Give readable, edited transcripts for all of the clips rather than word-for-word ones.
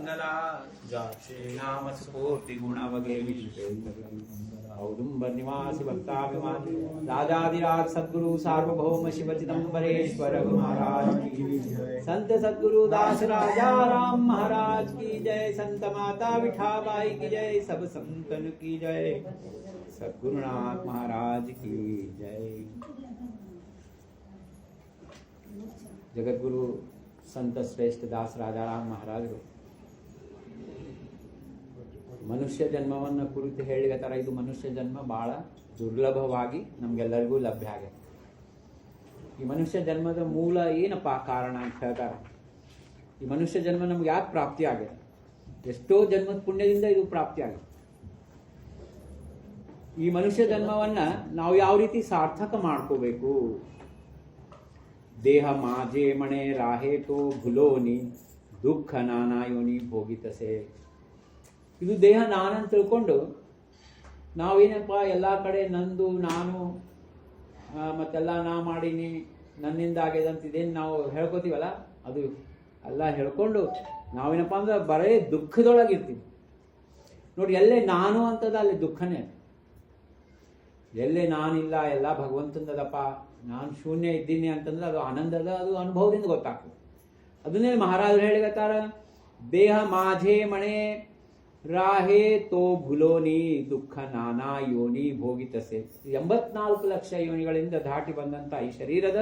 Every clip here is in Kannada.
ಮಂಗಲ ಶ್ರೀನಾಮ ಸ್ಫೂರ್ತಿ ಗುಣವಗೆ ಔದುಂಬ ನಿವಾಸಿ ಭಕ್ತಾಭಿಮಾನಿ राजाधिराज सद्गुरु सार्वभौम शिव चिदंबरेश्वर महाराज की जय। संत सद्गुरु दास राजा राम महाराज की जय। संत माता विठाबाई की जय। सब संतन की जय। सद्गुरुनाथ महाराज की जय। जगद्गुरु संत श्रेष्ठ दास राजा राम महाराज ಮನುಷ್ಯ ಜನ್ಮವನ್ನು ಕುರಿತು ಹೇಳಿಗತ್ತಾರ. ಇದು ಮನುಷ್ಯ ಜನ್ಮ ಭಾಳ ದುರ್ಲಭವಾಗಿ ನಮಗೆಲ್ಲರಿಗೂ ಲಭ್ಯ ಆಗಿದೆ. ಈ ಮನುಷ್ಯ ಜನ್ಮದ ಮೂಲ ಏನಪ್ಪ ಕಾರಣ ಅಂತ ಹೇಳ್ತಾರೆ. ಈ ಮನುಷ್ಯ ಜನ್ಮ ನಮ್ಗೆ ಯಾಕೆ ಪ್ರಾಪ್ತಿ ಆಗಿದೆ? ಎಷ್ಟೋ ಜನ್ಮದ ಪುಣ್ಯದಿಂದ ಇದು ಪ್ರಾಪ್ತಿ ಆಗಿದೆ. ಈ ಮನುಷ್ಯ ಜನ್ಮವನ್ನ ನಾವು ಯಾವ ರೀತಿ ಸಾರ್ಥಕ ಮಾಡ್ಕೋಬೇಕು? ದೇಹ ಮಾಜೆ ಮಣೆ ರಾಹೆ ತೋ ಭುಲೋನಿ ದುಃಖ ನಾನಾ ಯೋನಿ ಭೋಗಿತಸೆ. ಇದು ದೇಹ ನಾನಂತ ತಿಳ್ಕೊಂಡು ನಾವೇನಪ್ಪ ಎಲ್ಲ ಕಡೆ ನಂದು ನಾನು ಮತ್ತೆಲ್ಲ ನಾ ಮಾಡೀನಿ ನನ್ನಿಂದ ಆಗ್ಯದಂತ ಇದೇನು ನಾವು ಹೇಳ್ಕೊತೀವಲ್ಲ, ಅದು ಎಲ್ಲ ಹೇಳ್ಕೊಂಡು ನಾವೇನಪ್ಪ ಅಂದ್ರೆ ಬರೇ ದುಃಖದೊಳಗಿರ್ತೀವಿ ನೋಡಿ. ಎಲ್ಲೇ ನಾನು ಅಂತದ ಅಲ್ಲಿ ದುಃಖನೇ. ಎಲ್ಲೇ ನಾನಿಲ್ಲ ಎಲ್ಲ ಭಗವಂತನದಪ್ಪ, ನಾನು ಶೂನ್ಯ ಇದ್ದೀನಿ ಅಂತಂದ್ರೆ ಅದು ಆನಂದದ, ಅದು ಅನುಭವದಿಂದ ಗೊತ್ತಾಗ್ತದೆ. ಅದನ್ನೇ ಮಹಾರಾಜರು ಹೇಳಿಗತ್ತಾರ, ದೇಹ ಮಾঝে ಮಣೆ ರಾಹೆ ತೋ ಭುಲೋನಿ ದುಃಖ ನಾನಾ ಯೋನಿ ಭೋಗಿತಸೆ. 84 ಲಕ್ಷ ಯೋನಿಗಳಿಂದ ದಾಟಿ ಬಂದಂತ ಈ ಶರೀರದ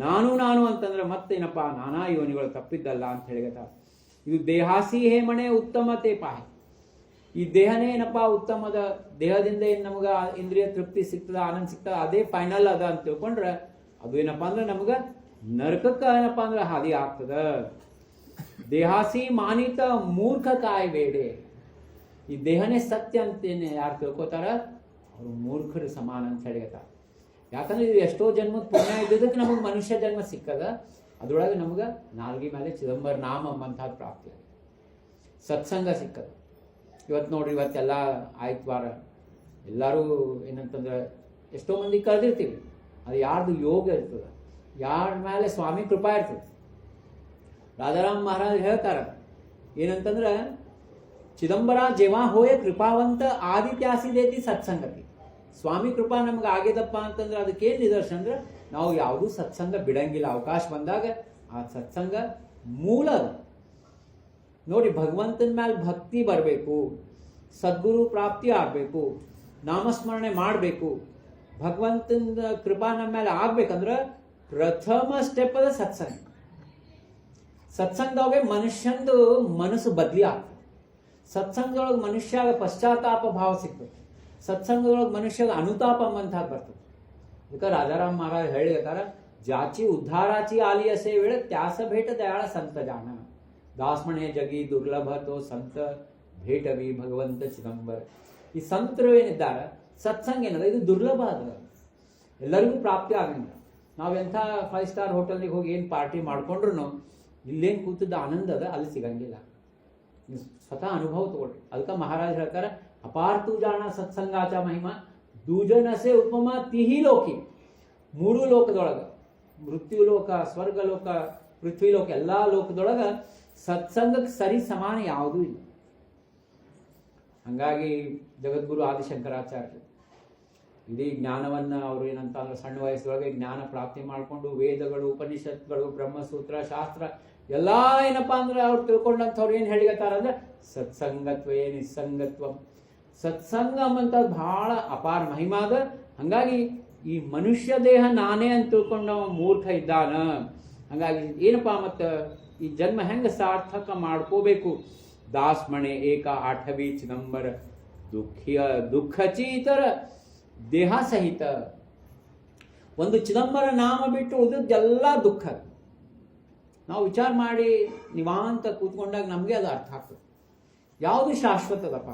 ನಾನು ಅಂತಂದ್ರೆ ಮತ್ತೇನಪ್ಪ ನಾನಾ ಯೋನಿಗಳು ತಪ್ಪಿದ್ದಲ್ಲ ಅಂತ ಹೇಳಿಗತ್ತ. ಇದು ದೇಹಾಸಿ ಹೇ ಮಣೆ ಉತ್ತಮತೆ ಪಾಹೆ. ಈ ದೇಹನೇ ಏನಪ್ಪ ಉತ್ತಮದ, ದೇಹದಿಂದ ಏನು ನಮಗ ಇಂದ್ರಿಯ ತೃಪ್ತಿ ಸಿಗ್ತದ, ಆನಂದ ಸಿಗ್ತದ, ಅದೇ ಫೈನಲ್ ಅದ ಅಂತ ತಿಳ್ಕೊಂಡ್ರೆ ಅದು ಏನಪ್ಪಾ ಅಂದ್ರೆ ನಮಗ ನರಕಕ್ಕೆ ಏನಪ್ಪಾ ಅಂದ್ರೆ ಹಾದಿ ಆಗ್ತದ. ದೇಹಾಸಿ ಮಾನಿತ ಮೂರ್ಖ ಕಾಯ ಬೇಡೆ. ಈ ದೇಹನೇ ಸತ್ಯ ಅಂತೇನೆ ಯಾರು ತಿಳ್ಕೊತಾರ ಅವರು ಮೂರ್ಖರು ಸಮಾನ ಅಂತ ಹೇಳಿಗತ್ತಾರ. ಯಾಕಂದ್ರೆ ಇದು ಎಷ್ಟೋ ಜನ್ಮದ ಪುಣ್ಯ ಇದ್ದದಕ್ಕೆ ನಮಗೆ ಮನುಷ್ಯ ಜನ್ಮ ಸಿಕ್ಕದ. ಅದ್ರೊಳಗೆ ನಮ್ಗೆ ನಾಲ್ಗಿ ಮೇಲೆ ಚಿದಂಬರ ನಾಮ ಅಂಬಂತಹ ಪ್ರಾಪ್ತಿ ಆಗಿದೆ, ಸತ್ಸಂಗ ಸಿಕ್ಕದ. ಇವತ್ತು ನೋಡ್ರಿ, ಇವತ್ತೆಲ್ಲ ಆಯ್ತವಾರ ಎಲ್ಲರೂ ಏನಂತಂದ್ರೆ ಎಷ್ಟೋ ಮಂದಿ ಕಳೆದಿರ್ತೀವಿ. ಅದು ಯಾರ್ದು ಯೋಗ ಇರ್ತದ, ಯಾರ ಮೇಲೆ ಸ್ವಾಮಿ ಕೃಪಾ ಇರ್ತದೆ. ರಾಜಾರಾಮ್ ಮಹಾರಾಜ್ ಹೇಳ್ತಾರ ಏನಂತಂದ್ರೆ, ಚಿದಂಬರ ಜೇವಾ ಹೋಯೆ ಕೃಪಾವಂತ ಆದಿತ್ಯಾಸಿ ದೇತಿ ಸತ್ಸಂಗತಿ. ಸ್ವಾಮಿ ಕೃಪಾ ನಮ್ಗೆ ಆಗ್ಯದಪ್ಪ ಅಂತಂದ್ರೆ ಅದಕ್ಕೇನು ನಿದರ್ಶನ ಅಂದ್ರೆ ನಾವು ಯಾವುದೂ ಸತ್ಸಂಗ ಬಿಡಂಗಿಲ್ಲ. ಅವಕಾಶ ಬಂದಾಗ ಆ ಸತ್ಸಂಗ ಮೂಲ ನೋಡಿ. ಭಗವಂತನ ಮೇಲೆ ಭಕ್ತಿ ಬರಬೇಕು, ಸದ್ಗುರು ಪ್ರಾಪ್ತಿ ಆಗಬೇಕು, ನಾಮಸ್ಮರಣೆ ಮಾಡಬೇಕು, ಭಗವಂತನ ಕೃಪಾ ನಮ್ಮ ಮೇಲೆ ಆಗ್ಬೇಕಂದ್ರೆ ಪ್ರಥಮ ಸ್ಟೆಪ್ ಅದ ಸತ್ಸಂಗ. ಸತ್ಸಂಗದೊಳಗೆ ಮನುಷ್ಯಂದು ಮನಸ್ಸು ಬದಲಿ ಆಗ್ತದೆ. ಸತ್ಸಂಗದೊಳಗೆ ಮನುಷ್ಯಾಗ ಪಶ್ಚಾತ್ತಾಪ ಭಾವ ಸಿಗ್ತದೆ. ಸತ್ಸಂಗದೊಳಗೆ ಮನುಷ್ಯಾಗ ಅನುತಾಪ ಅಂತ ಬರ್ತದೆ. ಅದಕ್ಕೆ ರಾಜಾರಾಮ್ ಮಹಾರಾಜ್ ಹೇಳಿರ್ತಾರ, ಜಾಚಿ ಉದ್ಧಾರಾಚಿ ಆಲಿಯಸೆ ವೇಳೆ ತ್ಯಾಸ ಭೇಟ ದಯಾಳ ಸಂತ ಜಾಣ. ದಾಸ್ಮಣೆ ಜಗಿ ದುರ್ಲಭ ತೋ ಸಂತ ಭೇಟವಿ ಭಗವಂತ ಚಿದಂಬರ. ಈ ಸಂತರು ಏನಿದ್ದಾರೆ, ಸತ್ಸಂಗ ಏನದ ಇದು ದುರ್ಲಭ ಅದ, ಎಲ್ಲರಿಗೂ ಪ್ರಾಪ್ತಿ ಆಗಂಗಿಲ್ಲ. ನಾವೆಂಥ 5 ಸ್ಟಾರ್ ಹೋಟೆಲ್ಗೆ ಹೋಗಿ ಏನು ಪಾರ್ಟಿ ಮಾಡ್ಕೊಂಡ್ರು ಇಲ್ಲೇನು ಕೂತಿದ್ದ ಆನಂದ ಅದ ಅಲ್ಲಿ ಸಿಗಂಗಿಲ್ಲ. ಸ್ವತಃ ಅನುಭವ ತಗೊಳ್ರಿ. ಅದಕ್ಕೆ ಮಹಾರಾಜ್ ಹೇಳ್ತಾರೆ, ಅಪಾರ್ತು ಜಾಣ ಸತ್ಸಂಗಾಚ ಮಹಿಮಾ ದೂಜನಸೆ ಉಪಮ ತಿಹಿ ಲೋಕಿ. 3 ಲೋಕದೊಳಗ, ಮೃತ್ಯು ಲೋಕ, ಸ್ವರ್ಗ ಲೋಕ, ಪೃಥ್ವಿ ಲೋಕ, ಎಲ್ಲಾ ಲೋಕದೊಳಗ ಸತ್ಸಂಗಕ್ಕೆ ಸರಿ ಸಮಾನ ಯಾವುದೂ ಇಲ್ಲ. ಹಂಗಾಗಿ ಜಗದ್ಗುರು ಆದಿಶಂಕರಾಚಾರ್ಯ ಇಡೀ ಜ್ಞಾನವನ್ನ ಅವರು ಏನಂತ ಅಂದ್ರೆ ಸಣ್ಣ ವಯಸ್ಸದೊಳಗೆ ಜ್ಞಾನ ಪ್ರಾಪ್ತಿ ಮಾಡಿಕೊಂಡು ವೇದಗಳು, ಉಪನಿಷತ್ಗಳು, ಬ್ರಹ್ಮಸೂತ್ರ, ಶಾಸ್ತ್ರ ಎಲ್ಲ ಏನಪ್ಪಾ ಅಂದ್ರೆ ಅವ್ರು ತಿಳ್ಕೊಂಡಂಥವ್ರು ಏನು ಹೇಳಿಗತ್ತಾರ ಅಂದ್ರೆ ಸತ್ಸಂಗತ್ವೇ ನಿಸ್ಸಂಗತ್ವ. ಸತ್ಸಂಗ ಅಂತ ಬಹಳ ಅಪಾರ ಮಹಿಮಾದ. ಹಂಗಾಗಿ ಈ ಮನುಷ್ಯ ದೇಹ ನಾನೇ ಅಂತ ತಿಳ್ಕೊಂಡ ಮೂರ್ಖ ಇದ್ದಾನ. ಹಂಗಾಗಿ ಏನಪ್ಪಾ ಮತ್ತ ಈ ಜನ್ಮ ಹೆಂಗ ಸಾರ್ಥಕ ಮಾಡ್ಕೋಬೇಕು? ದಾಸ್ಮಣೆ ಏಕ ಆಠವಿ ಚಿದಂಬರ ದುಃಖಚೀತರ ದೇಹ ಸಹಿತ. ಒಂದು ಚಿದಂಬರ ನಾಮ ಬಿಟ್ಟು ಉಳಿದದ್ದೆಲ್ಲ ದುಃಖ. ನಾವು ವಿಚಾರ ಮಾಡಿ ನಿವಾಂತ ಕೂತ್ಕೊಂಡಾಗ ನಮಗೆ ಅದು ಅರ್ಥ ಆಗ್ತದೆ. ಯಾವುದು ಶಾಶ್ವತದಪ್ಪ?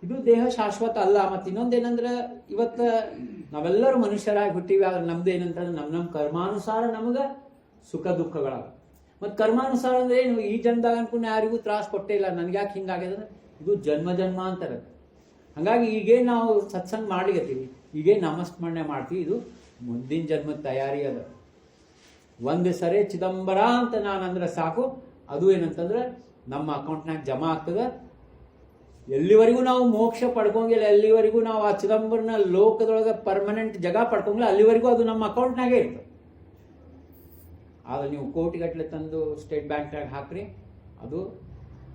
ಇದು ದೇಹ ಶಾಶ್ವತ ಅಲ್ಲ. ಮತ್ತು ಇನ್ನೊಂದೇನಂದ್ರೆ, ಇವತ್ತು ನಾವೆಲ್ಲರೂ ಮನುಷ್ಯರಾಗಿ ಹುಟ್ಟಿವಿ. ಆದ್ರೆ ನಮ್ದು ಏನಂತಂದ್ರೆ ನಮ್ಮ ಕರ್ಮಾನುಸಾರ ನಮಗೆ ಸುಖ ದುಃಖಗಳ. ಮತ್ತು ಕರ್ಮಾನುಸಾರ ಅಂದ್ರೆ ಏನು? ಈ ಜನ್ಮದಾಗ ಅನ್ಕೊಂಡು ಯಾರಿಗೂ ತ್ರಾಸ ಕೊಟ್ಟೇ ಇಲ್ಲ, ನನ್ಗೆ ಯಾಕೆ ಹಿಂಗಾಗ್ಯದಂದ್ರೆ ಇದು ಜನ್ಮ ಜನ್ಮಾಂತರ. ಹಾಗಾಗಿ ಈಗೇನು ನಾವು ಸತ್ಸಂಗ ಮಾಡಿಗತ್ತೀವಿ, ಈಗೇನು ನಾಮಸ್ಮರಣೆ ಮಾಡ್ತೀವಿ, ಇದು ಮುಂದಿನ ಜನ್ಮದ ತಯಾರಿ ಅದ. ಒಂದು ಸರಿ ಚಿದಂಬರ ಅಂತ ನಾನು ಅಂದ್ರೆ ಸಾಕು, ಅದು ಏನಂತಂದ್ರೆ ನಮ್ಮ ಅಕೌಂಟ್ನಾಗ ಜಮಾ ಆಗ್ತದೆ. ಎಲ್ಲಿವರೆಗೂ ನಾವು ಮೋಕ್ಷ ಪಡ್ಕೊಂಗಿಲ್ಲ, ಎಲ್ಲಿವರೆಗೂ ನಾವು ಆ ಚಿದಂಬರನ ಲೋಕದೊಳಗೆ ಪರ್ಮನೆಂಟ್ ಜಾಗ ಪಡ್ಕೊಂಗಿಲ್ಲ, ಅಲ್ಲಿವರೆಗೂ ಅದು ನಮ್ಮ ಅಕೌಂಟ್ನಾಗೆ ಇರ್ತದೆ. ಆದ್ರೆ ನೀವು ಕೋಟಿಗಟ್ಟಲೆ ತಂದು ಸ್ಟೇಟ್ ಬ್ಯಾಂಕ್ನಾಗ ಹಾಕ್ರಿ, ಅದು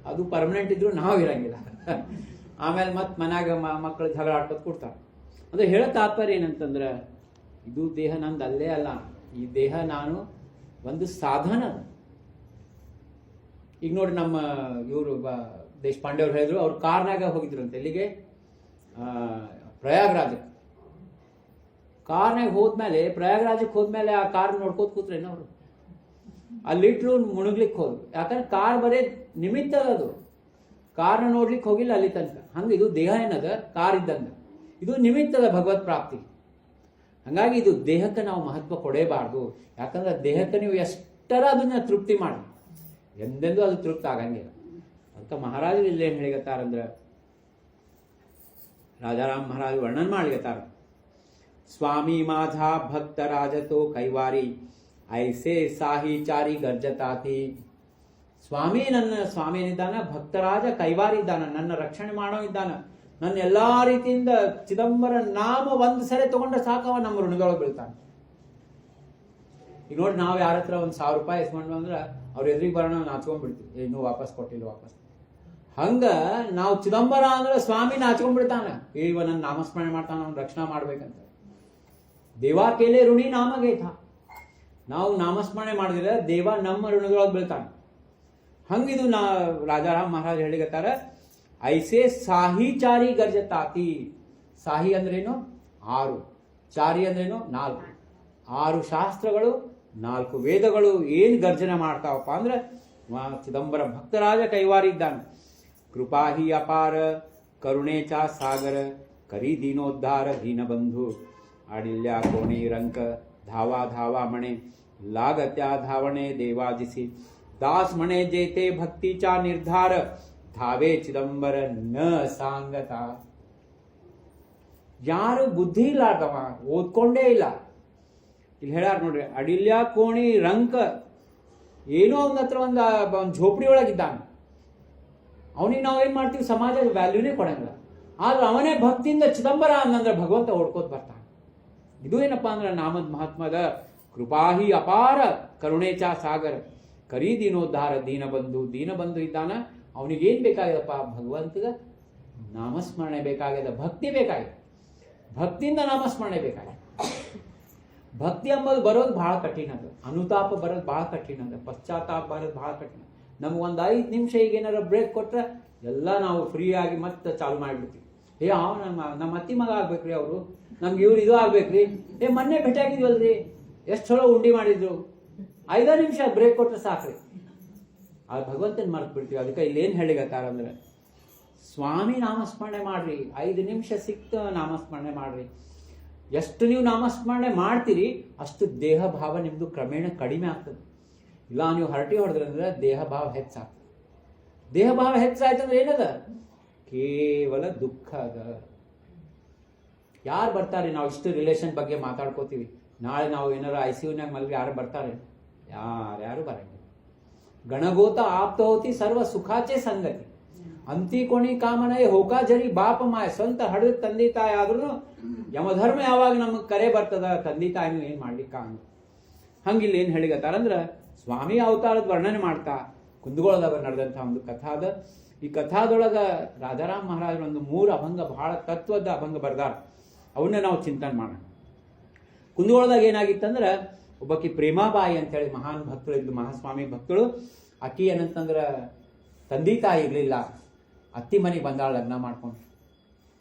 ಅದು ಪರ್ಮನೆಂಟ್ ಇದ್ರು ನಾವು ಇರಂಗಿಲ್ಲ. ಆಮೇಲೆ ಮತ್ತೆ ಮನ್ಯಾಗ ಮಕ್ಕಳು ಜಗಳ ಆಡ್ಕೊತ ಕೊಡ್ತಾರೆ. ಅಂದ್ರೆ ಹೇಳೋ ತಾತ್ಪರ್ಯ ಏನಂತಂದ್ರೆ, ಇದು ದೇಹ ನಂದು ಅಲ್ಲೇ ಅಲ್ಲ, ಈ ದೇಹ ನಾನು ಒಂದು ಸಾಧನ. ಈಗ ನೋಡಿ, ನಮ್ಮ ಇವರು ದೇಶಪಾಂಡೆ ಅವ್ರು ಹೇಳಿದ್ರು, ಅವ್ರು ಕಾರ್ನಾಗ ಹೋಗಿದ್ರಂತೆ. ಎಲ್ಲಿಗೆ? ಪ್ರಯಾಗ್ರಾಜಕ್ಕೆ. ಕಾರ್ನಾಗ ಹೋದ್ಮೇಲೆ, ಪ್ರಯಾಗ್ರಾಜಕ್ಕೆ ಹೋದ್ಮೇಲೆ ಆ ಕಾರ್ ನೋಡ್ಕೋತ ಕೂತ್ರೇನು ಅವರು. ಅಲ್ಲಿಟ್ರು ಮುಣಗ್ಲಿಕ್ಕೆ ಹೋದ್ರು. ಯಾಕಂದ್ರೆ ಕಾರ್ ಬರೇ ನಿಮಿತ್ತ ಅದು, ಕಾರ್ನ ನೋಡ್ಲಿಕ್ಕೆ ಹೋಗಿಲ್ಲ ಅಲ್ಲಿ ತನಕ. ಹಂಗೆ ಇದು ದೇಹ ಏನದ ಕಾರ್ ಇದ್ದಂಗ, ಇದು ನಿಮಿತ್ತದ ಭಗವತ್ ಪ್ರಾಪ್ತಿ. ಹಂಗಾಗಿ ಇದು ದೇಹಕ್ಕೆ ನಾವು ಮಹತ್ವ ಕೊಡೇಬಾರ್ದು. ಯಾಕಂದ್ರೆ ದೇಹಕ್ಕೆ ನೀವು ಎಷ್ಟರ ಅದನ್ನ ತೃಪ್ತಿ ಮಾಡಿ, ಎಂದೆಂದೂ ಅದು ತೃಪ್ತಿ ಆಗಂಗಿಲ್ಲ. ಅಂತ ಮಹಾರಾಜರು ಇಲ್ಲೇನು ಹೇಳಿಗತ್ತಾರಂದ್ರೆ, ರಾಜಾರಾಮ್ ಮಹಾರಾಜ್ ವರ್ಣನ್ ಮಾಡ್ಲಿಕತ್ತಾರ. ಸ್ವಾಮಿ ಮಾಧಾ ಭಕ್ತ ರಾಜತೋ ಕೈವಾರಿ ಐಸೆ ಸಾಹಿಚಾರಿ ಗರ್ಜತಾತಿ. ಸ್ವಾಮಿ ಏನಿದ್ದಾನ, ಭಕ್ತರಾಜ ಕೈವಾರಿ ಇದ್ದಾನ, ನನ್ನ ರಕ್ಷಣೆ ಮಾಡೋ ಇದ್ದಾನ. ನನ್ನ ಎಲ್ಲಾ ರೀತಿಯಿಂದ ಚಿದಂಬರ ನಾಮ ಒಂದು ಸರಿ ತಗೊಂಡ್ರೆ ಸಾಕವ ನಮ್ಮ ಋಣದೊಳಗೆ ಬೀಳ್ತಾನೆ. ಈಗ ನೋಡಿ, ನಾವು ಯಾರ ಹತ್ರ ಒಂದು 1000 ರೂಪಾಯಿ ಇಸ್ಕೊಂಡ್ವಿ ಅಂದ್ರೆ ಅವ್ರ ಎದುರಿಗೆ ಬರೋಣ ನಾಚ್ಕೊಂಡ್ಬಿಡ್ತೀವಿ, ಇನ್ನೂ ವಾಪಸ್ ಕೊಟ್ಟಿಲ್ಲ ವಾಪಸ್. ಹಂಗ ನಾವು ಚಿದಂಬರ ಅಂದ್ರೆ ಸ್ವಾಮಿ ನಾಚ್ಕೊಂಡ್ಬಿಡ್ತಾನ, ಇವ ನನ್ನ ನಾಮಸ್ಮರಣೆ ಮಾಡ್ತಾನ, ಅವ್ನ ರಕ್ಷಣಾ ಮಾಡ್ಬೇಕಂತ. ದೇವಾ ಕೇಲೆ ಋಣಿ ನಾಮಗೇಥ. ನಾವು ನಾಮಸ್ಮರಣೆ ಮಾಡಿದ್ರೆ ದೇವ ನಮ್ಮ ಋಣದೊಳಗೆ ಬೀಳ್ತಾನೆ. ಹಂಗಿದು ರಾಜಾರಾಮ್ ಮಹಾರಾಜ್ ಹೇಳಿಗತ್ತಾರ, ಐಸೆ ಸಾಹಿಚಾರಿ ಗರ್ಜತಾತಿ. ಸಾಹಿ ಅಂದ್ರೇನು? 6. ಚಾರಿ ಅಂದ್ರೇನು? 4. 6 ಶಾಸ್ತ್ರಗಳು, 4 ವೇದಗಳು ಏನ್ ಗರ್ಜನೆ ಮಾಡ್ತಾವಪ್ಪ ಅಂದ್ರೆ, ಚಿದಂಬರ ಭಕ್ತರಾಜ ಕೈವಾರಿ ಇದ್ದಾನೆ. ಕೃಪಾಹಿ ಅಪಾರ ಕರುಣೆ ಚಾ ಸಾಗರ ಕರಿ ದೀನೋದ್ಧಾರ ದೀನಬಂಧು. ಆಡಿಲ್ಯ ಕೋಣಿ ರಂಕ ಧಾವಾ ಧಾವಾ ಮಣೆ लागत्या धावणे देवाजिसी. दास म्हणे जेते भक्तीचा निर्धार धावे चिದಂಬರ ನ ಸಾಂಗತ. ಯಾರು ಬುದ್ಧಿ ಇಲ್ಲಾರ್ದವ, ಓದ್ಕೊಂಡೇ ಇಲ್ಲ, ಇಲ್ಲಿ ಹೇಳ್ಯಾರ ನೋಡ್ರಿ, ಅಡಿಲ್ಯ ಕೋಣಿ ರಂಕ, ಏನೋ ಅವನ ಹತ್ರ ಒಂದು ಝೋಪಡಿ ಒಳಗಿದ್ದಾನೆ. ಅವನಿಗೆ ನಾವು ಏನ್ ಮಾಡ್ತೀವಿ, ಸಮಾಜದ ವ್ಯಾಲ್ಯೂನೇ ಕೊಡಂಗಿಲ್ಲ. ಆದ್ರೆ ಅವನೇ ಭಕ್ತಿಯಿಂದ ಚಿದಂಬರ ಅನ್ನಂದ್ರೆ ಭಗವಂತ ಓಡ್ಕೋತ ಬರ್ತಾನೆ. ಇದು ಏನಪ್ಪಾ ಅಂದ್ರೆ ನಾಮದ ಮಹಾತ್ಮದ ಕೃಪಾಹಿ ಅಪಾರ ಕರುಣೇಚಾ ಸಾಗರ ಕರಿ ದೀನೋದ್ಧಾರ ದೀನಬಂಧು. ದೀನಬಂಧು ಇದ್ದಾನ, ಅವನಿಗೇನ್ ಬೇಕಾಗ್ಯದಪ್ಪ, ಭಗವಂತದ ನಾಮಸ್ಮರಣೆ ಬೇಕಾಗ್ಯದ, ಭಕ್ತಿ ಬೇಕಾಗಿದೆ. ಭಕ್ತಿಯಿಂದ ನಾಮಸ್ಮರಣೆ ಬೇಕಾಗಿದೆ. ಭಕ್ತಿ ಎಂಬುದು ಬರೋದು ಬಹಳ ಕಠಿಣ ಅದು. ಅನುತಾಪ ಬರೋದು ಬಹಳ ಕಠಿಣ ಅದು. ಪಶ್ಚಾತ್ತಾಪ ಬರೋದು ಬಹಳ ಕಠಿಣ. ನಮ್ಗೆ ಒಂದು 5 ನಿಮಿಷ ಈಗ ಏನಾರ ಬ್ರೇಕ್ ಕೊಟ್ರೆ ಎಲ್ಲ ನಾವು ಫ್ರೀ ಆಗಿ ಮತ್ತೆ ಚಾಲು ಮಾಡಿಬಿಡ್ತೀವಿ. ನಮ್ಮ ಅತ್ತಿ ಮಗ ಆಗ್ಬೇಕ್ರಿ, ಅವರು ನಮ್ಗೆ ಇವ್ರು ಇದು ಆಗ್ಬೇಕ್ರಿ, ಮೊನ್ನೆ ಭೇಟಿ ಆಗಿದ್ವಲ್ರಿ, ಎಷ್ಟು ಚಲೋ ಉಂಡಿ ಮಾಡಿದ್ರು, 5 ನಿಮಿಷ ಬ್ರೇಕ್ ಕೊಟ್ರೆ ಸಾಕ್ರಿ. ಆ ಭಗವಂತನ ಮರ್ತು ಬಿಡ್ತೀವಿ. ಅದಕ್ಕೆ ಇಲ್ಲೇನು ಹೇಳಿಗತ್ತಾರ ಅಂದ್ರೆ, ಸ್ವಾಮಿ ನಾಮಸ್ಮರಣೆ ಮಾಡ್ರಿ, 5 ನಿಮಿಷ ಸಿಕ್ತ ನಾಮಸ್ಮರಣೆ ಮಾಡ್ರಿ. ಎಷ್ಟು ನೀವು ನಾಮಸ್ಮರಣೆ ಮಾಡ್ತೀರಿ ಅಷ್ಟು ದೇಹ ಭಾವ ನಿಮ್ದು ಕ್ರಮೇಣ ಕಡಿಮೆ ಆಗ್ತದೆ. ಇಲ್ಲ ನೀವು ಹರಟಿ ಹೊಡೆದ್ರಂದ್ರೆ ದೇಹ ಭಾವ ಹೆಚ್ಚಾಗ್ತದೆ. ದೇಹ ಭಾವ ಹೆಚ್ಚಾಯ್ತಂದ್ರೆ ಏನದ, ಕೇವಲ ದುಃಖ ಅದ. ಯಾರು ಬರ್ತಾರೆ, ನಾವು ಇಷ್ಟು ರಿಲೇಷನ್ ಬಗ್ಗೆ ಮಾತಾಡ್ಕೋತೀವಿ, ನಾಳೆ ನಾವು ಏನಾರ ICUನಾಗ ಮಲ್ಗಿ ಯಾರು ಬರ್ತಾರೆ? ಯಾರು ಬರಂಗಿಲ್ಲ. ಗಣಗೋತ ಆಪ್ತ ಹೋತಿ ಸರ್ವ ಸುಖಾಚೆ ಸಂಗತಿ ಅಂತಿ ಕೊಣಿ ಕಾಮನೆ ಹೋಕಾ ಜರಿ ಬಾಪ ಮಾಯ. ಸ್ವಂತ ಹಡದ ತಂದೆ ತಾಯಿ ಆದ್ರೂ ಯಮಧರ್ಮ ಯಾವಾಗ ನಮಗೆ ಕರೆ ಬರ್ತದ, ತಂದೆ ತಾಯಿನೂ ಏನ್ ಮಾಡ್ಲಿಕ್ಕ ಅಂತ. ಹಂಗಿಲ್ಲ ಏನ್ ಹೇಳಿಗತ್ತಾರಂದ್ರ, ಸ್ವಾಮಿ ಅವತಾರದ ವರ್ಣನೆ ಮಾಡ್ತಾ ಕುಂದಗೋಳದಾಗ ನಡೆದಂಥ ಒಂದು ಕಥಾ ಅದ. ಈ ಕಥಾದೊಳಗ ರಾಜಾರಾಮ್ ಮಹಾರಾಜರು ಒಂದು 3 ಅಭಂಗ, ಬಹಳ ತತ್ವದ ಅಭಂಗ ಬರ್ದಾರ. ಅವನ್ನ ನಾವು ಚಿಂತನೆ ಮಾಡೋಣ. ಕುಂದಗೋಳದಾಗ ಏನಾಗಿತ್ತಂದ್ರೆ, ಒಬ್ಬಾಕಿ ಪ್ರೇಮಾಬಾಯಿ ಅಂತೇಳಿ ಮಹಾನ್ ಭಕ್ತಳು ಇದ್ದು, ಮಹಾಸ್ವಾಮಿ ಭಕ್ತಳು. ಆಕಿ ಏನಂತಂದ್ರ ತಂದೆ ತಾಯಿ ಇರ್ಲಿಲ್ಲ, ಅತ್ತಿ ಮನೆಗೆ ಬಂದಾಳ ಲಗ್ನ ಮಾಡ್ಕೊಂಡು.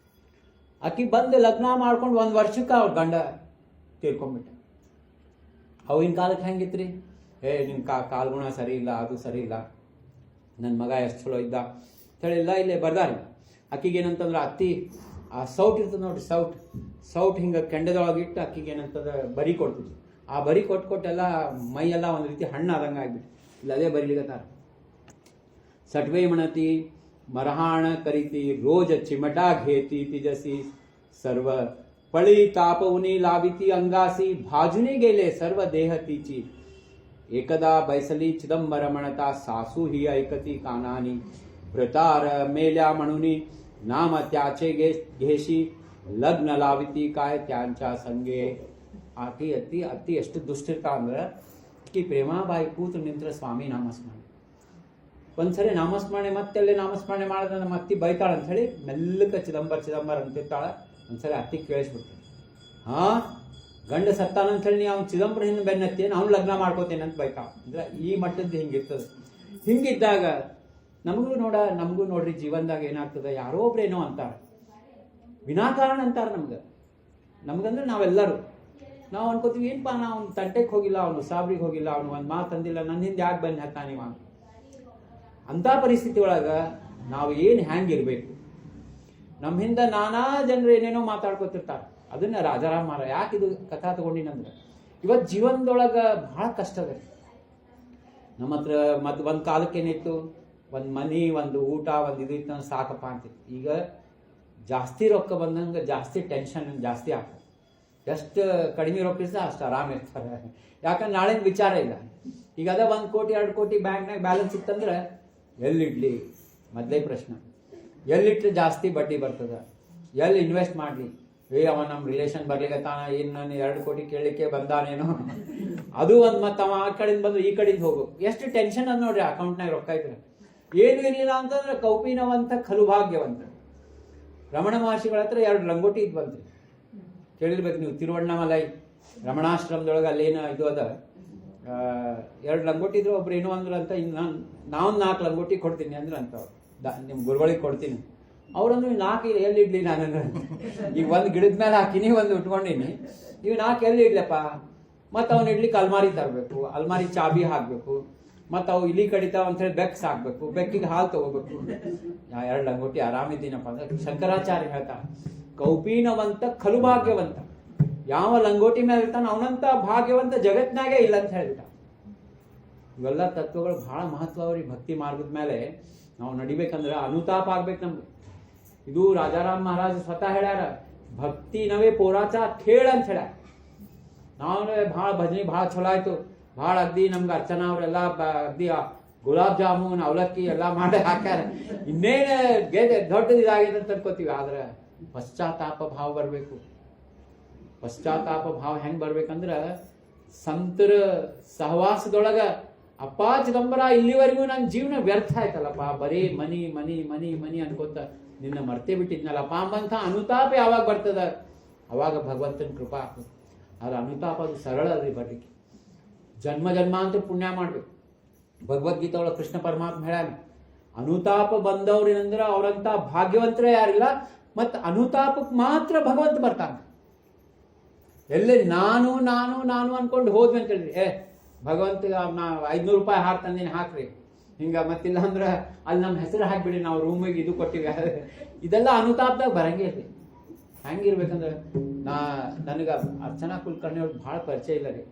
ಆಕಿ ಬಂದು ಲಗ್ನ ಮಾಡ್ಕೊಂಡು 1 ವರ್ಷಕ್ಕೆ ಅವ್ರ ಗಂಡ ತೀರ್ಕೊಂಡ್ಬಿಟ್ಟ. ಅವಾಗಿನ ಕಾಲಕ್ಕೆ ಹೆಂಗಿತ್ರಿ, ನಿಮ್ ಕಾಲ್ಗುಣ ಸರಿ ಇಲ್ಲ, ಅದು ಸರಿ ಇಲ್ಲ, ನನ್ನ ಮಗ ಎಷ್ಟು ಚಲೋ ಇದ್ದ ಹೇಳಿಲ್ಲ. ಇಲ್ಲೇ ಬರ್ದಾರಿ. ಆಕಿಗೆ ಏನಂತಂದ್ರೆ, ಅತ್ತಿ ಆ ಸೌಟ್ ಇರ್ತದೆ ನೋಡ್ರಿ, ಸೌಟ್ ಹಿಂಗೆ ಕೆಂಡದೊಳಗಿಟ್ಟು ಆಕಿಗೆ ಏನಂತಂದ್ರೆ ಬರಿ ಕೊಡ್ತಿದ್ವಿ. ಆ ಬರಿ ಕೊಟ್ಟೆಲ್ಲ ಮೈ ಎಲ್ಲ ಒಂದು ರೀತಿ ಹಣ್ಣು ಆದಂಗೆ ಆಗ್ಬಿಟ್ಟು ಇಲ್ಲ ಅದೇ ಬರಿಲಿಗತ್ತಾರ. ಸಟ್ವೆ ಮಣತಿ ಮರಹಾಣ ಕರಿತಿ ರೋಜ ಚಿಮಟಾ ಘೇತಿ ತಿಜಸಿ सर्व पळी तापवनी लाविती अंगासी भाजुनी गेले सर्व देह तिची एकदा बैसली चिदंबर म्हणता सासू ही ऐकती कानानी भ्रतार मेल्या म्हणून नाम त्याचे घेशी लग्न लाविती काय त्यांच्या संगे ಆಕಿ ಅತಿ ಎಷ್ಟು ದುಷ್ಟಿರ್ತಾ ಅಂದ್ರೆ ಆಕಿ ಪ್ರೇಮಾಬಾಯಿ ಕೂತು ನಿಂತರ ಸ್ವಾಮಿ ನಾಮಸ್ಮರಣೆ ಒಂದ್ಸರಿ ನಾಮಸ್ಮರಣೆ ಮತ್ತೆಲ್ಲಿ ನಾಮಸ್ಮರಣೆ ಮಾಡಿದ್ರೆ ನಮ್ಮ ಅತ್ತಿ ಬೈತಾಳ ಅಂತ ಹೇಳಿ ಮೆಲ್ಲಕ್ಕೆ ಚಿದಂಬರ ಅಂತಿರ್ತಾಳ. ಒಂದ್ಸರಿ ಅತ್ತಿ ಕೇಳಿಸ್ಬಿಡ್ತಾಳೆ, ಹಾ ಗಂಡ ಸತ್ತಾನಂತ ಹೇಳಿ ಅವ್ನು ಚಿದಂಬರ ಹಿಂದೆ ಬೆನ್ನತ್ತೇನು ಅವ್ನು ಲಗ್ನ ಮಾಡ್ಕೋತೇನೆ ಅಂತ ಬೈತಾಳ. ಅಂದ್ರೆ ಈ ಮಟ್ಟದ್ದು ಹಿಂಗಿರ್ತದೆ. ಹಿಂಗಿದ್ದಾಗ ನಮಗೂ ನೋಡ್ರಿ ಜೀವನದಾಗ ಏನಾಗ್ತದೆ, ಯಾರೋ ಒಬ್ರೇನೋ ಅಂತಾರೆ, ವಿನಾಕಾರಣ ಅಂತಾರೆ ನಮ್ಗಂದ್ರೆ ನಾವೆಲ್ಲರೂ ನಾವು ಅನ್ಕೋತೀವಿ, ಏನಪ್ಪ ನಾವು ಅವ್ನು ತಂಟೆಗೆ ಹೋಗಿಲ್ಲ, ಅವನು ಸಾಬ್ರಿಗೆ ಹೋಗಿಲ್ಲ, ಅವನು ಒಂದು ಮಾತು ಅಂದಿಲ್ಲ, ನನ್ನ ಹಿಂದೆ ಯಾಕೆ ಬಂದು ಹತ್ತಾನಿವ. ಅಂಥ ಪರಿಸ್ಥಿತಿ ಒಳಗೆ ನಾವು ಏನು ಹ್ಯಾಂಗಿರ್ಬೇಕು, ನಮ್ಮ ಹಿಂದೆ ನಾನಾ ಜನರು ಏನೇನೋ ಮಾತಾಡ್ಕೊತಿರ್ತಾರೆ. ಅದನ್ನ ರಾಜಾರಾಮ್ ಮಾರ ಯಾಕೆ ಇದು ಕಥಾ ತಗೊಂಡಿನಂದ್ರೆ, ಇವತ್ತು ಜೀವನದೊಳಗೆ ಬಹಳ ಕಷ್ಟ ಇದೆ. ನಮ್ಮ ಹತ್ರ ಒಂದು ಕಾಲಕ್ಕೆ ಏನಿತ್ತು, ಒಂದು ಮನಿ, ಒಂದು ಊಟ, ಒಂದು ಇದು ಇತ್ತು ಸಾಕಪ್ಪ ಅಂತಿತ್ತು. ಈಗ ಜಾಸ್ತಿ ರೊಕ್ಕ ಬಂದಂಗೆ ಜಾಸ್ತಿ ಟೆನ್ಷನ್ ಜಾಸ್ತಿ ಆಗ್ತದೆ. ಎಷ್ಟು ಕಡಿಮೆ ರೊಕ್ಕ ಇರ್ತದೆ ಅಷ್ಟು ಆರಾಮ ಇರ್ತಾರೆ. ಯಾಕಂದ್ರೆ ನಾಳಿನ ವಿಚಾರ ಇಲ್ಲ. ಈಗ ಅದ 1 ಕೋಟಿ 2 ಕೋಟಿ ಬ್ಯಾಂಕ್ನಾಗ ಬ್ಯಾಲೆನ್ಸ್ ಇತ್ತಂದ್ರೆ ಎಲ್ಲಿಡ್ಲಿ ಮೊದಲೇ ಪ್ರಶ್ನೆ, ಎಲ್ಲಿಟ್ರೆ ಜಾಸ್ತಿ ಬಡ್ಡಿ ಬರ್ತದೆ, ಎಲ್ಲಿ ಇನ್ವೆಸ್ಟ್ ಮಾಡಲಿ. ಅವ ನಮ್ಮ ರಿಲೇಷನ್ ಬರ್ಲಿಕ್ಕತ್ತಾನ, ಏನು ನಾನು 2 ಕೋಟಿ ಕೇಳಲಿಕ್ಕೆ ಬಂದಾನೇನೋ ಅದು ಒಂದು. ಮತ್ತು ಅವ ಆ ಕಡೆಯಿಂದ ಬಂದು ಈ ಕಡೆಯಿಂದ ಹೋಗ್ಬೇಕು. ಎಷ್ಟು ಟೆನ್ಷನ್ ಅದ್ ನೋಡ್ರಿ ಅಕೌಂಟ್ನಾಗ ರೊಕ್ಕ ಇದ್ರೆ. ಏನು ಇರಲಿಲ್ಲ ಅಂತಂದ್ರೆ ಕೌಪಿನವಂತ ಖಲುಭಾಗ್ಯವಂತ. ರಮಣ ಮಹರ್ಷಿಗಳ ಹತ್ರ 2 ಲಂಗೋಟಿ ಇದ್ ಬಂದ್ರಿ, ಕೇಳಿರ್ಬೇಕು ನೀವು. ತಿರುವಣ್ಣಾಮಲೈ ರಮಣಾಶ್ರಮದೊಳಗೆ ಅಲ್ಲೇನು ಇದು ಅದ, 2 ಲಂಗೋಟಿ ಇದ್ರು. ಒಬ್ರು ಏನೋ ಅಂದ್ರು ಅಂತ, ಇನ್ನು ನಾವು 4 ಲಂಗೋಟಿ ಕೊಡ್ತೀನಿ ಅಂದ್ರೆ ಅಂತ ನಿಮ್ಮ ಗುರುಗಳಿಗೆ ಕೊಡ್ತೀನಿ. ಅವ್ರಂದ್ರೆ 4 ಎಲ್ಲಿ ಇಡ್ಲಿ ನಾನು, ಈಗ 1 ಗಿಡದ ಮೇಲೆ ಹಾಕಿನಿ, 1 ಉಟ್ಕೊಂಡಿನಿ, ಇವು 4 ಎಲ್ಲಿ ಇಡ್ಲಪ್ಪ. ಮತ್ತು ಅವ್ನು ಇಡ್ಲಿಕ್ಕೆ ಅಲ್ಮಾರಿ ತರಬೇಕು, ಅಲ್ಮಾರಿ ಚಾಬಿ ಹಾಕಬೇಕು, ಮತ್ತು ಅವು ಇಲಿ ಕಡಿತಾವ ಅಂತ ಹೇಳಿ ಬೆಕ್ಸ್ ಹಾಕ್ಬೇಕು, ಬೆಕ್ಕಿಗೆ ಹಾಲು ತಗೋಬೇಕು. 2 ಲಂಗೋಟಿ ಆರಾಮಿದ್ದೀನಪ್ಪ ಅಂದ್ರೆ ಶಂಕರಾಚಾರ್ಯ ಹೇಳ್ತಾರೆ, ಕೌಪೀನವಂತ ಖಲುಭಾಗ್ಯವಂತ. ಯಾವ ಲಂಗೋಟಿ ಮೇಲೆ ಇರ್ತಾನೆ ಅವನಂತ ಭಾಗ್ಯವಂತ ಜಗತ್ನಾಗೆ ಇಲ್ಲ ಅಂತ ಹೇಳ್ಬಿಟ್ಟ. ಇವೆಲ್ಲ ತತ್ವಗಳು ಬಹಳ ಮಹತ್ವ ಅವ್ರಿಗೆ. ಭಕ್ತಿ ಮಾರ್ಗದ ಮೇಲೆ ನಾವು ನಡಿಬೇಕಂದ್ರೆ ಅನುತಾಪ ಆಗ್ಬೇಕು ನಮ್ಗೆ. ಇದು ರಾಜಾರಾಮ್ ಮಹಾರಾಜ್ ಸ್ವತಃ ಹೇಳ್ಯಾರ, ಭಕ್ತಿನವೇ ಪೋರಾಚ ಖೇಳ ಅಂತ ಹೇಳ್ಯಾರ. ನಾವು ಭಾಳ ಭಜನೆ ಭಾಳ ಚಲೋ ಆಯ್ತು, ಭಾಳ ಅಗ್ದಿ ನಮ್ಗೆ ಅರ್ಚನಾ ಅವರೆಲ್ಲ ಅಗ್ದಿ ಗುಲಾಬ್ ಜಾಮೂನ್ ಅವಲಕ್ಕಿ ಎಲ್ಲ ಮಾಡಿ ಹಾಕ್ಯಾರ, ಇನ್ನೇನು ದೊಡ್ಡದು ಇದಾಗಿದೆ ಅಂತ ಅನ್ಕೋತೀವಿ. ಆದ್ರೆ ಪಶ್ಚಾತ್ತಾಪ ಭಾವ ಬರಬೇಕು. ಪಶ್ಚಾತ್ತಾಪ ಭಾವ ಹೆಂಗೆ ಬರ್ಬೇಕಂದ್ರೆ, ಸಂತರ ಸಹವಾಸದೊಳಗ ಅಪ್ಪ ಚಿದಂಬರ ಇಲ್ಲಿವರೆಗೂ ನನ್ನ ಜೀವನ ವ್ಯರ್ಥ ಆಯ್ತಲ್ಲಪ್ಪ, ಬರೀ ಮನಿ ಮನಿ ಮನಿ ಮನಿ ಅನ್ಕೋತ ನಿನ್ನ ಮರ್ತೇ ಬಿಟ್ಟಿದ್ನಲ್ಲಪ್ಪ ಅಂಬಂಥ ಅನುತಾಪ ಯಾವಾಗ ಬರ್ತದ ಅವಾಗ ಭಗವಂತನ ಕೃಪಾ ಆಗ್ತದೆ. ಆದ್ರೆ ಅನುತಾಪ ಅದು ಸರಳ ಅದ್ರಿ ಬರ್ಲಿಕ್ಕೆ. ಜನ್ಮ ಜನ್ಮಾಂತರ ಪುಣ್ಯ ಮಾಡ್ಬೇಕು. ಭಗವದ್ಗೀತೆ ಒಳಗೆ ಕೃಷ್ಣ ಪರಮಾತ್ಮ ಹೇಳ್ಯಾನ, ಅನುತಾಪ ಬಂದವ್ರೇನಂದ್ರೆ ಅವರಂತ ಭಾಗ್ಯವಂತರೇ ಯಾರಿಲ್ಲ. ಮತ್ತು ಅನುತಾಪಕ್ಕೆ ಮಾತ್ರ ಭಗವಂತ ಬರ್ತಾನೆ. ಎಲ್ಲೇ ನಾನು ನಾನು ನಾನು ಅನ್ಕೊಂಡು ಹೋದ್ವಿ ಅಂತ ಹೇಳಿದ್ರಿ, ಭಗವಂತ ನಾ 500 ರೂಪಾಯಿ ಹಾಕ್ತಂದಿನಿ ಹಾಕ್ರಿ ಹಿಂಗ, ಮತ್ತಿಲ್ಲ ಅಂದ್ರೆ ಅಲ್ಲಿ ನಮ್ಮ ಹೆಸರು ಹಾಕ್ಬಿಡಿ, ನಾವು ರೂಮಿಗೆ ಇದು ಕೊಟ್ಟಿವಿ. ಇದೆಲ್ಲ ಅನುತಾಪದಾಗ ಬರಂಗೇ ಇರ್ಲಿ. ಹೆಂಗಿರ್ಬೇಕಂದ್ರೆ, ನನಗೆ ಅರ್ಚನಾ ಕುಲಕರ್ಣಿ ಅವ್ರಿಗೆ ಭಾಳ ಪರಿಚಯ ಇಲ್ಲ ರೀ.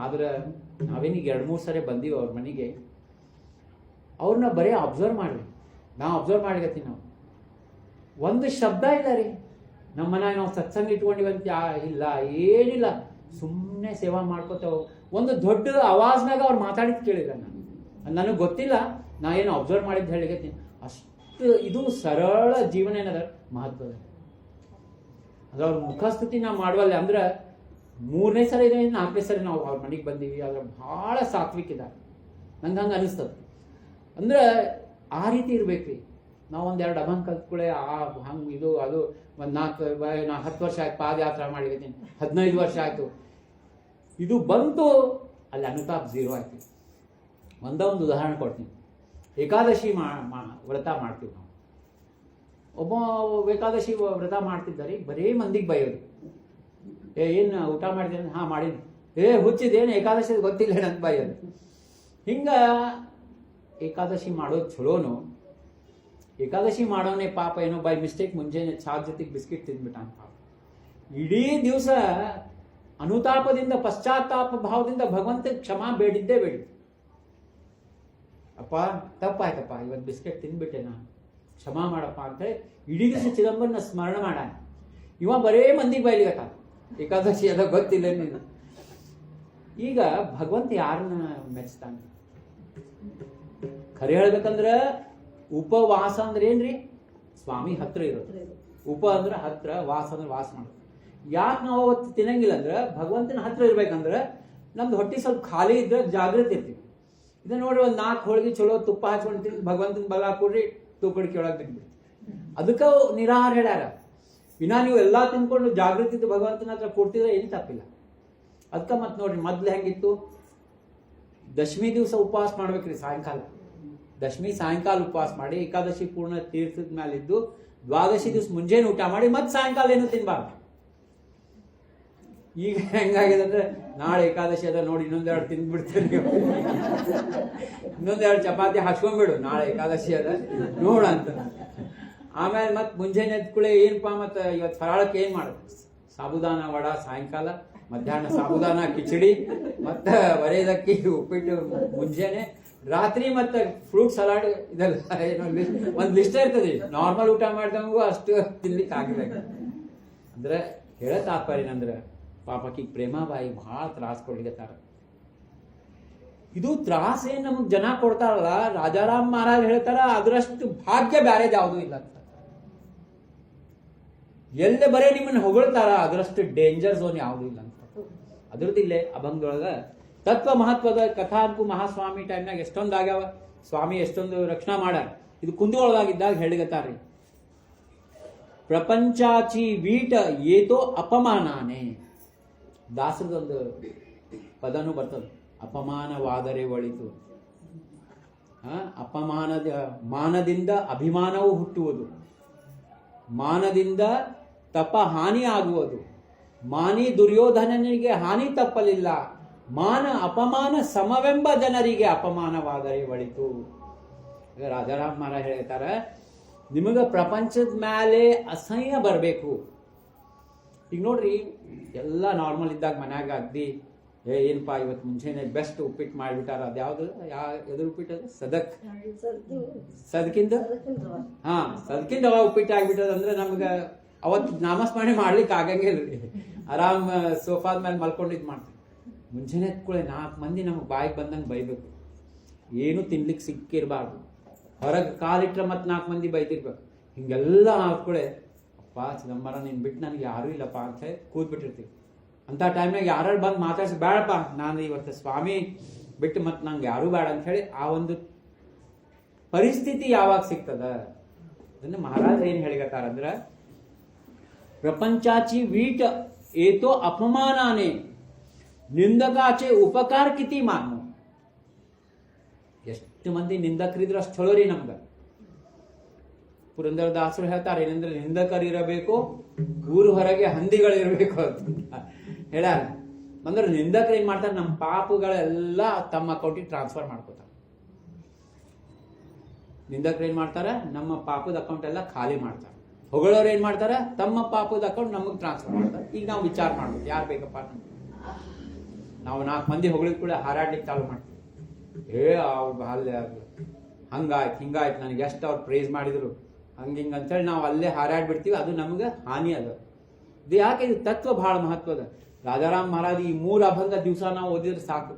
ಆದ್ರೆ ನಾವೇನೀಗ 2-3 ಸರಿ ಬಂದೀವಿ ಅವ್ರ ಮನೆಗೆ. ಅವ್ರನ್ನ ಬರೀ ಅಬ್ಸರ್ವ್ ಮಾಡ್ರಿ, ನಾವು ಅಬ್ಸರ್ವ್ ಮಾಡ್ಲಿಕತ್ತೀವಿ. ನಾವು ಒಂದು ಶಬ್ದ ಇಲ್ಲ ರೀ ನಮ್ಮ ಮನ್ಯಾಗ. ನಾವು ಸತ್ಸಂಗ ಇಟ್ಕೊಂಡಿವಂತ ಇಲ್ಲ, ಏನಿಲ್ಲ, ಸುಮ್ಮನೆ ಸೇವಾ ಮಾಡ್ಕೋತೇವೆ. ಒಂದು ದೊಡ್ಡ ಆವಾಜ್ನಾಗ ಅವ್ರು ಮಾತಾಡಿದ್ ಕೇಳಿಲ್ಲ ನಾನು, ನನಗೆ ಗೊತ್ತಿಲ್ಲ, ನಾ ಏನು ಅಬ್ಸರ್ವ್ ಮಾಡಿದ್ದು ಹೇಳಿಕತ್ತೀನಿ. ಅಷ್ಟು ಇದು ಸರಳ ಜೀವನ ಏನದ ಮಹತ್ವದ. ಅಂದ್ರೆ ಅವ್ರ ಮುಖಸ್ತುತಿ ನಾವು ಮಾಡುವಲ್ಲ. ಅಂದ್ರೆ 3ನೇ ಸರಿ ಇದೆ, 4ನೇ ಸರಿ ನಾವು ಅವ್ರ ಮನೆಗೆ ಬಂದೀವಿ. ಅದ್ರ ಭಾಳ ಸಾತ್ವಿಕ ಇದ್ದಾರೆ, ನಂಗೆ ಹಂಗೆ ಅನಿಸ್ತದೆ. ಅಂದ್ರೆ ಆ ರೀತಿ ಇರ್ಬೇಕ್ರಿ ನಾವು. 1-2 ಅಭಂಗ ಕಲ್ತ್ಕೊಳ್ಳೆ ಹಂಗೆ ಇದು ಅದು. ಒಂದು 10 ವರ್ಷ ಆಯ್ತು ಪಾದಯಾತ್ರೆ ಮಾಡಿದ್ದೀನಿ, 15 ವರ್ಷ ಆಯ್ತು. ಇದು ಬಂತು ಅಲ್ಲಿ ಅನುತಾಪ 0 ಆಯ್ತು. ಒಂದು ಉದಾಹರಣೆ ಕೊಡ್ತೀನಿ. ಏಕಾದಶಿ ವ್ರತ ಮಾಡ್ತೀವಿ ನಾವು. ಒಬ್ಬ ಏಕಾದಶಿ ವ್ರತ ಮಾಡ್ತಿದ್ದಾರೆ, ಬರೀ ಮಂದಿಗೆ ಬೈಯೋದು. ಏನು ಊಟ ಮಾಡಿದ್ದೀನಿ? ಹಾಂ ಮಾಡೀನಿ. ಹುಚ್ಚಿದೇನು ಏಕಾದಶಿ ಗೊತ್ತಿಲ್ಲ ಅಂತ ಬೈಯೋದು. ಹಿಂಗೆ ಏಕಾದಶಿ ಮಾಡೋದು ಚಲೋನು. ಏಕಾದಶಿ ಮಾಡೋನೇ ಪಾಪ ಏನೋ ಬೈ ಮಿಸ್ಟೇಕ್ ಮುಂಜಾನೆ ಚಹಾ ಜೊತೆಗೆ ಬಿಸ್ಕಿಟ್ ತಿಂದ್ಬಿಟ್ಟಾನ ಪಾಪ. ಇಡೀ ದಿವಸ ಅನುತಾಪದಿಂದ ಪಶ್ಚಾತ್ತಾಪ ಭಾವದಿಂದ ಭಗವಂತ ಕ್ಷಮಾ ಬೇಡಿದ್ದೇ ಬೇಡಿದ್ದು. ಅಪ್ಪ ತಪ್ಪಾಯ್ತಪ್ಪ, ಇವತ್ತು ಬಿಸ್ಕೆಟ್ ತಿಂದ್ಬಿಟ್ಟೆ, ನಾನು ಕ್ಷಮಾ ಮಾಡಪ್ಪ ಅಂತೇಳಿ ಇಡೀ ದಿವಸ ಚಿದಂಬರನ ಸ್ಮರಣ ಮಾಡಾನ. ಇವ ಬರೇ ಮಂದಿಗೆ ಬೈಲಿಗತ್ತ, ಏಕಾದಶಿ ಅದ ಗೊತ್ತಿಲ್ಲ ನೀನು. ಈಗ ಭಗವಂತ ಯಾರನ್ನ ಮೆಚ್ತಾನೆ? ಖರೆ ಹೇಳ್ಬೇಕಂದ್ರ ಉಪವಾಸ ಅಂದ್ರೆ ಏನ್ರಿ? ಸ್ವಾಮಿ ಹತ್ರ ಇರೋದು. ಉಪ ಅಂದ್ರೆ ಹತ್ರ, ವಾಸ ಅಂದ್ರೆ ವಾಸ ಮಾಡೋದು. ಯಾಕೆ ನಾವು ಅವತ್ತು ತಿನ್ನಂಗಿಲ್ಲ ಅಂದ್ರೆ ಭಗವಂತನ ಹತ್ರ ಇರ್ಬೇಕಂದ್ರೆ ನಮ್ದು ಹೊಟ್ಟೆ ಸ್ವಲ್ಪ ಖಾಲಿ ಇದ್ರೆ ಜಾಗೃತಿ ಇರ್ತೀವಿ. ಇದನ್ನ ನೋಡ್ರಿ, ಒಂದು 4 ಹೋಳಿಗೆ ಚಲೋ ತುಪ್ಪ ಹಚ್ಕೊಂಡು ತಿಂದು ಭಗವಂತನ ಬಲ ಕೊಡ್ರಿ, ತೂಕಡಿಕೆ ಒಳಗೆ ಬಿಟ್ಬಿಡ್ತೀವಿ. ಅದಕ್ಕೆ ನಿರಾಹಾರ ಹೇಳ್ಯಾರ. ಇನ್ನ ನೀವು ಎಲ್ಲಾ ತಿನ್ಕೊಂಡು ಜಾಗೃತಿ ಇದ್ದು ಭಗವಂತನ ಹತ್ರ ಕೊಡ್ತಿದ್ರೆ ಏನು ತಪ್ಪಿಲ್ಲ. ಅದಕ್ಕೆ ಮತ್ತೆ ನೋಡ್ರಿ, ಮೊದ್ಲು ಹೆಂಗಿತ್ತು, ದಶಮಿ ದಿವಸ ಉಪವಾಸ ಮಾಡ್ಬೇಕ್ರಿ. ಸಾಯಂಕಾಲ ದಶಮಿ ಸಾಯಂಕಾಲ ಉಪವಾಸ ಮಾಡಿ ಏಕಾದಶಿ ಪೂರ್ಣ ತೀರ್ಥದ ಮೇಲಿದ್ದು ದ್ವಾದಶಿ ದಿವಸ ಮುಂಜಾನೆ ಊಟ ಮಾಡಿ ಮತ್ತೆ ಸಾಯಂಕಾಲ ಏನು ತಿನ್ಬಾರ್ದು. ಈಗ ಹೆಂಗಾಗಿದೆ ಅಂದ್ರೆ ನಾಳೆ ಏಕಾದಶಿ ಅದ ನೋಡಿ, ಇನ್ನೊಂದೆರಡು ತಿಂದ್ಬಿಡ್ತೇನೆ ನೀವು, ಇನ್ನೊಂದೆರಡು ಚಪಾತಿ ಹಾಚ್ಕೊಂಡ್ಬಿಡು, ನಾಳೆ ಏಕಾದಶಿ ಅದ ನೋಡಂತ. ಆಮೇಲೆ ಮತ್ತೆ ಮುಂಜಾನೆ ಎದ್ಕೂಳೆ ಏನಪ್ಪಾ ಮತ್ತೆ ಇವತ್ತು ಫರಾಳಕ್ಕೆ ಏನ್ ಮಾಡೋದು? ಸಾಬುದಾನ ವಡ ಸಾಯಂಕಾಲ, ಮಧ್ಯಾಹ್ನ ಸಾಬುದಾನ ಕಿಚಡಿ, ಮತ್ತೆ ಬರೆಯದಕ್ಕಿ ಉಪ್ಪಿಟ್ಟು ಮುಂಜಾನೆ, ರಾತ್ರಿ ಮತ್ತೆ ಫ್ರೂಟ್ ಸಲಾಡ್. ಇದೆಲ್ಲ ಏನೋ ಒಂದ್ ಲಿಸ್ಟ್ ಇರ್ತದೆ. ನಾರ್ಮಲ್ ಊಟ ಮಾಡಿದಂಗೂ ಅಷ್ಟು ತಿನ್ಲಿಕ್ಕೆ ಆಗಿಲ್ಲ. ಅಂದ್ರೆ ಹೇಳ ತಾತ್ಪರ್ಯ ಅಂದ್ರೆ ಪಾಪಕ್ಕೆ ಪ್ರೇಮಾಬಾಯಿ ಬಹಳ ತ್ರಾಸ ಕೊಡ್ಲಿಕತ್ತಾರ. ಇದು ತ್ರಾಸ ಏನ್ ನಮಗ್ ಜನ ಕೊಡ್ತಾರಲ್ಲ, ರಾಜಾರಾಮ್ ಮಹಾರಾಜ್ ಹೇಳ್ತಾರ ಅದರಷ್ಟು ಭಾಗ್ಯ ಬ್ಯಾರೇದ್ ಯಾವುದೂ ಇಲ್ಲ ಅಂತ. ಎಲ್ಲೇ ಬರೇ ನಿಮ್ಮನ್ನ ಹೊಗಳ್ತಾರ ಅದರಷ್ಟು ಡೇಂಜರ್ ಝೋನ್ ಯಾವುದೂ ಇಲ್ಲ ಅಂತ. ಅದ್ರದ್ದಿಲ್ಲೇ ಅಭಂಗದೊಳಗ ತತ್ವ ಮಹತ್ವದ ಕಥಾಂಕು ಮಹಾಸ್ವಾಮಿ ಟೈಮ್ನಾಗ ಎಷ್ಟೊಂದು ಆಗ್ಯಾವ, ಸ್ವಾಮಿ ಎಷ್ಟೊಂದು ರಕ್ಷಣಾ ಮಾಡ್ಯಾರ. ಇದು ಕುಂದೊಳಗಾಗಿದ್ದಾಗ ಹೇಳಿಗತ್ತಾರ್ರಿ, ಪ್ರಪಂಚಾಚಿ ವೀಟ ಏತೋ ಅಪಮಾನಾನೆ. ದಾಸರದೊಂದು ಪದನೂ ಬರ್ತದೆ, ಅಪಮಾನವಾದರೆ ಒಳಿತು. ಮಾನದಿಂದ ಅಭಿಮಾನವು ಹುಟ್ಟುವುದು, ಮಾನದಿಂದ ತಪ ಹಾನಿ ಆಗುವುದು. ಮಾನಿ ದುರ್ಯೋಧನನಿಗೆ ಹಾನಿ ತಪ್ಪಲಿಲ್ಲ, ಮಾನ ಅಪಮಾನ ಸಮವೆಂಬ ಜನರಿಗೆ ಅಪಮಾನವಾದರೆ ಒಳಿತು. ರಾಜಾರಾಮ್ ಮಹಾರಾಜ್ ಹೇಳ್ತಾರ, ನಿಮಗ ಪ್ರಪಂಚದ ಮೇಲೆ ಅಸಹ್ಯ ಬರಬೇಕು. ಈಗ ನೋಡ್ರಿ, ಎಲ್ಲ ನಾರ್ಮಲ್ ಇದ್ದಾಗ ಮನ್ಯಾಗ ಅಗ್ದಿ ಏನಪ್ಪಾ ಇವತ್ತು ಮುಂಚೆನೆ ಬೆಸ್ಟ್ ಉಪ್ಪಿಟ್ಟು ಮಾಡಿಬಿಟ್ಟಾರ. ಅದ್ಯಾವ್ದು ಎದುರು ಉಪ್ಪಿಟ್ಟು ಅದು? ಸದಕಿಂದ ಸದಕಿಂದ ಅವ ಉಪ್ಪಿಟ್ಟು ಆಗ್ಬಿಟ್ಟದ ಅಂದ್ರೆ ನಮ್ಗೆ ಅವತ್ತು ನಾಮಸ್ಮರಣೆ ಮಾಡ್ಲಿಕ್ಕೆ ಆಗಂಗೆ ಇಲ್ರಿ. ಆರಾಮ್ ಸೋಫಾದ ಮೇಲೆ ಮಲ್ಕೊಂಡಿದ್ ಮಾಡ್ತೀವಿ. ಮುಂಚೆನೆ ಎತ್ಕೊಳ್ಳೆ 4 ಮಂದಿ ನಮ್ಗೆ ಬಾಯಿಗೆ ಬಂದಂಗೆ ಬೈಬೇಕು. ಏನು ತಿನ್ಲಿಕ್ಕೆ ಸಿಕ್ಕಿರ್ಬಾರ್ದು. ಹೊರಗೆ ಕಾಲಿಟ್ರೆ ಮತ್ತೆ 4 ಮಂದಿ ಬೈತಿರ್ಬೇಕು. ಹಿಂಗೆಲ್ಲ ಹಾಕೊಳ್ಳೆ, ಅಪ್ಪ ಚಿದಂಬರ ನೀನ್ ಬಿಟ್ಟು ನನಗೆ ಯಾರೂ ಇಲ್ಲಪ್ಪ ಅಂತ ಹೇಳಿ ಕೂತ್ಬಿಟ್ಟಿರ್ತೀವಿ. ಅಂತ ಟೈಮ್ನಾಗ ಯಾರು ಬಂದು ಮಾತಾಡ್ಸಿ, ಬೇಡಪ್ಪ ನಾನು ಇವತ್ತು ಸ್ವಾಮಿ ಬಿಟ್ಟು ಮತ್ತೆ ನಂಗೆ ಯಾರೂ ಬೇಡ ಅಂತ ಹೇಳಿ ಆ ಒಂದು ಪರಿಸ್ಥಿತಿ ಯಾವಾಗ ಸಿಗ್ತದ? ಅದನ್ನ ಮಹಾರಾಜ ಏನ್ ಹೇಳಿಗತ್ತಾರಂದ್ರ, ಪ್ರಪಂಚಾಚಿ ವೀಟ ಏತೋ ಅಪಮಾನಾನೆ ನಿಂದಕಾಚೆ ಉಪಕಾರ ಕಿತಿ ಮಾನು. ಎಷ್ಟು ಮಂದಿ ನಿಂದಕರಿದ್ರು ಅಷ್ಟು ಚಲೋ ರೀ ನಮ್ಗ. ಪುರಂದರದಾಸರು ಹೇಳ್ತಾರೆ, ಏನಂದ್ರೆ ನಿಂದಕರಿರಬೇಕು, ಊರು ಹೊರಗೆ ಹಂದಿಗಳಿರ್ಬೇಕು ಅಂತ ಹೇಳ್ಯಾರ. ಅಂದ್ರೆ ನಿಂದಕರು ಏನ್ ಮಾಡ್ತಾರೆ, ನಮ್ಮ ಪಾಪಗಳೆಲ್ಲ ತಮ್ಮ ಅಕೌಂಟಿಗೆ ಟ್ರಾನ್ಸ್ಫರ್ ಮಾಡ್ಕೋತಾರೆ. ನಿಂದಕರು ಏನ್ ಮಾಡ್ತಾರ, ನಮ್ಮ ಪಾಪದ ಅಕೌಂಟ್ ಎಲ್ಲ ಖಾಲಿ ಮಾಡ್ತಾರೆ. ಹೊಗಳವ್ರು ಏನ್ ಮಾಡ್ತಾರ, ತಮ್ಮ ಪಾಪದ ಅಕೌಂಟ್ ನಮಗ್ ಟ್ರಾನ್ಸ್ಫರ್ ಮಾಡ್ತಾರೆ. ಈಗ ನಾವು ವಿಚಾರ ಮಾಡ್ಬೋದು, ಯಾರು ಬೇಕಪ್ಪ ನಾವು 4 ಮಂದಿ ಹೊಗಳಿದ್ ಕೂಡ ಹಾರಾಡ್ಲಿಕ್ಕೆ ಚಾಲು ಮಾಡ್ತೀವಿ. ಅವ್ರು ಹಂಗಾಯ್ತು ಹಿಂಗಾಯ್ತು, ನನಗೆ ಎಷ್ಟು ಅವ್ರು ಪ್ರೇಸ್ ಮಾಡಿದ್ರು ಹಂಗಿಂಗ ಅಂತೇಳಿ ನಾವು ಅಲ್ಲೇ ಹಾರಾಡ್ಬಿಡ್ತೀವಿ. ಅದು ನಮ್ಗೆ ಹಾನಿ ಅದ. ಇದು ಯಾಕೆ? ಇದು ತತ್ವ ಬಹಳ ಮಹತ್ವದ. ರಾಜಾರಾಮ್ ಮಹಾರಾಜ್ ಈ 3 ಅಭಂಗ ದಿವಸ ನಾವು ಓದಿದ್ರೆ ಸಾಕು.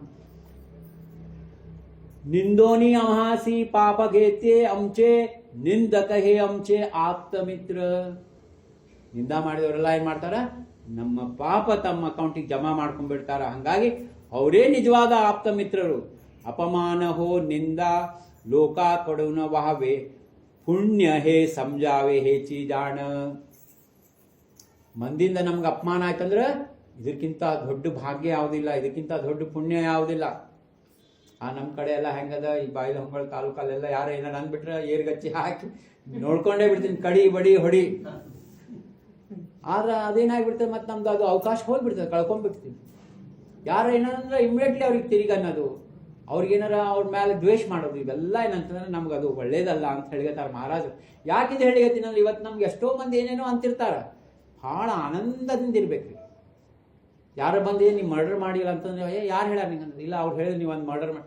ನಿಂದೋನಿ ಅಮಹಾಸಿ ಪಾಪ ಘೇತೆ ಅಂಚೆ ನಿಂದಕ ಹೇ ಅಂಚೆ ಆಪ್ತ ಮಿತ್ರ. ನಿಂದ ಮಾಡಿದವರೆಲ್ಲ ಏನ್ ಮಾಡ್ತಾರ, ನಮ್ಮ ಪಾಪ ತಮ್ಮ ಅಕೌಂಟಿಗೆ ಜಮಾ ಮಾಡ್ಕೊಂಡ್ಬಿಡ್ತಾರ. ಹಂಗಾಗಿ ಅವರೇ ನಿಜವಾದ ಆಪ್ತ ಮಿತ್ರರು. ಅಪಮಾನ ಹೋ ನಿಂದ ಲೋಕಾ ಕೊಡುನ ವಹವೆ ಪುಣ್ಯ ಹೇ ಸಮಜಾವೆ ಹೇ ಚೀಜಾಣ. ಮಂದಿಂದ ನಮ್ಗೆ ಅಪಮಾನ ಆಯ್ತಂದ್ರೆ ಇದಕ್ಕಿಂತ ದೊಡ್ಡ ಭಾಗ್ಯ ಯಾವುದಿಲ್ಲ, ಇದಕ್ಕಿಂತ ದೊಡ್ಡ ಪುಣ್ಯ ಯಾವುದಿಲ್ಲ. ನಮ್ಮ ಕಡೆ ಎಲ್ಲ ಹೆಂಗದ, ಈ ಬಾಯಿಲ ಹೊಂಗಳ ತಾಲೂಕಲ್ಲೆಲ್ಲ ಯಾರು ಏನಾರ ಅಂದ್ಬಿಟ್ರೆ ಏರ್ಗಚ್ಚಿ ಹಾಕಿ ನೋಡ್ಕೊಂಡೇ ಬಿಡ್ತೀನಿ, ಕಡಿ ಬಡಿ ಹೊಡಿ. ಆದ್ರೆ ಅದೇನಾಗ್ಬಿಡ್ತದೆ, ಮತ್ತೆ ನಮ್ದು ಅದು ಅವಕಾಶ ಹೋಗ್ಬಿಡ್ತದೆ, ಕಳ್ಕೊಂಡ್ಬಿಡ್ತೀವಿ. ಯಾರು ಏನಂದ್ರೆ ಇಮಿಡಿಯೇಟ್ಲಿ ಅವ್ರಿಗೆ ತಿರುಗಿ ಅನ್ನೋದು, ಅವ್ರಿಗೇನಾರ ಅವ್ರ ಮೇಲೆ ದ್ವೇಷ ಮಾಡೋದು, ಇವೆಲ್ಲ ಏನಂತಂದ್ರೆ ನಮ್ಗೆ ಅದು ಒಳ್ಳೇದಲ್ಲ ಅಂತ ಹೇಳಿಗತ್ತಾರ ಮಹಾರಾಜರು. ಯಾಕಿದು ಹೇಳಿಗತ್ತೀನಿ ಅಂದ್ರೆ, ಇವತ್ತು ನಮ್ಗೆ ಎಷ್ಟೋ ಮಂದಿ ಏನೇನೋ ಅಂತಿರ್ತಾರ, ಭಾಳ ಆನಂದದಿಂದ ಇರ್ಬೇಕ್ರಿ. ಯಾರು ಬಂದು ನೀವು ಮರ್ಡರ್ ಮಾಡಿಲ್ಲ ಅಂತಂದ್ರೆ, ಯಾರು ಹೇಳ್ಯಾರ ನಿಂಗಂದ್ರೆ, ಇಲ್ಲ ಅವ್ರು ಹೇಳಿದ್ರು ನೀವು ಒಂದು ಮರ್ಡರ್ ಮಾಡಿ,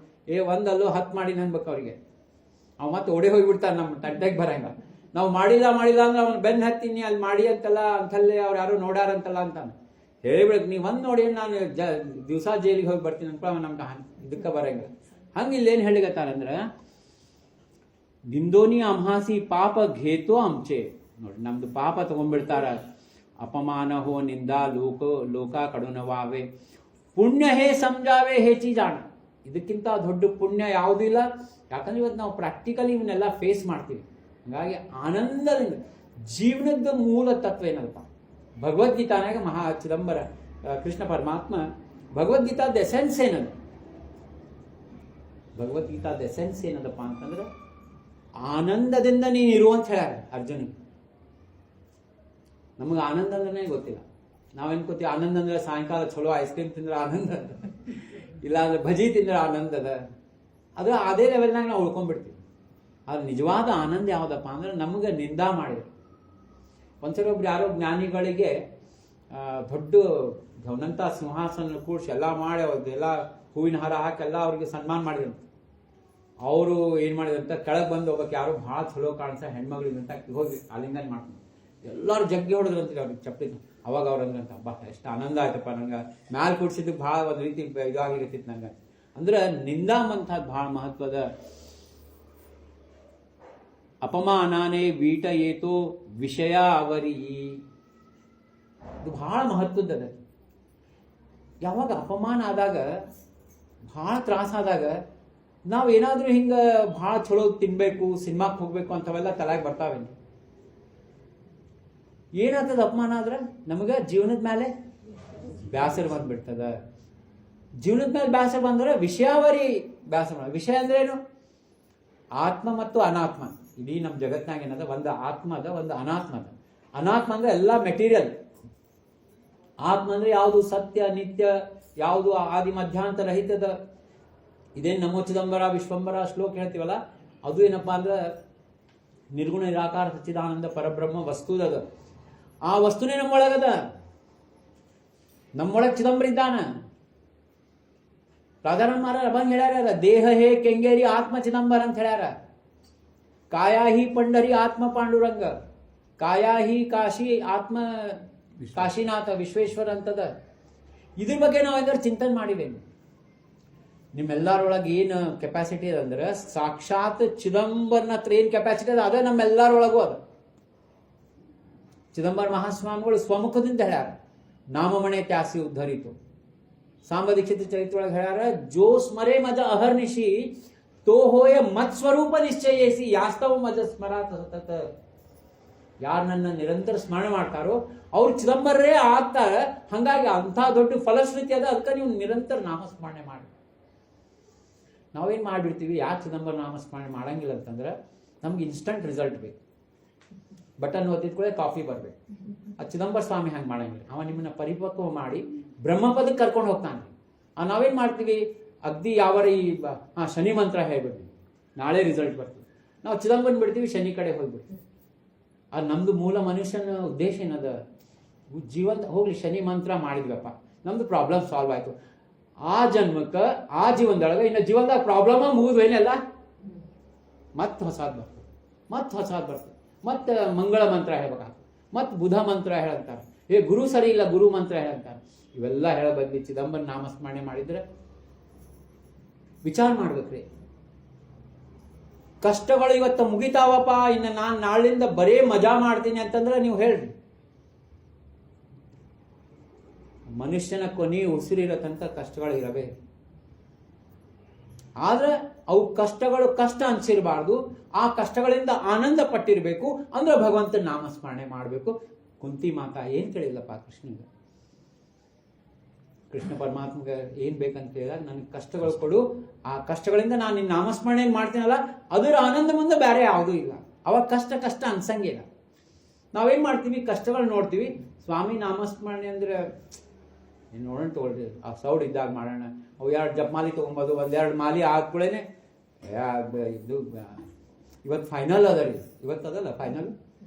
1 ಅಲ್ಲೋ 10 ಮಾಡಿನ ಅನ್ಬೇಕು ಅವ್ರಿಗೆ. ಅವ್ ಮತ್ತೆ ಓಡೇ ಹೋಗ್ಬಿಡ್ತಾರೆ ನಮ್ಮ ತಂಟೆಗೆ ಬರಂಗ. ನಾವು ಮಾಡಿಲ್ಲ ಅಂದ್ರೆ ಅವ್ನು ಬೆನ್ನು ಹತ್ತೀನಿ ಅಲ್ಲಿ ಮಾಡಿ ಅಂತಲ್ಲ ಅಂತಲ್ಲೇ ಅವ್ರು ಯಾರು ನೋಡ್ಯಾರಂತಲ್ಲ ಅಂತಾನೆ. ಹೇಳಿಬಿಡಕ್ ನೀವು ಒಂದು ನೋಡಿ ನಾನು ದಿವಸ ಜೈಲಿಗೆ ಹೋಗಿ ಬರ್ತೀನಿ ಅನ್ಕೊ ನಮ್ಗೆ ಇದಕ್ಕೆ ಬರಂಗಿಲ್ಲ. ಹಂಗೆ ಇಲ್ಲೇನು ಹೇಳಿಗತ್ತಾರಂದ್ರೆ ನಿಂದೋನಿ ಅಮ್ಹಾಸಿ ಪಾಪ ಘೇತೋ ಅಂಚೆ ನೋಡಿ ನಮ್ದು ಪಾಪ ತಗೊಂಡ್ಬಿಡ್ತಾರ. ಅಪಮಾನ ಹೋ ನಿಂದಾ ಲೋಕ ಕಡುನವಾವೆ ಪುಣ್ಯ ಹೇ ಸಮಜಾವೆ ಹೆಚ್ಚಿ ಜಾಣ. ಇದಕ್ಕಿಂತ ದೊಡ್ಡ ಪುಣ್ಯ ಯಾವುದೂ ಇಲ್ಲ. ಯಾಕಂದ್ರೆ ಇವತ್ತು ನಾವು ಪ್ರಾಕ್ಟಿಕಲಿ ಇವನ್ನೆಲ್ಲ ಫೇಸ್ ಮಾಡ್ತೀವಿ. ಹಾಗಾಗಿ ಆನಂದದಿಂದ ಜೀವನದ ಮೂಲ ತತ್ವ ಏನಲ್ಪ ಭಗವದ್ಗೀತಾನಾಗ ಚಿದಂಬರ ಕೃಷ್ಣ ಪರಮಾತ್ಮ ಭಗವದ್ಗೀತಾದ ಎಸೆನ್ಸ್ ಏನದು? ಭಗವದ್ಗೀತಾದ ಎಸೆನ್ಸ್ ಏನದಪ್ಪ ಅಂತಂದ್ರೆ ಆನಂದದಿಂದ ನೀನು ಇರುವಂತ ಹೇಳ್ಯಾರ ಅರ್ಜುನಿಗೆ. ನಮಗೆ ಆನಂದ ಅಂದ್ರೆ ಗೊತ್ತಿಲ್ಲ. ನಾವೇನ್ಕೋತೀವಿ ಆನಂದ ಅಂದ್ರೆ ಸಾಯಂಕಾಲ ಚಲೋ ಐಸ್ ಕ್ರೀಮ್ ತಿಂದ್ರೆ ಆನಂದ, ಇಲ್ಲ ಅಂದ್ರೆ ಭಜಿ ತಿಂದ್ರೆ ಆನಂದದ. ಅದು ಅದೇ ಲೆವೆಲ್ನಾಗ ನಾವು ಉಳ್ಕೊಂಡ್ಬಿಡ್ತೀವಿ. ಆದ್ರೆ ನಿಜವಾದ ಆನಂದ ಯಾವುದಪ್ಪ ಅಂದ್ರೆ ನಮಗೆ ನಿಂದ ಮಾಡಿದ್ರು. ಒಂದ್ಸಲ ಒಬ್ರು ಯಾರೋ ಜ್ಞಾನಿಗಳಿಗೆ ದೊಡ್ಡ ಘನಂತ ಸಿಂಹಾಸನ ಕೂಡಿಸಿ ಎಲ್ಲ ಮಾಡಿ ಅವ್ರದ್ದೆಲ್ಲ ಹೂವಿನ ಹಾರ ಹಾಕಿ ಎಲ್ಲ ಅವ್ರಿಗೆ ಸನ್ಮಾನ ಮಾಡಿದಂತೆ. ಅವರು ಏನು ಮಾಡಿದಂತ ಕೆಳಗೆ ಬಂದು ಹೋಗ್ಬೇಕು ಯಾರು ಭಾಳ ಚಲೋ ಕಾಣಿಸ ಹೆಣ್ಮಗಳಿದಂತ ಹೋಗಿ ಆಲಿಂಗನ ಮಾಡ್ತಾರೆ. ಎಲ್ಲರೂ ಜಗ್ಗಿ ಹೊಡೆದ್ರಂತೀವಿ ಅವ್ರಿಗೆ ಚಪ್ಪಲಿ. ಅವಾಗ ಅವ್ರು ಅಂದ್ರಂತ ಬಾ ಎಷ್ಟು ಆನಂದ ಆಯ್ತಪ್ಪ ನಂಗೆ ಮ್ಯಾಲೆ ಕೂಡ್ಸಿದ್ದಕ್ಕೆ ಭಾಳ ಒಂದು ರೀತಿ ಇದಾಗಿರ್ತಿತ್ತು ನಂಗೆ. ಅಂದ್ರೆ ನಿಂದಾಂಬಂಥದ್ದು ಭಾಳ ಮಹತ್ವದ. ಅಪಮಾನಾನೇ ವೀಟ ಏತೋ ವಿಷಯ ಅವರಿ, ಇದು ಬಹಳ ಮಹತ್ವದ. ಯಾವಾಗ ಅಪಮಾನ ಆದಾಗ ಭಾಳ ತ್ರಾಸಾದಾಗ ನಾವು ಏನಾದ್ರೂ ಹಿಂಗ ಭಾಳ ಚಲೋ ತಿನ್ಬೇಕು ಸಿನಿಮಾಕ್ಕೆ ಹೋಗ್ಬೇಕು ಅಂತವೆಲ್ಲ ತಲೆಗೆ ಬರ್ತಾವೇನು? ಏನಾಗ್ತದ ಅಪಮಾನ ಆದ್ರೆ ನಮಗೆ ಜೀವನದ ಮೇಲೆ ಬೇಸರ ಬಂದ್ಬಿಡ್ತದ. ಜೀವನದ ಮೇಲೆ ಬೇಸರ ಬಂದ್ರೆ ವಿಷಯಾವರಿ ಬೇಸರ. ವಿಷಯ ಅಂದ್ರೆ ಏನು? ಆತ್ಮ ಮತ್ತು ಅನಾತ್ಮ. ಇಡೀ ನಮ್ಮ ಜಗತ್ನಾಗ ಏನದ ಒಂದು ಆತ್ಮ ಅದ, ಒಂದು ಅನಾತ್ಮ ಅದ. ಅನಾತ್ಮ ಅಂದ್ರೆ ಎಲ್ಲ ಮೆಟೀರಿಯಲ್. ಆತ್ಮ ಅಂದ್ರೆ ಯಾವುದು ಸತ್ಯ ನಿತ್ಯ, ಯಾವುದು ಆದಿ ಮಧ್ಯಾಂತ ರಹಿತದ. ಇದೇನು ನಮೋ ಚಿದಂಬರ ವಿಶ್ವಂಬರ ಶ್ಲೋಕ ಹೇಳ್ತೀವಲ್ಲ, ಅದು ಏನಪ್ಪಾ ಅಂದ್ರೆ ನಿರ್ಗುಣ ನಿರಾಕಾರ ಸಚ್ಚಿದಾನಂದ ಪರಬ್ರಹ್ಮ ವಸ್ತುದದ. ಆ ವಸ್ತುನೇ ನಮ್ಮೊಳಗದ. ನಮ್ಮೊಳಗೆ ಚಿದಂಬರ ಇದ್ದಾನ. ರಾಧಾರಾಮ್ ಮಹಾರಾಜ್ ಬಂದ್ ಹೇಳ್ಯಾರ, ದೇಹ ಹೇ ಕೆಂಗೇರಿ ಆತ್ಮ ಚಿದಂಬರ ಅಂತ ಹೇಳ್ಯಾರ. ಕಾಯಾ ಹಿ ಪಂಡರಿ ಆತ್ಮ ಪಾಂಡುರಂಗ, ಕಾಯಾ ಹಿ ಕಾಶಿ ಆತ್ಮ ಕಾಶಿನಾಥ ವಿಶ್ವೇಶ್ವರ ಅಂತದ. ಇದ್ರ ಬಗ್ಗೆ ನಾವು ಏನಾದ್ರು ಚಿಂತನೆ ಮಾಡಿವೇನು? ನಿಮ್ಮೆಲ್ಲರೊಳಗೆ ಏನು ಕೆಪಾಸಿಟಿ ಅದ ಅಂದ್ರೆ ಸಾಕ್ಷಾತ್ ಚಿದಂಬರನ ಹತ್ರ ಏನ್ ಕೆಪಾಸಿಟಿ ಅದ ಅದೇ ನಮ್ಮೆಲ್ಲರೊಳಗೂ ಅದ. ಚಿದಂಬರ ಮಹಾಸ್ವಾಮಿಗಳು ಸ್ವಮುಖದಿಂದ ಹೇಳ್ಯಾರ, ನಾಮಮಣೆ ತ್ಯಾಸಿ ಉದ್ಧರಿತು. ಸಾಂಬ ದೀಕ್ಷಿತ ಚರಿತ್ರೆ ಒಳಗೆ ಹೇಳ್ಯಾರ, ಜೋ ಸ್ಮರೆ ಮಜ ಅಹರ್ನಿಶಿ ತೋ ಹೋಯ ಮತ್ ಸ್ವರೂಪ ನಿಶ್ಚಯಿಸಿ ಯಾಸ್ತವ ಮಜ ಸ್ಮರಾತ್ ಸತತ. ಯಾರು ನನ್ನ ನಿರಂತರ ಸ್ಮರಣೆ ಮಾಡ್ತಾರೋ ಅವ್ರು ಚಿದಂಬರೇ ಆಗ್ತಾರ. ಹಂಗಾಗಿ ಅಂಥ ದೊಡ್ಡ ಫಲಶ್ರುತಿ ಅದ. ಅದಕ್ಕೆ ನೀವು ನಿರಂತರ ನಾಮಸ್ಮರಣೆ ಮಾಡಿ. ನಾವೇನ್ ಮಾಡ್ಬಿಡ್ತೀವಿ, ಯಾಕೆ ಚಿದಂಬರ ನಾಮಸ್ಮರಣೆ ಮಾಡಂಗಿಲ್ಲ ಅಂತಂದ್ರೆ ನಮ್ಗೆ ಇನ್ಸ್ಟಂಟ್ ರಿಸಲ್ಟ್ ಬೇಕು. ಬಟನ್ ಒತ್ತಿದ ಕೂಡ ಕಾಫಿ ಬರ್ಬೇಕು. ಆ ಚಿದಂಬರ ಸ್ವಾಮಿ ಹಂಗೆ ಮಾಡಂಗಿಲ್ಲ. ಅವ ನಿಮ್ಮನ್ನ ಪರಿಪಕ್ವ ಮಾಡಿ ಬ್ರಹ್ಮಪದಕ್ಕೆ ಕರ್ಕೊಂಡು ಹೋಗ್ತಾನೆ. ನಾವೇನ್ ಮಾಡ್ತೀವಿ, ಅಗ್ದಿ ಯಾವರ ಈ ಶನಿ ಮಂತ್ರ ಹೇಳ್ಬಿಡ್ತೀವಿ, ನಾಳೆ ರಿಸಲ್ಟ್ ಬರ್ತೀವಿ. ನಾವು ಚಿದಂಬರನ್ ಬಿಡ್ತೀವಿ, ಶನಿ ಕಡೆ ಹೋಗ್ಬಿಡ್ತೀವಿ. ಅದು ನಮ್ದು ಮೂಲ ಮನುಷ್ಯನ ಉದ್ದೇಶ ಏನದ? ಜೀವಂತ ಹೋಗ್ಲಿ, ಶನಿ ಮಂತ್ರ ಮಾಡಿದ್ವಪ್ಪ, ನಮ್ದು ಪ್ರಾಬ್ಲಮ್ ಸಾಲ್ವ್ ಆಯ್ತು. ಆ ಜನ್ಮಕ್ಕೆ ಆ ಜೀವನದೊಳಗೆ ಇನ್ನು ಜೀವನದಾಗ ಪ್ರಾಬ್ಲಮ ಮುಗಿದ್ವೇನೆಲ್ಲ ಮತ್ತೆ ಹೊಸಾದ್ ಬರ್ತದೆ, ಮತ್ತೆ ಹೊಸಾದ್ ಬರ್ತದೆ. ಮತ್ತೆ ಮಂಗಳ ಮಂತ್ರ ಹೇಳ್ಬೇಕಾಗ್ತದೆ, ಮತ್ತೆ ಬುಧ ಮಂತ್ರ ಹೇಳಂತಾರೆ. ಗುರು ಸರಿ ಇಲ್ಲ, ಗುರು ಮಂತ್ರ ಹೇಳಂತಾರೆ. ಇವೆಲ್ಲ ಹೇಳ ಬಂದು ಚಿದಂಬರ ನಾಮಸ್ಮರಣೆ ಮಾಡಿದ್ರೆ ವಿಚಾರ ಮಾಡ್ಬೇಕ್ರಿ. ಕಷ್ಟಗಳು ಇವತ್ತು ಮುಗಿತಾವಪ್ಪ, ಇನ್ನು ನಾನು ನಾಳಿಂದ ಬರೇ ಮಜಾ ಮಾಡ್ತೀನಿ ಅಂತಂದ್ರೆ ನೀವು ಹೇಳ್ರಿ. ಮನುಷ್ಯನ ಕೊನೆ ಉಸಿರಿರೋ ತನಕ ಕಷ್ಟಗಳು ಇರಬೇಕು. ಆದ್ರೆ ಅವು ಕಷ್ಟಗಳು ಕಷ್ಟ ಅನ್ಸಿರಬಾರ್ದು. ಆ ಕಷ್ಟಗಳಿಂದ ಆನಂದ ಪಟ್ಟಿರ್ಬೇಕು. ಅಂದ್ರೆ ಭಗವಂತನ ನಾಮಸ್ಮರಣೆ ಮಾಡಬೇಕು. ಕುಂತಿ ಮಾತಾ ಏನ್ ಕೇಳಿಲ್ಲಪ್ಪ ಕೃಷ್ಣನಿಗೆ. ಕೃಷ್ಣ ಪರಮಾತ್ಮಗೆ ಏನ್ ಬೇಕಂತ ಹೇಳಿದಾಗ ನನಗೆ ಕಷ್ಟಗಳು ಕೊಡು, ಆ ಕಷ್ಟಗಳಿಂದ ನಾನು ನಿನ್ನ ನಾಮಸ್ಮರಣೆ ಮಾಡ್ತೀನಲ್ಲ ಅದರ ಆನಂದ ಮುಂದೆ ಬೇರೆ ಯಾವುದೂ ಇಲ್ಲ. ಅವಾಗ ಕಷ್ಟ ಕಷ್ಟ ಅನ್ಸಂಗಿಲ್ಲ. ನಾವೇನ್ ಮಾಡ್ತೀವಿ, ಕಷ್ಟಗಳು ನೋಡ್ತೀವಿ. ಸ್ವಾಮಿ ನಾಮಸ್ಮರಣೆ ಅಂದ್ರೆ ನೋಡೋಣ ತಗೊಳ್ರಿ, ಆ ಸೌಡ್ ಇದ್ದಾಗ ಮಾಡೋಣ. ಅವು 2 ಜಪಮಾಲಿ ತೊಗೊಬೋದು, 1-2 ಮಾಲಿ ಹಾಕ್ಕೊಳ್ಳೇನೆ ಇದು ಇವತ್ತು ಫೈನಲ್ ಅದ ರೀ. ಇವತ್ತು ಅದಲ್ಲ ಫೈನಲ್,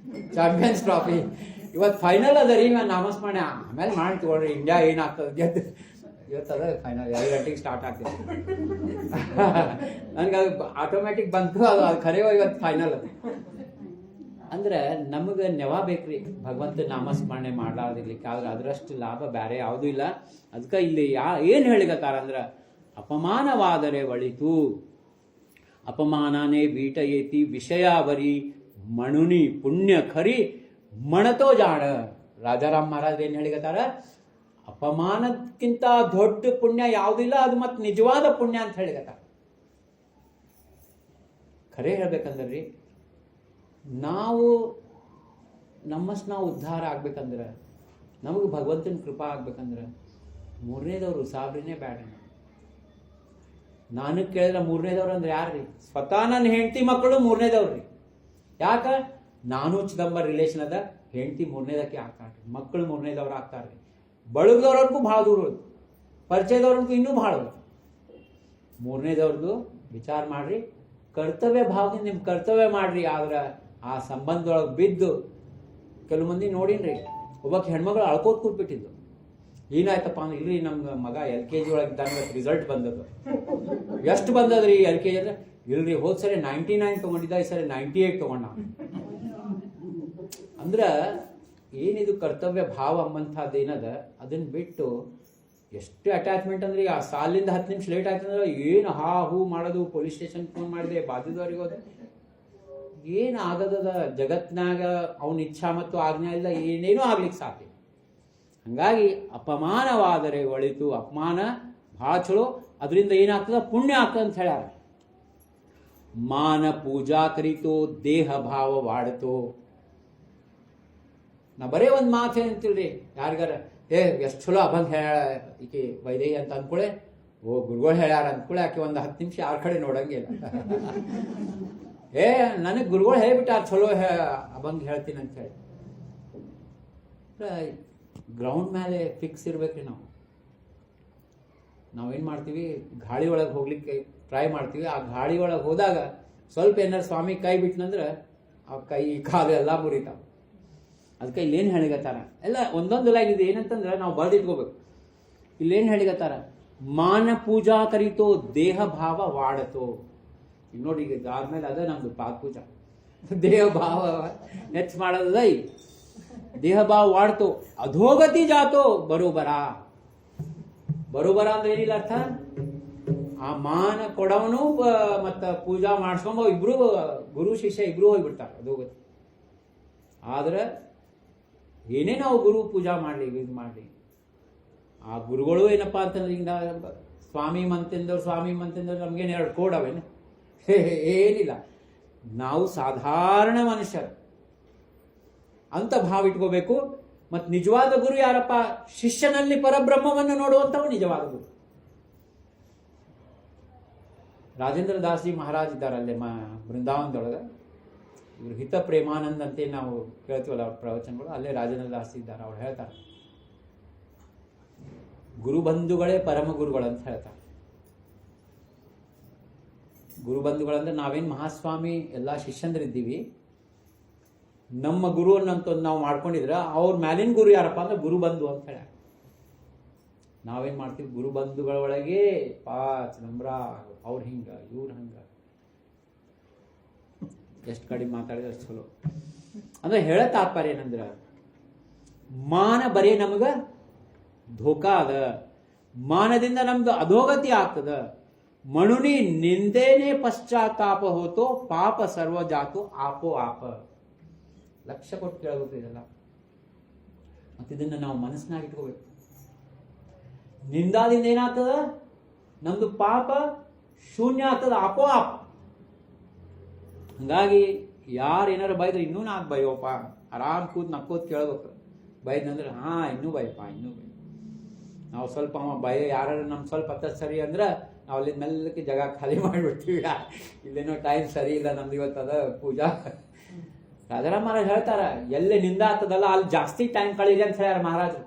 ಚಾಂಪಿಯನ್ಸ್ ಟ್ರಾಫಿ ಇವತ್ತು ಫೈನಲ್ ಅದ ರೀ. ನಾಮಸ್ಮರಣೆ ಆಮೇಲೆ ಮಾಡಿ ತಗೊಳ್ರಿ, ಇಂಡಿಯಾ ಏನಾಗ್ತದೆ ಗೆದ್ದು. ಇವತ್ತು ಅದ ಫೈನಲ್, 2 ಗಂಟೆಗೆ ಸ್ಟಾರ್ಟ್ ಆಗ್ತದೆ. ನನಗೆ ಅದು ಆಟೋಮ್ಯಾಟಿಕ್ ಬಂತು, ಅದು ಖರೆ ಇವತ್ತು ಫೈನಲ್ ಅದು. ಅಂದ್ರೆ ನಮಗೆ ನೆವ ಬೇಕ್ರಿ ಭಗವಂತ ನಾಮಸ್ಮರಣೆ ಮಾಡ್ಲಾರ್ದಿರ್ಲಿಕ್ಕೆ. ಆದ್ರೆ ಅದರಷ್ಟು ಲಾಭ ಬೇರೆ ಯಾವುದೂ ಇಲ್ಲ. ಅದಕ್ಕೆ ಇಲ್ಲಿ ಏನು ಹೇಳಿಗತ್ತಾರ ಅಂದ್ರೆ, ಅಪಮಾನವಾದರೆ ಒಳಿತು, ಅಪಮಾನನೇ ಬೀಟಯೇತಿ ವಿಷಯಾವರಿ ಮಣುನಿ ಪುಣ್ಯ ಖರಿ ಮಣತೋ ಜಾಣ. ರಾಜಾರಾಮ್ ಮಹಾರಾಜ್ ಏನು ಹೇಳಿಗತ್ತಾರ, ಅಪಮಾನಕ್ಕಿಂತ ದೊಡ್ಡ ಪುಣ್ಯ ಯಾವುದಿಲ್ಲ, ಅದು ಮತ್ತೆ ನಿಜವಾದ ಪುಣ್ಯ ಅಂತ ಹೇಳಿಗತ್ತಾರ. ಖರೆ ಹೇಳ್ಬೇಕಂದ್ರಿ, ನಾವು ನಮ್ಮಷ್ಟು ನಾವು ಉದ್ಧಾರ ಆಗ್ಬೇಕಂದ್ರೆ, ನಮಗೆ ಭಗವಂತನ ಕೃಪಾ ಆಗ್ಬೇಕಂದ್ರೆ ಮೂರನೇದವ್ರು ಸಾಬ್ರಿನೇ ಬೇಡ. ನಾನು ಕೇಳಿದ್ರೆ ಮೂರನೇದವ್ರು ಅಂದ್ರೆ ಯಾರ್ರಿ? ಸ್ವತಃ ನನ್ನ ಹೆಂಡತಿ ಮಕ್ಕಳು ಮೂರನೇದವ್ರಿ. ಯಾಕ? ನಾನು ಚಿದಂಬರ ರಿಲೇಷನ್ ಅದ, ಹೆಂಡತಿ ಮೂರನೇದಕ್ಕೆ ಆಗ್ತಾರ್ರಿ, ಮಕ್ಕಳು ಮೂರನೇದವ್ರು ಆಗ್ತಾರ್ರಿ. ಬಳಗದವ್ರಿಗೂ ಭಾಳ ದೂರ, ಪರಿಚಯದವ್ರಿಗೂ ಇನ್ನೂ ಭಾಳ. ಮೂರನೇದವ್ರದ್ದು ವಿಚಾರ ಮಾಡ್ರಿ, ಕರ್ತವ್ಯ ಭಾವದಿಂದ ನಿಮ್ಮ ಕರ್ತವ್ಯ ಮಾಡ್ರಿ. ಆದ್ರೆ ಆ ಸಂಬಂಧದೊಳಗೆ ಬಿದ್ದು ಕೆಲವು ಮಂದಿ ನೋಡಿನ್ರಿ, ಒಬ್ಬಕ್ಕೆ ಹೆಣ್ಮಗಳು ಅಳ್ಕೋತ್ ಕೂತ್ಬಿಟ್ಟಿದ್ದು. ಏನಾಯ್ತಪ್ಪ ಅಂದ್ರೆ, ಇಲ್ರಿ ನಮ್ಗೆ ಮಗ LKG ಒಳಗೆ ರಿಸಲ್ಟ್ ಬಂದದ್ದು. ಎಷ್ಟು ಬಂದದ್ರಿ LKG ಅಂದ್ರೆ? ಇಲ್ರಿ ಹೋದ್ ಸರಿ 99 ತೊಗೊಂಡಿದ್ದ, ಈ ಸರಿ 98 ತೊಗೊಂಡ. ಅಂದ್ರೆ ಏನಿದು ಕರ್ತವ್ಯ ಭಾವ ಅಂಬಂಥದ್ದು ಏನದ, ಅದನ್ನ ಬಿಟ್ಟು ಎಷ್ಟು ಅಟ್ಯಾಚ್ಮೆಂಟ್ ಅಂದ್ರೆ, ಆ ಸಾಲಿಂದ 10 ನಿಮಿಷ ಲೇಟ್ ಆಯ್ತಂದ್ರೆ ಏನು ಹಾ ಹೂ ಮಾಡೋದು, ಪೊಲೀಸ್ ಸ್ಟೇಷನ್ ಫೋನ್ ಮಾಡಿದೆ, ಬಾಧ್ಯದವ್ರಿಗೆ ಹೋದ. ಏನು ಆಗದ ಜಗತ್ನಾಗ ಅವನ ಇಚ್ಛಾ ಮತ್ತು ಆಜ್ಞಾ ಇಲ್ಲ, ಏನೇನೂ ಆಗ್ಲಿಕ್ಕೆ ಸಾಧ್ಯ. ಹಂಗಾಗಿ ಅಪಮಾನವಾದರೆ ಒಳಿತು, ಅಪಮಾನ ಭಾಳ ಚಲೋ, ಅದರಿಂದ ಏನಾಗ್ತದ? ಪುಣ್ಯ ಆಗ್ತದ ಅಂತ ಹೇಳ್ಯಾರ. ಮಾನ ಪೂಜಾ ಕರಿತೋ ದೇಹ ಭಾವ ವಾಡತೋ. ನಾ ಬರೇ ಒಂದು ಮಾತು ಏನಂತಿಲ್ರಿ, ಯಾರಿಗಾರ ಎಷ್ಟು ಚಲೋ ಅಭಂಗ ಹೇಳ ಈಕೆ ವೈದೇಹಿ ಅಂತ ಅಂದ್ಕೊಳ್ಳೆ, ಓ ಗುರುಗಳು ಹೇಳ್ಯಾರ ಅಂದ್ಕೊಳ್ಳೆ, ಆಕೆ ಒಂದು 10 ನಿಮಿಷ ಯಾರ ಕಡೆ ನೋಡಂಗಿಲ್ಲ. ನನಗೆ ಗುರುಗಳು ಹೇಳ್ಬಿಟ್ಟಾರ ಚಲೋ ಅಭಂಗ ಹೇಳ್ತೀನಿ ಅಂತ ಹೇಳಿ. ಗ್ರೌಂಡ್ ಮೇಲೆ ಫಿಕ್ಸ್ ಇರ್ಬೇಕ್ರಿ. ನಾವೇನು ಮಾಡ್ತೀವಿ, ಗಾಳಿ ಒಳಗೆ ಹೋಗ್ಲಿಕ್ಕೆ ಟ್ರೈ ಮಾಡ್ತೀವಿ. ಆ ಗಾಳಿ ಒಳಗೆ ಹೋದಾಗ ಸ್ವಲ್ಪ ಏನಾರು ಸ್ವಾಮಿ ಕೈ ಬಿಟ್ನಂದ್ರೆ ಆ ಕೈ ಕಾಲು ಎಲ್ಲ ಮುರಿತಾವ. ಅದಕ್ಕೆ ಇಲ್ಲೇನು ಹೇಳಿಗತ್ತಾರ, ಎಲ್ಲ ಒಂದೊಂದು ಲೈನ್ ಇದೆ. ಏನಂತಂದ್ರೆ ನಾವು ಬರ್ದಿಟ್ಕೋಬೇಕು. ಇಲ್ಲೇನು ಹೇಳಿಗತ್ತಾರ, ಮಾನ ಪೂಜಾ ಕರಿತೋ ದೇಹ ಭಾವ ವಾಡತೋ. ಈಗ ನೋಡಿ, ಈಗ ಆದ್ಮೇಲೆ ಅದೇ ನಮ್ದು ಪಾದ ಪೂಜಾ, ದೇಹ ಭಾವ ಹೆಚ್ಚು ಮಾಡೋದ. ದೇಹ ಭಾವ ವಾಡ್ತೋ ಅಧೋಗತಿ ಜಾತೋ ಬರೋಬರ. ಬರೋಬರ ಅಂದ್ರೆ ಏನಿಲ್ಲ ಅರ್ಥ, ಆ ಮಾನ ಕೊಡವನು ಮತ್ತ ಪೂಜಾ ಮಾಡಿಸ್ಕೊಂಬ ಇಬ್ರು, ಗುರು ಶಿಷ್ಯ ಇಬ್ರು ಹೋಗ್ಬಿಡ್ತಾರೆ ಅಧೋಗತಿ. ಆದ್ರೆ ಏನೇ ನಾವು ಗುರು ಪೂಜಾ ಮಾಡಲಿ, ಇದು ಮಾಡಲಿ, ಆ ಗುರುಗಳು ಏನಪ್ಪಾ ಅಂತಂದ್ರೆ, ಈಗ ಸ್ವಾಮಿ ಮಂತಿಂದವ್ರು ನಮ್ಗೇನು 2 ಕೋಡ್ ಅವೇನು? ಏನಿಲ್ಲ. ನಾವು ಸಾಧಾರಣ ಮನುಷ್ಯರು ಅಂತ ಭಾವ ಇಟ್ಕೋಬೇಕು. ಮತ್ತು ನಿಜವಾದ ಗುರು ಯಾರಪ್ಪ? ಶಿಷ್ಯನಲ್ಲಿ ಪರಬ್ರಹ್ಮವನ್ನು ನೋಡುವಂಥವು ನಿಜವಾದ ಗುರು. ರಾಜೇಂದ್ರ ದಾಸ್ ಜಿ ಮಹಾರಾಜ್ ಇದ್ದಾರೆ ಅಲ್ಲೇ ಬೃಂದಾವನದೊಳಗೆ. ಇವರು ಹಿತ ಪ್ರೇಮಾನಂದ್ ಅಂತ ನಾವು ಕೇಳ್ತೀವಲ್ಲ ಅವ್ರ ಪ್ರವಚನಗಳು, ಅಲ್ಲೇ ರಾಜೇಂದ್ರ ದಾಸ್ ಇದ್ದಾರೆ. ಅವ್ರು ಹೇಳ್ತಾರೆ, ಗುರುಬಂಧುಗಳೇ ಪರಮ ಗುರುಗಳಂತ ಹೇಳ್ತಾರೆ. ಗುರುಬಂಧುಗಳಂದ್ರೆ ನಾವೇನು ಮಹಾಸ್ವಾಮಿ ಎಲ್ಲ ಶಿಷ್ಯಂದ್ರಿದ್ದೀವಿ, ನಮ್ಮ ಗುರು ಅನ್ನಂತ ನಾವು ಮಾಡ್ಕೊಂಡಿದ್ರೆ ಅವ್ರ ಮ್ಯಾಲಿನ ಗುರು ಯಾರಪ್ಪ ಅಂದ್ರೆ ಗುರುಬಂಧು ಅಂತ ಹೇಳ. ನಾವೇನ್ ಮಾಡ್ತೀವಿ, ಗುರುಬಂಧುಗಳ ಒಳಗೆ ಚಿದಂಬರ ಅವ್ರ ಹಿಂಗ ಇವ್ರ ಹಂಗ, ಎಷ್ಟು ಕಡಿಮೆ ಮಾತಾಡಿದ್ರೆ ಅಷ್ಟು ಚಲೋ. ಅಂದ್ರೆ ಹೇಳ ತಾತ್ಪರ್ಯ ಏನಂದ್ರ, ಮಾನ ಬರೀ ನಮಗ ಧೋಕಾ ಅದ, ಮಾನದಿಂದ ನಮ್ದು ಅಧೋಗತಿ ಆಗ್ತದ. ಮಣುನಿ ನಿಂದೇನೆ ಪಶ್ಚಾತ್ತಾಪ ಹೋತೋ ಪಾಪ ಸರ್ವ ಜಾತು ಆಪೋ ಆಪ. ಲಕ್ಷ್ಯ ಕೊಟ್ಟು ಕೇಳಬೇಕು ಇದೆಲ್ಲ. ಮತ್ತೆ ಇದನ್ನ ನಾವು ಮನಸ್ಸಿನಾಗ ಇಟ್ಕೋಬೇಕು. ನಿಂದಾದಿಂದ ಏನಾಗ್ತದ? ನಮ್ದು ಪಾಪ ಶೂನ್ಯ ಆಗ್ತದ, ಆಪೋ ಆಪ. ಹಂಗಾಗಿ ಯಾರು ಏನಾರು ಬೈದ್ರೆ ಇನ್ನೂ ನಾಲ್ಕು ಬೈಯೋಪ್ಪ, ಆರಾಮ್ ಕೂತ್ ನಕ್ಕೋತ್ ಕೇಳ್ಬೇಕು. ಬೈದ್ನಂದ್ರೆ ಇನ್ನೂ ಬೈಯಪ್ಪ, ಇನ್ನೂ ಬೈ. ನಾವು ಸ್ವಲ್ಪ ಬೈ ಯಾರು ನಮ್ಗೆ ಸ್ವಲ್ಪ ಹತ್ತ ಸರಿ ಅಂದ್ರೆ ನಾವು ಅಲ್ಲಿ ಮೆಲ್ಲಕ್ಕೆ ಜಾಗ ಖಾಲಿ ಮಾಡಿಬಿಡ್ತೀವಿ. ಇಲ್ಲೇನೋ ಟೈಮ್ ಸರಿ ಇಲ್ಲ ನಮ್ದು ಇವತ್ತದ ಪೂಜಾ. ರಾಜಾರಾಮ್ ಮಹಾರಾಜ್ ಹೇಳ್ತಾರ, ಎಲ್ಲೇ ನಿಂದ ಆಗ್ತದಲ್ಲ ಅಲ್ಲಿ ಜಾಸ್ತಿ ಟೈಮ್ ಕಳೀರಿ ಅಂತ ಹೇಳ್ಯಾರ ಮಹಾರಾಜರು.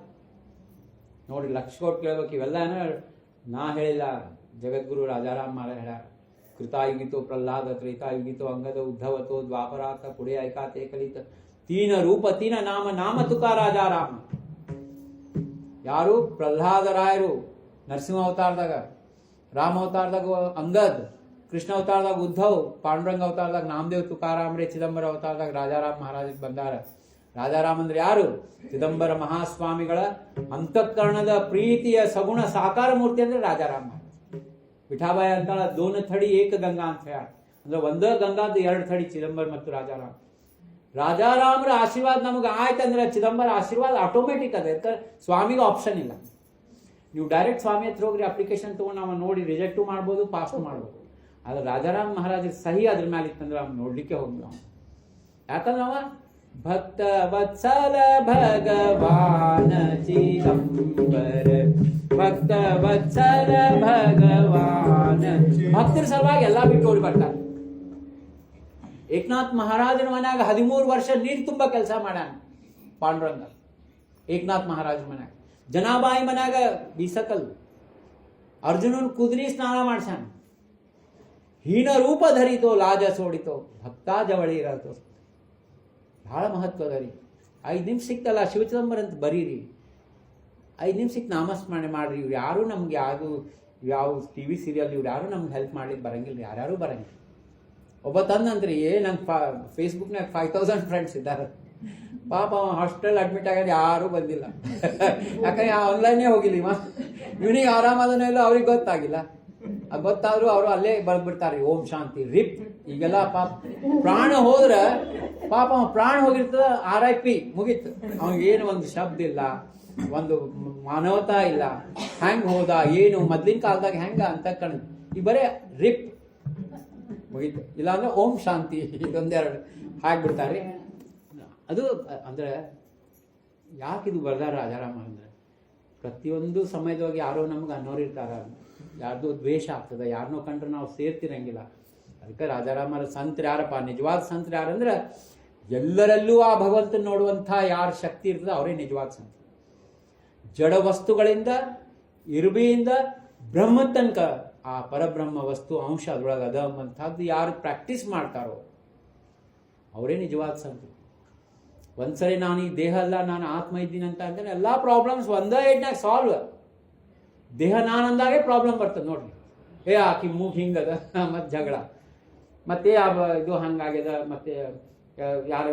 ನೋಡಿ, ಲಕ್ಷ ಕೊಟ್ಟು ಕೇಳ್ಬೇಕು. ಇವೆಲ್ಲ ನಾ ಹೇಳಿಲ್ಲ, ಜಗದ್ಗುರು ರಾಜಾರಾಮ್ ಮಹಾರಾಜ್ ಹೇಳ್ಯಾರ. ಕೃತಾಯುಗಿತೋ ಪ್ರಹ್ಲಾದ, ತ್ರೇತಾಯುಗಿತೋ ಅಂಗದ, ಉದ್ಧವತೋ ದ್ವಾಪರಾತ, ಪುಡೆ ಐಕಾತೆ ಕಲಿತ, ತೀನ ರೂಪ ತೀನ ನಾಮ, ನಾಮ ತುಕಾ ರಾಜಾರಾಮ. ಯಾರು? ಪ್ರಹ್ಲಾದರಾಯರು ನರಸಿಂಹ ಅವತಾರದಾಗ, ರಾಮ ಅವತಾರದಾಗ ಅಂಗದ್, ಕೃಷ್ಣ ಅವತಾರದಾಗ ಉದ್ಧವ್, ಪಾಂಡುರಂಗ ಅವತಾರದಾಗ ನಾಮದೇವ್, ತುಕಾರಾಮ್ರೆ, ಚಿದಂಬರ ಅವತಾರದಾಗ ರಾಜಾರಾಮ್ ಮಹಾರಾಜ ಬಂದಾರ. ರಾಜಾರಾಮ್ ಅಂದ್ರೆ ಯಾರು? ಚಿದಂಬರ ಮಹಾಸ್ವಾಮಿಗಳ ಅಂತಃಕರಣದ ಪ್ರೀತಿಯ ಸಗುಣ ಸಾಕಾರ ಮೂರ್ತಿ ಅಂದ್ರೆ ರಾಜಾರಾಮ್ ಮಹಾರಾಜ್. ವಿಠಾಬಾಯಿ ಅಂತ ದೋನ ಥಡಿ ಏಕ ಗಂಗಾ ಅಂತ ಹೇಳ, ಅಂದ್ರೆ ಒಂದೇ ಗಂಗಾದ 2 ಥಡಿ ಚಿದಂಬರ ಮತ್ತು ರಾಜಾರಾಮ್. ರಾಜಾರಾಮರ ಆಶೀರ್ವಾದ ನಮಗೆ ಆಯ್ತಂದ್ರೆ ಚಿದಂಬರ ಆಶೀರ್ವಾದ ಆಟೋಮೆಟಿಕ್ ಅದ. ಯಾಕಂದ್ರೆ ಸ್ವಾಮಿಗೆ ಆಪ್ಷನ್ ಇಲ್ಲ. ನೀವು ಡೈರೆಕ್ಟ್ ಸ್ವಾಮಿ ಹತ್ರ ಹೋಗ್ರಿ, ಅಪ್ಲಿಕೇಶನ್ ತಗೊಂಡು ನಾವು ನೋಡಿ ರಿಜೆಕ್ಟು ಮಾಡ್ಬೋದು, ಪಾಸು ಮಾಡ್ಬೋದು. ಆದ್ರೆ ರಾಜಾರಾಮ್ ಮಹಾರಾಜ್ ಸಹಿ ಅದ್ರ ಮೇಲೆ ಇತ್ತಂದ್ರೆ ಅವ್ನು ನೋಡ್ಲಿಕ್ಕೆ ಹೋಗ್ಲಿ ನಾವು. ಯಾಕಂದ್ರೆ ಅವ ಭಕ್ತ ವತ್ಸಲ ಭಗವಾನ ಚಿದಂಬರ, ಭಕ್ತ ವತ್ಸಲ ಭಗವಾನ. ಭಕ್ತರ ಸಲುವಾಗಿ ಎಲ್ಲಾ ಬಿಟ್ಟು ಓಡಿ ಬರ್ತಾರೆ. ಏಕನಾಥ್ ಮಹಾರಾಜನ ಮನ್ಯಾಗ 13 ವರ್ಷ ನೀರು ತುಂಬ ಕೆಲಸ ಮಾಡ್ಯಾನ ಪಾಂಡುರಂಗ. ಏಕನಾಥ್ ಮಹಾರಾಜ ಮನ್ಯಾಗ, ಜನಾಬಾಯಿ ಮನ್ಯಾಗ ಬೀಸಕಲ್, ಅರ್ಜುನನ್ ಕುದುರೆ ಸ್ನಾನ ಮಾಡ್ಸಾನ. ಹೀನ ರೂಪ ಧರಿತೋ ಲಾಜ ಸೋಡಿತೋ ಭಕ್ತಾ ಜವಳಿ ಇರತ್ತೋ. ಬಹಳ ಮಹತ್ವದ ರೀ. 5 ನಿಮಿಷ ಸಿಕ್ತಲ್ಲ ಶಿವಚಿದಂಬರ ಅಂತ ಬರೀರಿ, 5 ನಿಮಿಷಕ್ಕೆ ನಾಮಸ್ಮರಣೆ ಮಾಡ್ರಿ. ಇವ್ರು ಯಾರು ನಮ್ಗೆ ಯಾವ TV ಸೀರಿಯಲ್ ಇವ್ರು ಯಾರು ನಮ್ಗೆ ಹೆಲ್ಪ್ ಮಾಡ್ಲಿಕ್ಕೆ ಬರಂಗಿಲ್ಲ, ಯಾರ್ಯಾರು ಬರಂಗಿಲ್ಲ. ಒಬ್ಬ ತಂದಂತ್ರಿ, ನಂಗೆ ಫೇಸ್ಬುಕ್ನಾಗ 5000 ಫ್ರೆಂಡ್ಸ್ ಇದ್ದಾರೆ. ಪಾಪ ಹಾಸ್ಟೆಲ್ ಅಡ್ಮಿಟ್ ಆಗೋದು ಯಾರೂ ಬಂದಿಲ್ಲ. ಯಾಕಂದ್ರೆ ಆನ್ಲೈನೇ ಹೋಗಿಲ್ಲ ಇವ. ಇವನಿಗೆ ಆರಾಮದನೋ ಇಲ್ಲ ಅವ್ರಿಗೆ ಗೊತ್ತಾಗಿಲ್ಲ. ಗೊತ್ತಾದ್ರು ಅವರು ಅಲ್ಲೇ ಬರ್ಬಿಡ್ತಾರೆ, ಓಂ ಶಾಂತಿ ರಿಪ್. ಈಗೆಲ್ಲ ಪಾಪ ಪ್ರಾಣ ಹೋದ್ರೆ ಪಾಪ ಪ್ರಾಣ ಹೋಗಿರ್ತದ, RIP ಮುಗೀತು. ಅವನಿಗೇನು ಒಂದು ಶಬ್ದ ಇಲ್ಲ, ಒಂದು ಮಾನವತಾ ಇಲ್ಲ. ಹೆಂಗ್ ಹೋದ ಏನು, ಮೊದ್ಲಿನ ಕಾಲದಾಗ ಹೆಂಗ ಅಂತ ಕಣ್, ಈಗ ಬರೇ ರಿಪ್ ಮುಗೀತು. ಇಲ್ಲಾಂದ್ರೆ ಓಂ ಶಾಂತಿ ಇದೊಂದೆರಡು ಹಾಕ್ಬಿಡ್ತಾರೆ. ಅದು ಅಂದ್ರೆ ಯಾಕಿದು ಬರ್ದಾರ ರಾಜಾರಾಮ ಅಂದ್ರೆ, ಪ್ರತಿಯೊಂದು ಸಮಯದೊಳಗೆ ಯಾರೋ ನಮ್ಗೆ ಅನ್ನೋರಿರ್ತಾರ, ಯಾರ್ದೋ ದ್ವೇಷ ಆಗ್ತದೆ, ಯಾರನ್ನೋ ಕಂಡ್ರೆ ನಾವು ಸೇರ್ತಿರಂಗಿಲ್ಲ. ಅದಕ್ಕೆ ರಾಜಾರಾಮರ ಸಂತರು ಯಾರಪ್ಪ, ನಿಜವಾದ ಸಂತರು ಯಾರಂದ್ರೆ ಎಲ್ಲರಲ್ಲೂ ಆ ಭಗವಂತನ ನೋಡುವಂಥ ಯಾರ ಶಕ್ತಿ ಇರ್ತದೆ ಅವರೇ ನಿಜವಾದ ಸಂತ. ಜಡ ವಸ್ತುಗಳಿಂದ ಇರುಬೆಯಿಂದ ಬ್ರಹ್ಮ ತನಕ ಆ ಪರಬ್ರಹ್ಮ ವಸ್ತು ಅಂಶ ಅದ್ರೊಳಗೆ ಅದ ಅಂಥದ್ದು ಯಾರು ಪ್ರಾಕ್ಟೀಸ್ ಮಾಡ್ತಾರೋ ಅವರೇ ನಿಜವಾದ ಸಂತರು. ಒಂದ್ಸರಿ ನಾನು ಈ ದೇಹ ಅಲ್ಲ ನಾನು ಆತ್ಮ ಇದ್ದೀನಿ ಅಂತ ಅಂದ್ರೆ ಎಲ್ಲ ಪ್ರಾಬ್ಲಮ್ಸ್ ಒಂದೇ ಏಟ್ನಾಗ ಸಾಲ್ವ್. ದೇಹ ನಾನಂದಾಗೆ ಪ್ರಾಬ್ಲಮ್ ಬರ್ತದೆ ನೋಡ್ರಿ. ಆಕಿ ಮೂಗ್ ಹಿಂಗದ, ಮತ್ತೆ ಜಗಳ, ಮತ್ತೆ ಇದು ಹಂಗಾಗ್ಯದ, ಮತ್ತೆ ಯಾರು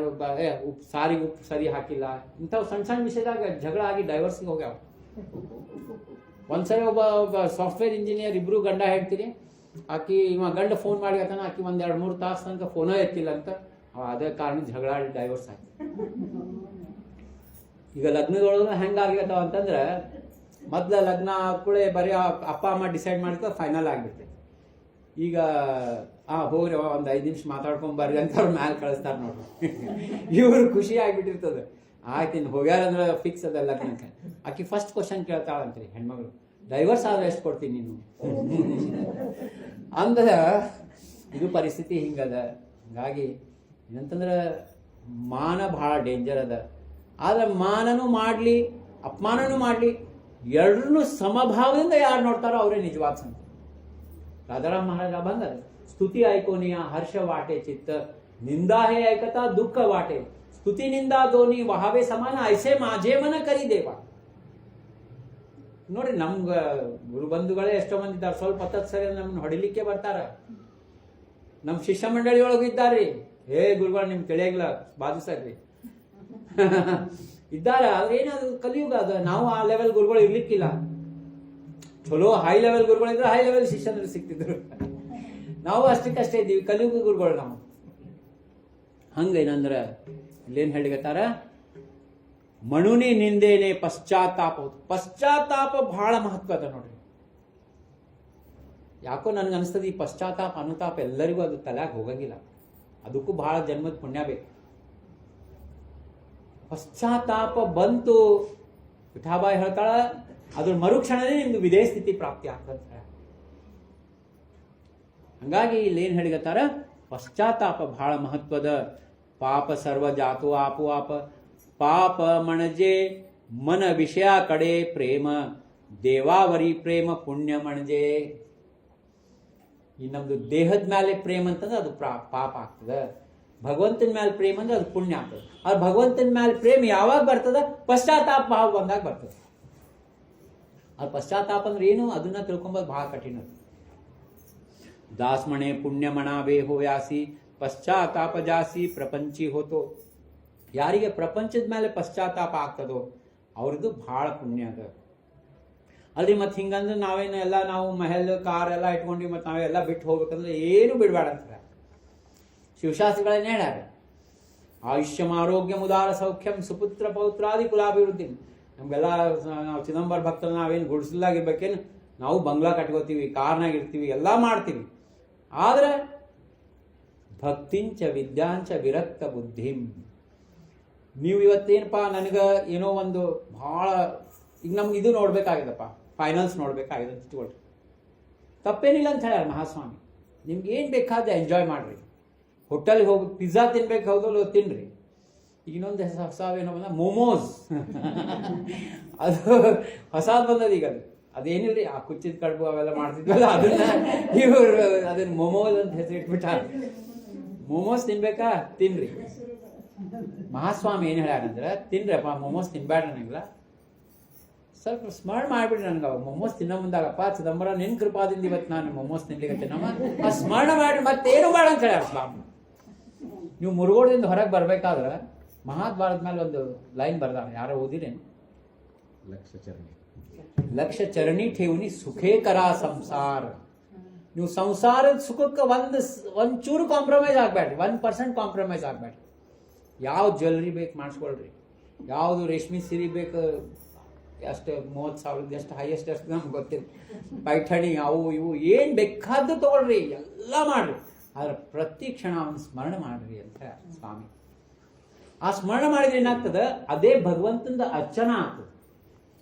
ಉಪ್ಪು ಸರಿ ಹಾಕಿಲ್ಲ, ಇಂಥವು ಸಣ್ಣ ಸಣ್ಣ ವಿಷಯದಾಗ ಜಗಳ ಆಗಿ ಡೈವರ್ಸಿಗೆ ಹೋಗ್ಯಾವ. ಒಂದ್ಸರಿ ಒಬ್ಬ ಸಾಫ್ಟ್ವೇರ್ ಇಂಜಿನಿಯರ್, ಇಬ್ರು ಗಂಡ ಹೇಳ್ತೀನಿ, ಆಕಿ ಇವ ಗಂಡ ಫೋನ್ ಮಾಡಿ ಆತನ, ಆಕಿ 1-2-3 ತಾಸು ತನಕ ಫೋನೇ ಎತ್ತಿಲ್ಲ ಅಂತ, ಅದೇ ಕಾರಣ ಜಗಳ ಆಡಿ ಡೈವರ್ಸ್ ಆಯ್ತು. ಈಗ ಲಗ್ನದೊಳಗೆ ಹೆಂಗಾಗ್ಯತಾವ ಅಂತಂದ್ರೆ, ಮೊದ್ಲ ಲಗ್ನ ಕೂಡ ಬರೀ ಅಪ್ಪ ಅಮ್ಮ ಡಿಸೈಡ್ ಮಾಡಿದ್ರೆ ಫೈನಲ್ ಆಗಿಬಿಡ್ತೈತೆ. ಈಗ ಹೋಗ್ರಿ ಒಂದು 5 ನಿಮಿಷ ಮಾತಾಡ್ಕೊಂಡ್ ಬರ್ರಿ ಅಂತ ಅವ್ರು ಮ್ಯಾಲೆ ಕಳಿಸ್ತಾರೆ ನೋಡ್ರಿ. ಇವ್ರು ಖುಷಿ ಆಗಿಬಿಟ್ಟಿರ್ತದೆ. ಆಯ್ತು ಇನ್ನು ಹೋಗ್ಯಾರಂದ್ರೆ ಫಿಕ್ಸ್ ಅದ ಲಗ್ನಕ್ಕೆ. ಆಕಿ ಫಸ್ಟ್ ಕ್ವಶನ್ ಕೇಳ್ತಾಳಂತ್ರಿ ಹೆಣ್ಮಗಳು, ಡೈವರ್ಸ್ ಆದ್ರೆ ಎಷ್ಟು ಕೊಡ್ತೀನಿ ನೀನು ಅಂದ್ರೆ. ಇದು ಪರಿಸ್ಥಿತಿ ಹಿಂಗದ. ಹಂಗಾಗಿ ಏನಂತಂದ್ರೆ ಮಾನ ಭಾಳ ಡೇಂಜರ್ ಅದ. ಆದ್ರೆ ಮಾನನೂ ಮಾಡಲಿ ಅಪಮಾನನೂ ಮಾಡಲಿ ಎರಡನ್ನೂ ಸಮಭಾವದಿಂದ ಯಾರು ನೋಡ್ತಾರೋ ಅವರೇ ನಿಜವಾದ ಸಂತ. ರಾಜಾರಾಮ್ ಮಹಾರಾಜ ಬಂದ, ಸ್ತುತಿ ಐಕೋನಿಯ ಹರ್ಷ ವಾಟೆ ಚಿತ್ತ, ನಿಂದಾ ಹೇ ಐಕತಾ ದುಃಖ ವಾಟೆ, ಸ್ತುತಿ ನಿಂದಾ ದೋನಿ ವಹಾವೆ ಸಮಾನ, ಐಸೆ ಮಾಜೇ ಮನ ಕರಿ ದೇವ. ನೋಡ್ರಿ, ನಮ್ಗ ಗುರು ಬಂಧುಗಳೇ ಎಷ್ಟೋ ಮಂದಿ ಇದ್ದಾರೆ, ಸ್ವಲ್ಪ ಹತ್ತತ್ತು ಸರಿ ನಮ್ಮನ್ನ ಹೊಡಿಲಿಕ್ಕೆ ಬರ್ತಾರ. ನಮ್ಮ ಶಿಷ್ಯ ಮಂಡಳಿ ಒಳಗಿದ್ದಾರ್ರಿ, ಗುರುಗಳು ನಿಮ್ಗೆ ತಿಳಿಯಾಗಿಲ್ಲ ಬಾಧಿಸ್ರಿ ಇದ್ದಾರೆ. ಆದ್ರೆ ಏನದು ಕಲಿಯುಗ ಅದ. ನಾವು ಆ ಲೆವೆಲ್ ಗುರುಗಳು ಇರ್ಲಿಕ್ಕಿಲ್ಲ. ಚಲೋ ಹೈ ಲೆವೆಲ್ ಗುರುಗಳಿದ್ರೆ ಹೈ ಲೆವೆಲ್ ಶಿಷ್ಯಂದ್ರು ಸಿಕ್ತಿದ್ರು. ನಾವು ಅಷ್ಟಕ್ಕಷ್ಟೇ ಇದ್ದೀವಿ, ಕಲಿಯುಗ ಗುರುಗಳು ನಾವು. ಹಂಗೇನಂದ್ರ ಇಲ್ಲೇನ್ ಹೇಳಿಗತ್ತಾರ, ಮಣುನಿ ನಿಂದೇನೆ ಪಶ್ಚಾತ್ತಾಪ. ಪಶ್ಚಾತ್ತಾಪ ಬಹಳ ಮಹತ್ವ ಅದ ನೋಡ್ರಿ. ಯಾಕೋ ನನ್ಗೆ ಅನಿಸ್ತದೆ ಈ ಪಶ್ಚಾತ್ತಾಪ ಅನುತಾಪ ಎಲ್ಲರಿಗೂ ಅದು ತಲೆಯಾಗ ಹೋಗಂಗಿಲ್ಲ. ಅದಕ್ಕೂ ಬಹಳ ಜನ್ಮದ ಪುಣ್ಯ ಬೇಕು. ಪಶ್ಚಾತ್ತಾಪ ಬಂತು, ವಿಠಾಬಾಯಿ ಹೇಳ್ತಾಳ, ಅದ್ರ ಮರುಕ್ಷಣನೇ ನಿಮ್ದು ವಿದೇಶ ಸ್ಥಿತಿ ಪ್ರಾಪ್ತಿ ಆಗ್ತದೆ. ಹಂಗಾಗಿ ಇಲ್ಲೇನ್ ಹೇಳಿಗತ್ತಾರ, ಪಶ್ಚಾತ್ತಾಪ ಬಹಳ ಮಹತ್ವದ. ಪಾಪ ಸರ್ವ ಜಾತು ಆಪು ಆಪ, ಪಾಪ ಮಣಜೆ ಮನ ವಿಷಯ ಕಡೆ ಪ್ರೇಮ, ದೇವಾವರಿ ಪ್ರೇಮ ಪುಣ್ಯ ಮಣಜೆ. ಈ ನಮ್ದು ದೇಹದ ಮೇಲೆ ಪ್ರೇಮ ಅಂತಂದ್ರೆ ಅದು ಪಾಪ ಆಗ್ತದೆ. ಭಗವಂತನ ಮೇಲೆ ಪ್ರೇಮ ಅಂದ್ರೆ ಅದು ಪುಣ್ಯ ಆಗ್ತದೆ. ಆದ್ರೆ ಭಗವಂತನ ಮೇಲೆ ಪ್ರೇಮ ಯಾವಾಗ ಬರ್ತದ, ಪಶ್ಚಾತ್ತಾಪ ಭಾವ ಬಂದಾಗ ಬರ್ತದೆ. ಅದು ಪಶ್ಚಾತ್ತಾಪ ಅಂದ್ರೆ ಏನು ಅದನ್ನ ತಿಳ್ಕೊಂಬೋದು ಬಹಳ ಕಠಿಣ. ದಾಸ್ಮಣೆ ಪುಣ್ಯಮಣಾವೇ ಹೋಯಾಸಿ ಪಶ್ಚಾತ್ತಾಪ ಜಾಸಿ ಪ್ರಪಂಚಿ ಹೋತೋ. ಯಾರಿಗೆ ಪ್ರಪಂಚದ ಮೇಲೆ ಪಶ್ಚಾತ್ತಾಪ ಆಗ್ತದೋ ಅವ್ರದ್ದು ಭಾಳ ಪುಣ್ಯ ಅದ. ಅಲ್ರಿ ಮತ್ತೆ ಹಿಂಗಂದ್ರೆ ನಾವೇನು ಎಲ್ಲ ನಾವು ಮಹಲ್ ಕಾರ್ ಎಲ್ಲ ಇಟ್ಕೊಂಡ್ವಿ ಮತ್ತು ನಾವೆಲ್ಲ ಬಿಟ್ಟು ಹೋಗ್ಬೇಕಂದ್ರೆ ಏನು ಬಿಡಬೇಡ ಅಂತಾರೆ. ಶಿವಶಾಸ್ತ್ರಿಗಳನ್ನೇ ಹೇಳ್ಯಾರ, ಆಯುಷ್ಯಂ ಆರೋಗ್ಯಂ ಉದಾರ ಸೌಖ್ಯಂ ಸುಪುತ್ರ ಪೌತ್ರಾದಿ ಕುಲಾಭಿವೃದ್ಧಿ. ನಮಗೆಲ್ಲ ನಾವು ಚಿದಂಬರ ಭಕ್ತರು ನಾವೇನು ಗುಡಿಸಲಾಗಿರ್ಬೇಕೇನು, ನಾವು ಬಂಗ್ಲಾ ಕಟ್ಕೋತೀವಿ, ಕಾರ್ನಾಗ ಇರ್ತೀವಿ, ಎಲ್ಲ ಮಾಡ್ತೀವಿ. ಆದ್ರೆ ಭಕ್ತಿಂಚ ವಿದ್ಯಾಂಚ ವಿರಕ್ತ ಬುದ್ಧಿಂ. ನೀವು ಇವತ್ತೇನಪ್ಪ ನನಗೆ ಏನೋ ಒಂದು ಭಾಳ ಈಗ ನಮ್ಗೆ ಇದು ನೋಡ್ಬೇಕಾಗಿದಪ್ಪ, ಫೈನಲ್ಸ್ ನೋಡ್ಬೇಕಾಗಿದೆ ಅಂತ ಇಟ್ಕೊಳ್ರಿ, ತಪ್ಪೇನಿಲ್ಲ ಅಂತ ಹೇಳ್ಯಾರ ಮಹಾಸ್ವಾಮಿ. ನಿಮ್ಗೆ ಏನು ಬೇಕಾದ್ರೆ ಎಂಜಾಯ್ ಮಾಡ್ರಿ, ಹೋಟೆಲ್ಗೆ ಹೋಗಿ ಪಿಜ್ಜಾ ತಿನ್ಬೇಕು ಹೌದಲ್ಲ ತಿನ್ರಿ. ಈಗ ಇನ್ನೊಂದು ಹೊಸವೇನೋ ಬಂದ ಮೋಮೋಸ್ ಅದು ಹೊಸದು ಬಂದದ. ಈಗ ಅದೇನಿಲ್ರಿ, ಆ ಕುಚ್ಚಿದ ಕಡುಬು ಅವೆಲ್ಲ ಮಾಡ್ತಿದ್ವಲ್ಲ ಅದನ್ನ ಇವರು ಅದನ್ನ ಮೊಮೋಸ್ ಅಂತ ಹೆಸರು ಇಟ್ಬಿಟ್ಟಾರ. ಮೋಮೋಸ್ ತಿನ್ಬೇಕಾ ತಿನ್ರಿ. ಮಹಾಸ್ವಾಮಿ ಏನು ಹೇಳ್ಯಾರಂದ್ರೆ ತಿನ್ರಪ್ಪ ಮೋಮೋಸ್ ತಿನ್ಬೇಡ್ರಿ, ನನಗಿಲ್ಲ ಸ್ವಲ್ಪ ಸ್ಮರಣ ಮಾಡಿಬಿಡ್ರಿ ನನಗೆ. ಅವಾಗ ಮೊಮೋಸ್ ತಿನ್ನೋ ಮುಂದಾಗಪ್ಪ ಚಿದಂಬರ ನಿನ್ನ ಕೃಪಾದಿಂದ ಇವತ್ತು ನಾನು ಮೊಮೋಸ್ ತಿನ್ಲಿಕ್ಕೆ ನಮ್ಮ ಸ್ಮರಣ ಮಾಡಿ ಮತ್ತೇನು ಬೇಡ ಅಂತ ಹೇಳ್ಯಾರ ಸ್ವಾಮಿ. ನೀವು ಮುರುಗೋಡದಿಂದ ಹೊರಗೆ ಬರ್ಬೇಕಾದ್ರೆ ಮಹಾದ್ವಾರದ ಮೇಲೆ ಒಂದು ಲೈನ್ ಬರ್ದಾರ, ಯಾರೋ ಓದಿರೇನು? ಲಕ್ಷ ಚರಣಿ ಠೇವಣಿ ಸುಖೇ ಕರಾ ಸಂಸಾರ. ನೀವು ಸಂಸಾರದ ಸುಖಕ್ಕೆ ಒಂಚೂರು ಕಾಂಪ್ರಮೈಸ್ ಆಗ್ಬೇಡ್ರಿ, 1% ಕಾಂಪ್ರಮೈಸ್ ಆಗ್ಬೇಡ್ರಿ. ಯಾವ ಜ್ಯುವೆಲ್ರಿ ಬೇಕು ಮಾಡಿಸ್ಕೊಳ್ರಿ, ಯಾವುದು ರೇಷ್ಮೆ ಸೀರೆ ಬೇಕು ಎಷ್ಟು 30,000 ಎಷ್ಟು ಹೈಯೆಸ್ಟ್ ಎಷ್ಟು ನಮ್ಗೆ ಗೊತ್ತಿಲ್ಲ, ಪೈಠಣಿ ಅವು ಇವು ಏನು ಬೇಕಾದ್ದು ತಗೊಳ್ರಿ, ಎಲ್ಲ ಮಾಡ್ರಿ. ಆದ್ರೆ ಪ್ರತಿ ಕ್ಷಣ ಅವನು ಸ್ಮರಣೆ ಮಾಡ್ರಿ ಅಂತ ಸ್ವಾಮಿ. ಆ ಸ್ಮರಣ ಮಾಡಿದ್ರೆ ಏನಾಗ್ತದ, ಅದೇ ಭಗವಂತಂದ ಅರ್ಚನಾ ಆಗ್ತದೆ.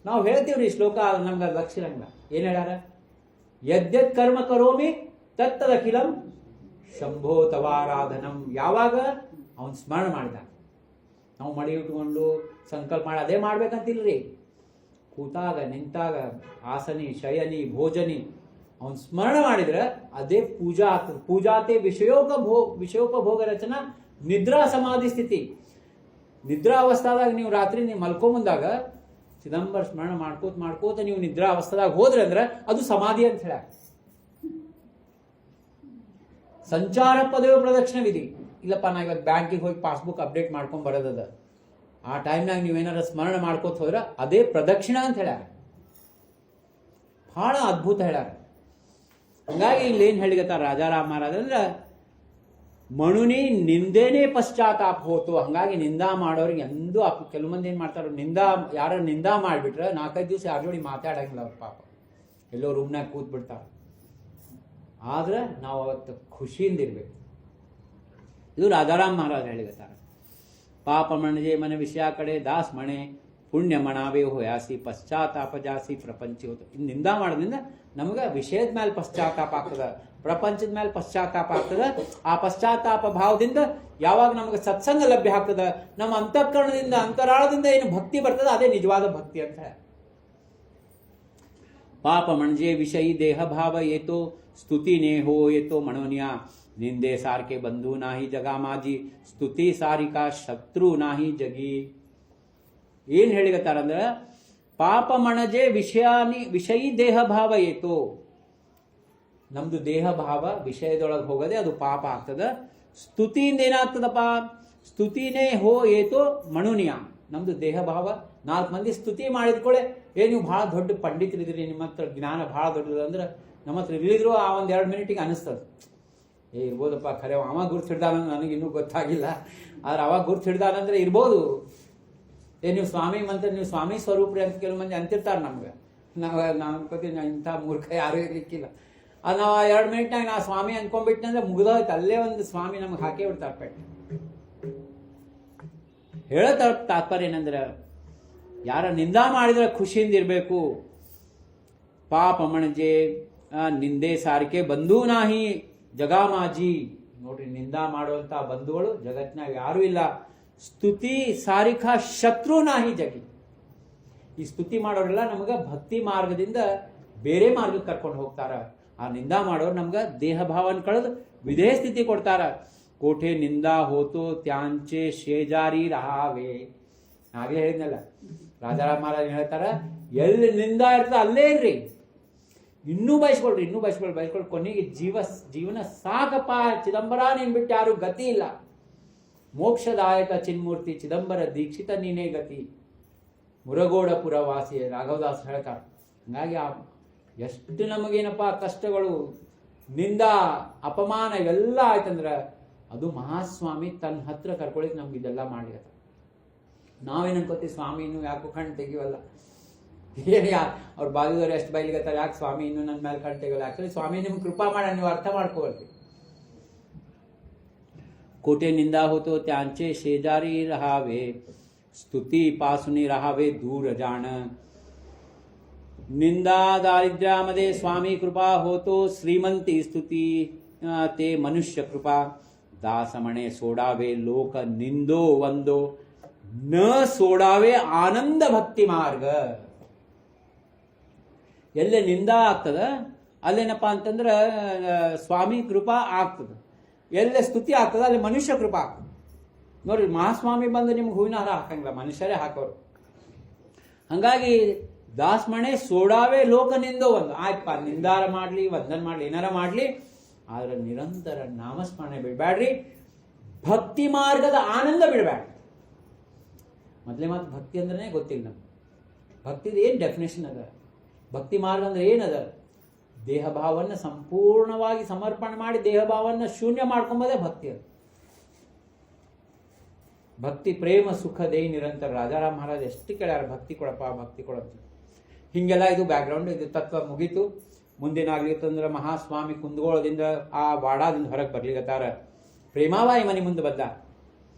ನಾವು ಹೇಳ್ತೀವ್ರಿ ಶ್ಲೋಕ ನಮ್ಗೆ ಲಕ್ಷ ಇರಂಗಿಲ್ಲ. ಏನು ಹೇಳ್ಯಾರ? ಯದ್ಯತ್ ಕರ್ಮ ಕರೋಮಿ ತತ್ತದಖಿಲಂ ಶಂಭೋ ತವಾರಾಧನಂ. ಯಾವಾಗ ಅವನು ಸ್ಮರಣ ಮಾಡಿದ, ನಾವು ಮಡಿ ಇಟ್ಕೊಂಡು ಸಂಕಲ್ಪ ಮಾಡಿ ಅದೇ ಮಾಡ್ಬೇಕಂತಿಲ್ರಿ. ಕೂತಾಗ ನಿಂತಾಗ ಆಸನಿ ಶಯನಿ ಭೋಜನಿ ಅವನು ಸ್ಮರಣ ಮಾಡಿದ್ರೆ ಅದೇ ಪೂಜಾ ಆಗ್ತದೆ. ಪೂಜಾತೆ ವಿಷಯೋಪಭೋಗ ರಚನಾ ನಿದ್ರಾ ಸಮಾಧಿ ಸ್ಥಿತಿ. ನಿದ್ರಾ ಅವಸ್ಥಾದಾಗ ನೀವು ರಾತ್ರಿ ನೀವು ಮಲ್ಕೊಂಬಂದಾಗ ಚಿದಂಬರ ಸ್ಮರಣ ಮಾಡ್ಕೋತ ನೀವು ನಿದ್ರಾ ಅವಸ್ಥಾದಾಗ ಹೋದ್ರೆ ಅಂದ್ರೆ ಅದು ಸಮಾಧಿ ಅಂತ ಹೇಳ. ಸಂಚಾರ ಪದವಿ ಪ್ರದಕ್ಷಿಣೆ ವಿಧಿ. ಇಲ್ಲಪ್ಪ ನಾ ಇವತ್ತು ಬ್ಯಾಂಕಿಗೆ ಹೋಗಿ ಪಾಸ್ಬುಕ್ ಅಪ್ಡೇಟ್ ಮಾಡ್ಕೊಂಡ್ ಬರೋದದ, ಆ ಟೈಮ್ನಾಗ ನೀವೇನಾರ ಸ್ಮರಣ ಮಾಡ್ಕೋತ ಹೋದ್ರೆ ಅದೇ ಪ್ರದಕ್ಷಿಣ ಅಂತ ಹೇಳ್ಯಾರ. ಬಹಳ ಅದ್ಭುತ ಹೇಳ್ಯಾರ. ಹಂಗಾಗಿ ಇಲ್ಲಿ ಏನ್ ಹೇಳಿಗತ್ತಾರ ರಾಜಾರಾಮ್ ಮಹಾರಾಜ್ ಅಂದ್ರೆ ಮಣುನಿ ನಿಂದೇನೆ ಪಶ್ಚಾತ್ತಾಪ ಹೋತು. ಹಂಗಾಗಿ ನಿಂದಾ ಮಾಡೋರಿಗೆ ಎಂದೂ ಕೆಲವು ಮಂದಿ ಏನ್ ಮಾಡ್ತಾರ, ಯಾರ ನಿಂದಾ ಮಾಡಿಬಿಟ್ರೆ 4-5 ದಿವಸ ಯಾರ ಜೋಡಿ ಮಾತಾಡಂಗಿಲ್ಲ ಅವ್ರ ಪಾಪ, ಎಲ್ಲೋ ರೂಮ್ನಾಗ ಕೂತ್ ಬಿಡ್ತಾರ. ಆದ್ರೆ ನಾವು ಅವತ್ತು ಖುಷಿಯಿಂದ ಇರ್ಬೇಕು. ಇದು ರಾಜಾರಾಮ್ ಮಹಾರಾಜ್ ಹೇಳಿಗತ್ತಾರ. ಪಾಪ ಮಣಜೆ ಮನ ವಿಷಯ ಕಡೆ ದಾಸ್ ಮಣೆ ಪುಣ್ಯ ಮಣಾವೇ ಹೋಯಾಸಿ ಪಶ್ಚಾತ್ತಾಪ ಜಾಸಿ ಪ್ರಪಂಚಿ ಹೋತು. ಇನ್ನು ನಿಂದಾ ಮಾಡೋದ್ರಿಂದ ನಮಗೆ ವಿಷಯದ ಮೇಲೆ ಪಶ್ಚಾತ್ತಾಪ ಆಗ್ತದ, ಪ್ರಪಂಚದ ಮೇಲೆ ಪಶ್ಚಾತ್ತಾಪ ಆಗ್ತದ. ಆ ಪಶ್ಚಾತ್ತಾಪ ಭಾವದಿಂದ ಯಾವಾಗ ನಮಗೆ ಸತ್ಸಂಗ ಲಭ್ಯ ಆಗ್ತದ, ನಮ್ಮ ಅಂತಃಕರಣದಿಂದ ಅಂತರಾಳದಿಂದ ಏನು ಭಕ್ತಿ ಬರ್ತದ ಅದೇ ನಿಜವಾದ ಭಕ್ತಿ ಅಂತ ಹೇಳಿ. ಪಾಪ ಮಣಜೆ ವಿಷಯಿ ದೇಹ ಭಾವ ಏತೋ ಸ್ತುತಿ ನೇಹೋ ಏತೋ ಮಣೋನಿಯಾ ನಿಂದೆ ಸಾರ್ಕೆ ಬಂಧು ನಾಹಿ ಜಗಾ ಮಾಜಿ ಸ್ತುತಿ ಸಾರಿಕಾ ಶತ್ರು ನಾಹಿ ಜಗಿ. ಏನ್ ಹೇಳಿಗತ್ತಾರಂದ್ರೆ ಪಾಪ ಮಣಜೆ ವಿಷಯಿ ದೇಹ ಭಾವ ಏತೋ. ನಮ್ದು ದೇಹ ಭಾವ ವಿಷಯದೊಳಗೆ ಹೋಗದೆ ಅದು ಪಾಪ ಆಗ್ತದ. ಸ್ತುತಿಯಿಂದ ಏನಾಗ್ತದಪ್ಪ, ಸ್ತುತಿನೇ ಹೋ ಏತೋ ಮಣುನಿಯ. ನಮ್ದು ದೇಹ ಭಾವ 4 ಮಂದಿ ಸ್ತುತಿ ಮಾಡಿದ್ಕೊಳ್ಳೆ ನೀವು ಭಾಳ ದೊಡ್ಡ ಪಂಡಿತರಿದ್ರಿ, ನಿಮ್ಮ ಹತ್ರ ಜ್ಞಾನ ಭಾಳ ದೊಡ್ಡದು ಅಂದ್ರೆ ನಮ್ಮ ಹತ್ರ ಇಳಿದ್ರು ಆ 1-2 ಮಿನಿಟಿಗೆ ಅನಿಸ್ತದ, ಇರ್ಬೋದಪ್ಪ ಖರೆ ಅವ ಗುರ್ತು ಹಿಡ್ದಾನ ನನಗೆ ಇನ್ನೂ ಗೊತ್ತಾಗಿಲ್ಲ. ಆದ್ರೆ ಅವಾಗ ಗುರ್ತು ಹಿಡ್ದಾನಂದ್ರೆ ಇರ್ಬೋದು. ನೀವು ಸ್ವಾಮಿ ಮಂತ್ರ ನೀವು ಸ್ವಾಮಿ ಸ್ವರೂಪ್ರಿ ಅಂತ ಕೆಲವು ಮಂದಿ ಅಂತಿರ್ತಾರೆ ನಮ್ಗೆ. ನಾವು ಅನ್ಕೋತೀವಿ ಇಂಥ ಮೂರ್ಖ ಯಾರೂ ಇರ್ಲಿಕ್ಕಿಲ್ಲ. ಅದು ನಾವು 2 ಮಿನಿಟ್ನಾಗ ನಾ ಸ್ವಾಮಿ ಅನ್ಕೊಂಡ್ಬಿಟ್ಟಂದ್ರೆ ಮುಗಿದೋಯ್ತು, ಅಲ್ಲೇ ಒಂದು ಸ್ವಾಮಿ ನಮ್ಗೆ ಹಾಕೇ ಬಿಡ್ತಾರೆ ಪೆಟ್ಟು. ಹೇಳೋ ತಾತ್ಪರ್ಯ ಏನಂದ್ರೆ ಯಾರ ನಿಂದಾ ಮಾಡಿದ್ರೆ ಖುಷಿಯಿಂದ ಇರಬೇಕು. ಪಾಪ ಮಣಜೆ ನಿಂದೆ ಸಾರಿಕೆ ಬಂಧು ನಾಹಿ ಜಗಾಮಾಜಿ. ನೋಡ್ರಿ, ನಿಂದಾ ಮಾಡುವಂತ ಬಂಧುಗಳು ಜಗತ್ನಾಗ ಯಾರೂ ಇಲ್ಲ. ಸ್ತುತಿ ಸಾರಿಕಾ ಶತ್ರು ನಾಹಿ ಜಗಿ. ಈ ಸ್ತುತಿ ಮಾಡೋರೆಲ್ಲ ನಮ್ಗೆ ಭಕ್ತಿ ಮಾರ್ಗದಿಂದ ಬೇರೆ ಮಾರ್ಗಕ್ಕೆ ಕರ್ಕೊಂಡು ಹೋಗ್ತಾರ. ಆ ನಿಂದಾ ಮಾಡೋರು ನಮ್ಗೆ ದೇಹ ಭಾವನ ಕಳೆದು ವಿಧೇಯ ಸ್ಥಿತಿ ಕೊಡ್ತಾರ. ಕೋಠೆ ನಿಂದಾ ಹೋತು ತ್ಯಾಂಚೆ ಶೇಜಾರಿ ರಹಾವೆ. ನಾಗಲೇ ಹೇಳಿದ್ನಲ್ಲ, ರಾಜಾರಾಮ್ ಮಹಾರಾಜ್ ಹೇಳ್ತಾರ, ಎಲ್ಲಿ ನಿಂದಾ ಇರ್ತದ ಅಲ್ಲೇ ಇರ್ರಿ. ಇನ್ನೂ ಬಯಸ್ಕೊಳ್ರಿ, ಇನ್ನೂ ಬಯಸ್ಕೊಳ್ರಿ. ಕೊನೆಗೆ ಜೀವನ ಸಾಕಪ್ಪ, ಚಿದಂಬರ ನೀನ್ ಬಿಟ್ಟು ಯಾರು ಗತಿ ಇಲ್ಲ, ಮೋಕ್ಷದಾಯಕ ಚಿನ್ಮೂರ್ತಿ ಚಿದಂಬರ ದೀಕ್ಷಿತ ನೀನೇ ಗತಿ, ಮುರಗೋಡಪುರ ವಾಸಿ ರಾಘವದಾಸ್ ಹೇಳ್ತಾರೆ. ಹಂಗಾಗಿ ಎಷ್ಟು ನಮಗೇನಪ್ಪ ಕಷ್ಟಗಳು, ನಿಂದ, ಅಪಮಾನ ಇವೆಲ್ಲ ಆಯ್ತಂದ್ರೆ ಅದು ಮಹಾಸ್ವಾಮಿ ತನ್ನ ಹತ್ರ ಕರ್ಕೊಳಿಕ್ ನಮ್ಗೆ ಇದೆಲ್ಲ ಮಾಡಿರತ್ತ. ನಾವೇನು ಅನ್ಕೋತೀವಿ, ಸ್ವಾಮಿ ಇನ್ನು ಯಾಕೋ ಕಣ್ಣು ತೆಗಿವಲ್ಲ, ಅವ್ರ ಬಾಗಿದವ್ರು ಎಷ್ಟು ಬೈಲಿಗತ್ತಾರೆ, ಯಾಕೆ ಸ್ವಾಮಿ ಇನ್ನು ನನ್ನ ಮೇಲೆ ಕಣ್ಣು ತೆಗಿವಲ್ಲ. ಆಕ್ಚುಲಿ ಸ್ವಾಮಿ ನಿಮ್ಗೆ ಕೃಪಾ ಮಾಡ, ನೀವು ಅರ್ಥ ಮಾಡ್ಕೋಬಲ್ರಿ. कोटे निंदा हो तो त्यांचे शेजारी रहावे, स्तुती पासुनी रहावे दूर जाण. निंदा दारिद्र्यामध्ये स्वामी कृपा होतो, श्रीमंती स्तुती ते मनुष्य कृपा. दास म्हणे सोडावे लोक निंदो वंदो, न सोडावे आनंद भक्ति मार्ग. ಎಲ್ಲೇ ನಿಂದಾ ಆಗ್ತದ ಅಲ್ಲೇನಪ್ಪ ಅಂತಂದ್ರೆ ಸ್ವಾಮಿ ಕೃಪಾ ಆಗ್ತದ, ಎಲ್ಲೇ ಸ್ತುತಿ ಆಗ್ತದ ಅಲ್ಲಿ ಮನುಷ್ಯ ಕೃಪಾ ಆಗ್ತದೆ. ನೋಡ್ರಿ, ಮಹಾಸ್ವಾಮಿ ಬಂದು ನಿಮ್ಗೆ ಹೂವಿನ ಹಾರ ಹಾಕಂಗಿಲ್ಲ, ಮನುಷ್ಯರೇ ಹಾಕೋರು. ಹಂಗಾಗಿ ದಾಸ್ಮಣೆ ಸೋಡಾವೆ ಲೋಕನಿಂದೋ ಒಂದು ಆಯ್ತಪ್ಪ, ನಿಂದಾರ ಮಾಡ್ಲಿ ವಂದನ್ ಮಾಡ್ಲಿ ಏನಾರ ಮಾಡ್ಲಿ, ಆದ್ರೆ ನಿರಂತರ ನಾಮಸ್ಮರಣೆ ಬಿಡಬೇಡ್ರಿ, ಭಕ್ತಿ ಮಾರ್ಗದ ಆನಂದ ಬಿಡಬೇಡ್ರಿ. ಮೊದಲೇ ಮಾತು ಭಕ್ತಿ ಅಂದ್ರೆ ಗೊತ್ತಿಲ್ಲ ನಮ್ಗೆ. ಭಕ್ತಿದ ಏನು ಡೆಫಿನೇಷನ್ ಅದ, ಭಕ್ತಿ ಮಾರ್ಗ ಅಂದ್ರೆ ಏನದ? ದೇಹ ಭಾವವನ್ನು ಸಂಪೂರ್ಣವಾಗಿ ಸಮರ್ಪಣೆ ಮಾಡಿ ದೇಹ ಭಾವವನ್ನು ಶೂನ್ಯ ಮಾಡ್ಕೊಂಬೋದೇ ಭಕ್ತಿ ಅದು. ಭಕ್ತಿ ಪ್ರೇಮ ಸುಖ ದೇಹಿ ನಿರಂತರ. ರಾಜಾರಾಮ್ ಮಹಾರಾಜ್ ಎಷ್ಟು ಕೇಳ್ಯಾರ, ಭಕ್ತಿ ಕೊಡಪ್ಪ ಭಕ್ತಿ ಕೊಡಪ್ಪ. ಹಿಂಗೆಲ್ಲ ಇದು ಬ್ಯಾಕ್ಗ್ರೌಂಡ್, ಇದು ತತ್ವ ಮುಗೀತು. ಮುಂದೇನಾಗ್ಲಿತ್ತಂದ್ರೆ ಮಹಾಸ್ವಾಮಿ ಕುಂದಗೋಳದಿಂದ ಆ ವಾಡಾದಿಂದ ಹೊರಗೆ ಬರ್ಲಿಗತ್ತಾರ. ಪ್ರೇಮಾಬಾಯಿ ಮನೆ ಮುಂದೆ ಬದ್ದ.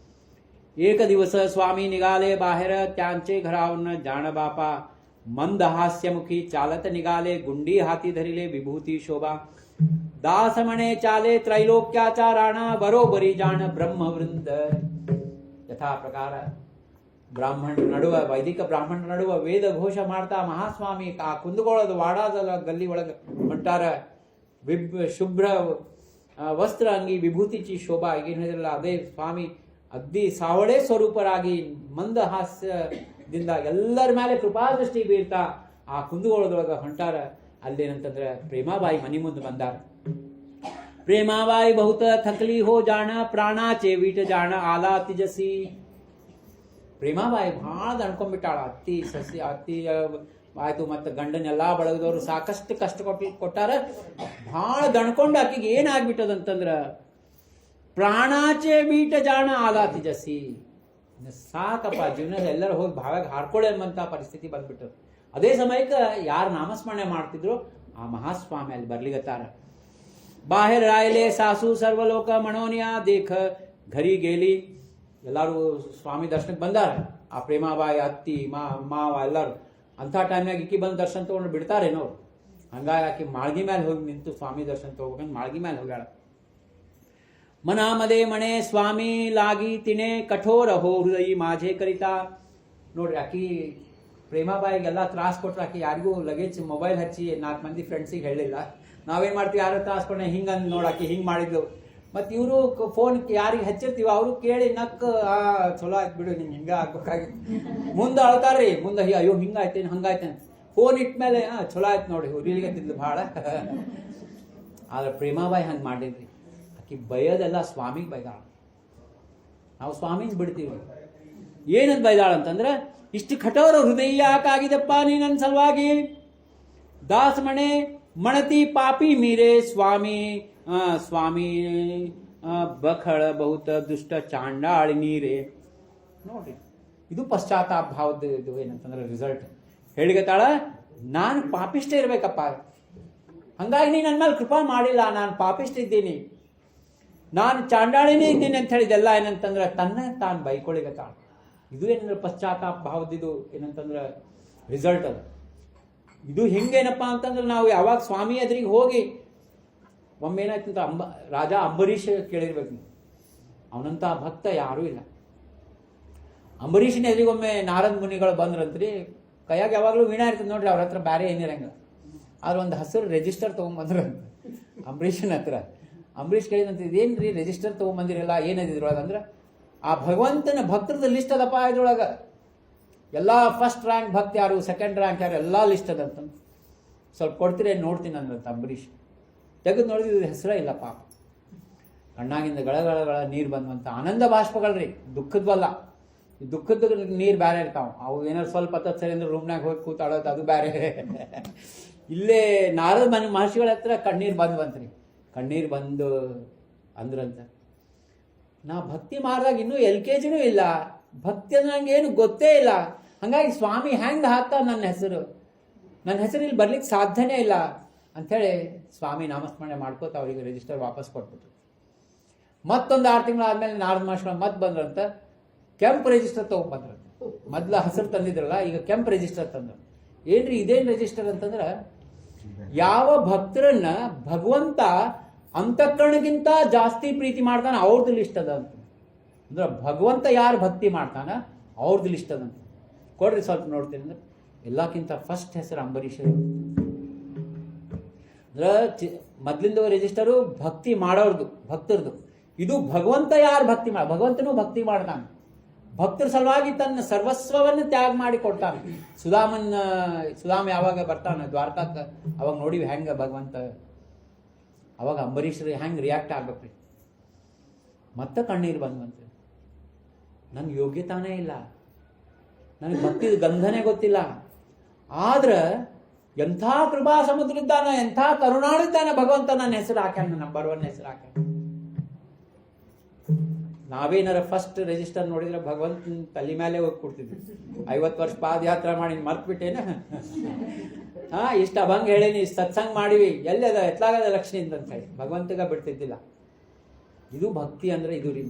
एक दिवस स्वामी निघाले बाहेर, त्यांचे घरावरून जाण बापा. मंद हास्यमुखी चालत निघाले, गुंडी हाती धरिले विभूती शोभा. दास म्हणे चाले त्रैलोक्याचा राणा, बरोबरी जाण ब्रह्मवृंद. यथा प्रकार ಬ್ರಾಹ್ಮಣ ನಡುವ, ವೈದಿಕ ಬ್ರಾಹ್ಮಣ ನಡುವ ವೇದ ಘೋಷ ಮಾಡ್ತಾ ಮಹಾಸ್ವಾಮಿ ಆ ಕುಂದಗೋಳದ ವಾಡಾದ ಗಲ್ಲಿ ಒಳಗೆ ಹೊಂಟಾರ. ಶುಭ್ರ ವಸ್ತ್ರ ಅಂಗಿ ವಿಭೂತಿಚಿ ಶೋಭಾ. ಈಗೇನು ಹೇಳಿದ್ರಲ್ಲ ಅದೇ ಸ್ವಾಮಿ ಅಗ್ದಿ ಸಾವಳೆ ಸ್ವರೂಪರಾಗಿ ಮಂದ ಹಾಸ್ಯದಿಂದ ಎಲ್ಲರ ಮೇಲೆ ಕೃಪಾದೃಷ್ಟಿ ಬೀರ್ತಾ ಆ ಕುಂದಗೋಳದೊಳಗೆ ಹೊಂಟಾರ. ಅಲ್ಲೇನಂತಂದ್ರೆ ಪ್ರೇಮಾಬಾಯಿ ಮನಿ ಮುಂದೆ ಬಂದಾರ. ಪ್ರೇಮಾಬಾಯಿ ಬಹುತ ಥಕಲಿ ಹೋ ಜಾಣ, ಪ್ರಾಣಾಚೆ ವೀಟ ಜಾಣ ಆಲಾ ತಿಜಸಿ. ಪ್ರೇಮಾಬಾಯಿ ಭಾಳ ದಣ್ಕೊಂಡ್ಬಿಟ್ಟಾಳ. ಅತ್ತಿ ಆಯ್ತು, ಮತ್ತೆ ಗಂಡನೆಲ್ಲ ಬಳಗದವ್ರು ಸಾಕಷ್ಟು ಕಷ್ಟ ಕೊಟ್ಟಾರ. ಭಾಳ ದಣ್ಕೊಂಡು ಆಕಿಗೆ ಏನಾಗ್ಬಿಟ್ಟದಂತಂದ್ರ ಪ್ರಾಣಾಚೆ ಬೀಟ ಜಾಣ ಆಲಾ ತಿಜಸಿ. ಸಾಕಪ್ಪ, ಜೀವನದಲ್ಲಿ ಎಲ್ಲರೂ ಹೋಗಿ ಭಾವಾಗ ಹಾಡ್ಕೊಳ್ಳಿ ಅನ್ನುವಂಥ ಪರಿಸ್ಥಿತಿ ಬಂದ್ಬಿಟ್ಟರು. ಅದೇ ಸಮಯಕ್ಕೆ ಯಾರು ನಾಮಸ್ಮರಣೆ ಮಾಡ್ತಿದ್ರು ಆ ಮಹಾಸ್ವಾಮಿ ಅಲ್ಲಿ ಬರ್ಲಿಗತ್ತಾರ. ಬಾಹೆರ್ ರಾಯಲೆ ಸಾಸು ಸರ್ವಲೋಕ ಮಣೋನಿಯಾ ದೇಖ ಘರಿ ಗೇಲಿ. ಎಲ್ಲರೂ ಸ್ವಾಮಿ ದರ್ಶನಕ್ಕೆ ಬಂದಾರ. ಆ ಪ್ರೇಮಾಬಾಯಿ ಅತ್ತಿ ಮಾವ ಎಲ್ಲರೂ ಅಂಥ ಟೈಮ್ನಾಗ ಇಕ್ಕಿ ಬಂದು ದರ್ಶನ ತೊಗೊಂಡು ಬಿಡ್ತಾರೇನೋ. ಹಂಗಾಗಿ ಆಕಿ ಮಾಳ್ಗಿ ಮೇಲೆ ಹೋಗಿ ನಿಂತು ಸ್ವಾಮಿ ದರ್ಶನ ತಗೋಬೇಕಂತ ಮಾಳ್ಗಿ ಮೇಲೆ ಹೋಗ್ಯಾಳ. ಮನಾಮದೆ ಮಣೆ ಸ್ವಾಮಿ ಲಾಗಿ ತಿನೆ ಕಠೋರ ಹೋ ಹೃದಯಿ ಮಾঝে ಕರಿತಾ. ನೋಡ್ರಿ, ಆಕಿ ಪ್ರೇಮಾಬಾಯಿಗೆಲ್ಲ ತ್ರಾಸ್ ಕೊಟ್ರೆ ಆಕಿ ಯಾರಿಗೂ ಲಗೇಜ್ ಮೊಬೈಲ್ ಹಚ್ಚಿ 4 ಮಂದಿ ಫ್ರೆಂಡ್ಸಿಗೆ ಹೇಳಿಲ್ಲ. ನಾವೇನು ಮಾಡ್ತೀವಿ, ಯಾರು ತ್ರಾಸ್ ಕೊಟ್ಟೆ ಹಿಂಗಂದು ನೋಡಾಕಿ ಹಿಂಗೆ ಮಾಡಿದ್ಲು. ಮತ್ತು ಇವರು ಫೋನ್ ಯಾರಿಗೆ ಹಚ್ಚಿರ್ತೀವಿ ಅವರು ಕೇಳಿ ನಕ್ಕ ಚಲೋ ಆಯ್ತು ಬಿಡು, ನಿಂಗೆ ಹಿಂಗೆ ಆಗ್ಬೇಕಾಗಿತ್ತು. ಮುಂದೆ ಅಳ್ತಾರ್ರಿ, ಮುಂದೆ ಅಯ್ಯೋ ಹಿಂಗಾಯ್ತೇನೆ ಹಂಗಾಯ್ತೇನೆ. ಫೋನ್ ಇಟ್ಮೇಲೆ ಚಲೋ ಆಯ್ತು ನೋಡಿ, ಹುರಿಲಿಗೆ ತಿಂದು ಭಾಳ. ಆದ್ರೆ ಪ್ರೇಮಾಬಾಯಿ ಹಂಗೆ ಮಾಡಿದ್ರಿ. ಆಕಿ ಬೈಯೋದೆಲ್ಲ ಸ್ವಾಮಿಗೆ ಬೈದಾಳ. ನಾವು ಸ್ವಾಮಿನ ಬಿಡ್ತೀವಿ. ಏನಂತ ಬೈದಾಳ ಅಂತಂದ್ರೆ, ಇಷ್ಟು ಕಠೋರ ಹೃದಯ ಯಾಕಾಗಿದಪ್ಪ ನೀ ನನ್ನ ಸಲುವಾಗಿ. ದಾಸ್ ಮಣೆ ಮಣತಿ ಪಾಪಿ ಮೀರೆ ಸ್ವಾಮಿ ಸ್ವಾಮಿ ಬಖಳ ಬಹುತ ದುಷ್ಟ ಚಾಂಡಾಳಿ ನೀರೇ. ನೋಡ್ರಿ, ಇದು ಪಶ್ಚಾತ್ತಾಪ ಭಾವದ ಇದು ಏನಂತಂದ್ರೆ ರಿಸಲ್ಟ್. ಹೇಳಿಗತ್ತಾಳ, ನಾನು ಪಾಪಿಷ್ಟ ಇರ್ಬೇಕಪ್ಪ, ಹಂಗಾಗಿ ನೀ ನನ್ನ ಮೇಲೆ ಕೃಪಾ ಮಾಡಿಲ್ಲ, ನಾನು ಪಾಪಿಷ್ಟ ಇದ್ದೀನಿ, ನಾನು ಚಾಂಡಾಳಿನೇ ಇದ್ದೀನಿ ಅಂತ ಹೇಳಿದೆಲ್ಲ ಏನಂತಂದ್ರೆ ತಾನು ಬೈಕೊಳ್ಳಿಗತ್ತಾಳ. ಇದು ಏನಂದ್ರೆ ಪಶ್ಚಾತ್ತಾಪ ಭಾವದಿದು ಏನಂತಂದ್ರೆ ರಿಸಲ್ಟ್ ಅದು. ಇದು ಹೆಂಗೇನಪ್ಪ ಅಂತಂದ್ರೆ ನಾವು ಯಾವಾಗ ಸ್ವಾಮಿ ಎದುರಿಗೆ ಹೋಗಿ ಒಮ್ಮೆ ಏನಾಯ್ತಂತ ರಾಜ ಅಂಬರೀಷ್ ಕೇಳಿರ್ಬೇಕು ನೀವು, ಅವನಂತ ಭಕ್ತ ಯಾರೂ ಇಲ್ಲ. ಅಂಬರೀಷನ ಎದುರಿಗೆ ಒಮ್ಮೆ ನಾರದ ಮುನಿಗಳು ಬಂದ್ರಂತ್ರಿ. ಕೈಯಾಗ ಯಾವಾಗಲೂ ವೀಣಾ ಇರ್ತದೆ ನೋಡ್ರಿ, ಅವ್ರ ಹತ್ರ ಬೇರೆ ಏನಿರಂಗಿಲ್ಲ. ಆದ್ರೆ ಒಂದು ಹಸಿರು ರೆಜಿಸ್ಟರ್ ತೊಗೊಂಬಂದ್ರಂತ ಅಂಬರೀಷನ ಹತ್ರ. ಅಂಬರೀಷ್ ಕೇಳಿದಂತ, ಇದೇನ್ರಿ ರೆಜಿಸ್ಟರ್ ತೊಗೊಂಬಂದಿರಲ್ಲ, ಏನಿದ್ರೊಳಗೆ ಅಂದ್ರೆ ಆ ಭಗವಂತನ ಭಕ್ತರದ ಲಿಸ್ಟ್ ಅದಪ್ಪ ಇದ್ರೊಳಗೆ. ಎಲ್ಲ ಫಸ್ಟ್ ರ್ಯಾಂಕ್ ಭಕ್ತ ಯಾರು, ಸೆಕೆಂಡ್ ರ್ಯಾಂಕ್ ಯಾರು, ಎಲ್ಲ ಲಿಸ್ಟ್ ಅದಂತ. ಸ್ವಲ್ಪ ಕೊಡ್ತೀರಿ ನೋಡ್ತೀನಿ ಅಂದ್ರಂತ ಅಂಬರೀಷ್. ತೆಗೆದು ನೋಡಿದ್ರೆ ಹೆಸರೇ ಇಲ್ಲ ಪಾಪ. ಕಣ್ಣಾಗಿಂದ ಗಳಗಳ ನೀರು ಬಂದಂತ ಆನಂದ ಬಾಷ್ಪಗಳ್ರಿ, ದುಃಖದ್ವಲ್ಲ. ಈ ದುಃಖದ ನೀರು ಬೇರೆ ಇರ್ತಾವ, ಅವು ಏನಾರು ಸ್ವಲ್ಪ ಹತ್ತತ್ತು ಸರಿ ಅಂದ್ರೆ ರೂಮ್ನಾಗ ಹೋಗಿ ಕೂತಾಡೋದು ಅದು ಬೇರೆ. ಇಲ್ಲೇ ನಾರದ ಮಹರ್ಷಿಗಳ ಹತ್ರ ಕಣ್ಣೀರು ಬಂದ್ರಿ, ಕಣ್ಣೀರು ಬಂದು ಅಂದ್ರಂತ, ನಾ ಭಕ್ತಿ ಮಾಡಿದಾಗ ಇನ್ನೂ LKG ಇಲ್ಲ, ಭಕ್ತಿ ಅಂದ್ರೆ ನಂಗೆ ಏನು ಗೊತ್ತೇ ಇಲ್ಲ, ಹಂಗಾಗಿ ಸ್ವಾಮಿ ಹೆಂಗೆ ಹಾಕ್ತ ನನ್ನ ಹೆಸರು ಇಲ್ಲಿ ಬರ್ಲಿಕ್ಕೆ ಸಾಧ್ಯನೇ ಇಲ್ಲ ಅಂಥೇಳಿ ಸ್ವಾಮಿ ನಾಮಸ್ಮರಣೆ ಮಾಡ್ಕೋತ ಅವರಿಗೆ ರಿಜಿಸ್ಟರ್ ವಾಪಸ್ ಕೊಟ್ಬಿಟ್ರು. ಮತ್ತೊಂದು 6 ತಿಂಗಳಾದ್ಮೇಲೆ ನಾರದ ಮಹರ್ಷಿಗಳು ಮತ್ತೆ ಬಂದ್ರಂತ, ಕೆಂಪು ರಿಜಿಸ್ಟರ್ ತೊಗೊಂಡ್ಬಂದ್ರಂತ. ಮೊದಲು ಹಸಿರು ತಂದಿದ್ರಲ್ಲ, ಈಗ ಕೆಂಪು ರಿಜಿಸ್ಟರ್ ತಂದ್ರು. ಏನ್ರಿ ಇದೇನು ರಿಜಿಸ್ಟರ್ ಅಂತಂದ್ರೆ, ಯಾವ ಭಕ್ತರನ್ನ ಭಗವಂತ ಅಂತಃಕರಣಗಿಂತ ಜಾಸ್ತಿ ಪ್ರೀತಿ ಮಾಡ್ತಾನೆ ಅವ್ರದ್ದು ಲಿಸ್ಟ್ ಅದ ಅಂತ. ಅಂದ್ರೆ ಭಗವಂತ ಯಾರು ಭಕ್ತಿ ಮಾಡ್ತಾನ ಅವ್ರದ್ದು ಲಿಸ್ಟ್ ಅದಂತ. ಕೊಡ್ರಿ ಸ್ವಲ್ಪ ನೋಡ್ತೀನಿ ಅಂದ್ರೆ, ಎಲ್ಲಕ್ಕಿಂತ ಫಸ್ಟ್ ಹೆಸರು ಅಂಬರೀಷರು. ಅಂದ್ರೆ ಮೊದ್ಲಿಂದ ರಿಜಿಸ್ಟರು ಭಕ್ತಿ ಮಾಡೋರ್ದು, ಭಕ್ತರದು. ಇದು ಭಗವಂತ ಯಾರು ಭಕ್ತಿ ಭಗವಂತನೂ ಭಕ್ತಿ ಮಾಡ್ತಾನೆ, ಭಕ್ತರ ಸಲುವಾಗಿ ತನ್ನ ಸರ್ವಸ್ವವನ್ನು ತ್ಯಾಗ ಮಾಡಿ ಕೊಡ್ತಾನೆ. ಸುಧಾಮ ಯಾವಾಗ ಬರ್ತಾನೆ ದ್ವಾರಕಾಕ್ಕೆ, ಅವಾಗ ನೋಡಿವಿ ಹೆಂಗ ಭಗವಂತ, ಅವಾಗ ಅಂಬರೀಷರು ಹೆಂಗೆ ರಿಯಾಕ್ಟ್ ಆಗ್ಬೇಕ್ರಿ. ಮತ್ತೆ ಕಣ್ಣೀರು ಬಂದ್ವಂತೆ, ನನ್ನ ಯೋಗ್ಯತಾನೇ ಇಲ್ಲ, ನನಗೆ ಭಕ್ತಿ ಗಂಧನೇ ಗೊತ್ತಿಲ್ಲ, ಆದ್ರೆ ಎಂಥ ಕೃಪಾ ಸಮುದ್ರ ಇದ್ದಾನ, ಎಂಥ ಕರುಣಾಳಿದ್ದಾನೆ ಭಗವಂತ, ನನ್ನ ಹೆಸರು ಹಾಕ್ಯಾನ, ನಂಬರ್ 1 ಹೆಸರು ಹಾಕ್ಯಾನ. ನಾವೇನಾರ ಫಸ್ಟ್ ರಿಜಿಸ್ಟರ್ ನೋಡಿದ್ರೆ ಭಗವಂತನ ತಲೆ ಮೇಲೆ ಹೋಗಿ ಕೊಡ್ತಿದ್ವಿ. 50 ವರ್ಷ ಪಾದಯಾತ್ರೆ ಮಾಡಿ ಮರ್ತ್ಬಿಟ್ಟೇನ, ಇಷ್ಟ ಅಭಂಗ ಹೇಳೇನಿ, ಸತ್ಸಂಗ್ ಮಾಡಿವಿ, ಎಲ್ಲದ ಎತ್ಲಾಗದ ಲಕ್ಷ್ಮಿಯಿಂದ ಅಂತ ಹೇಳಿ ಭಗವಂತಗ ಬಿಡ್ತಿದ್ದಿಲ್ಲ. ಇದು ಭಕ್ತಿ ಅಂದ್ರೆ ಇದು ರೀ.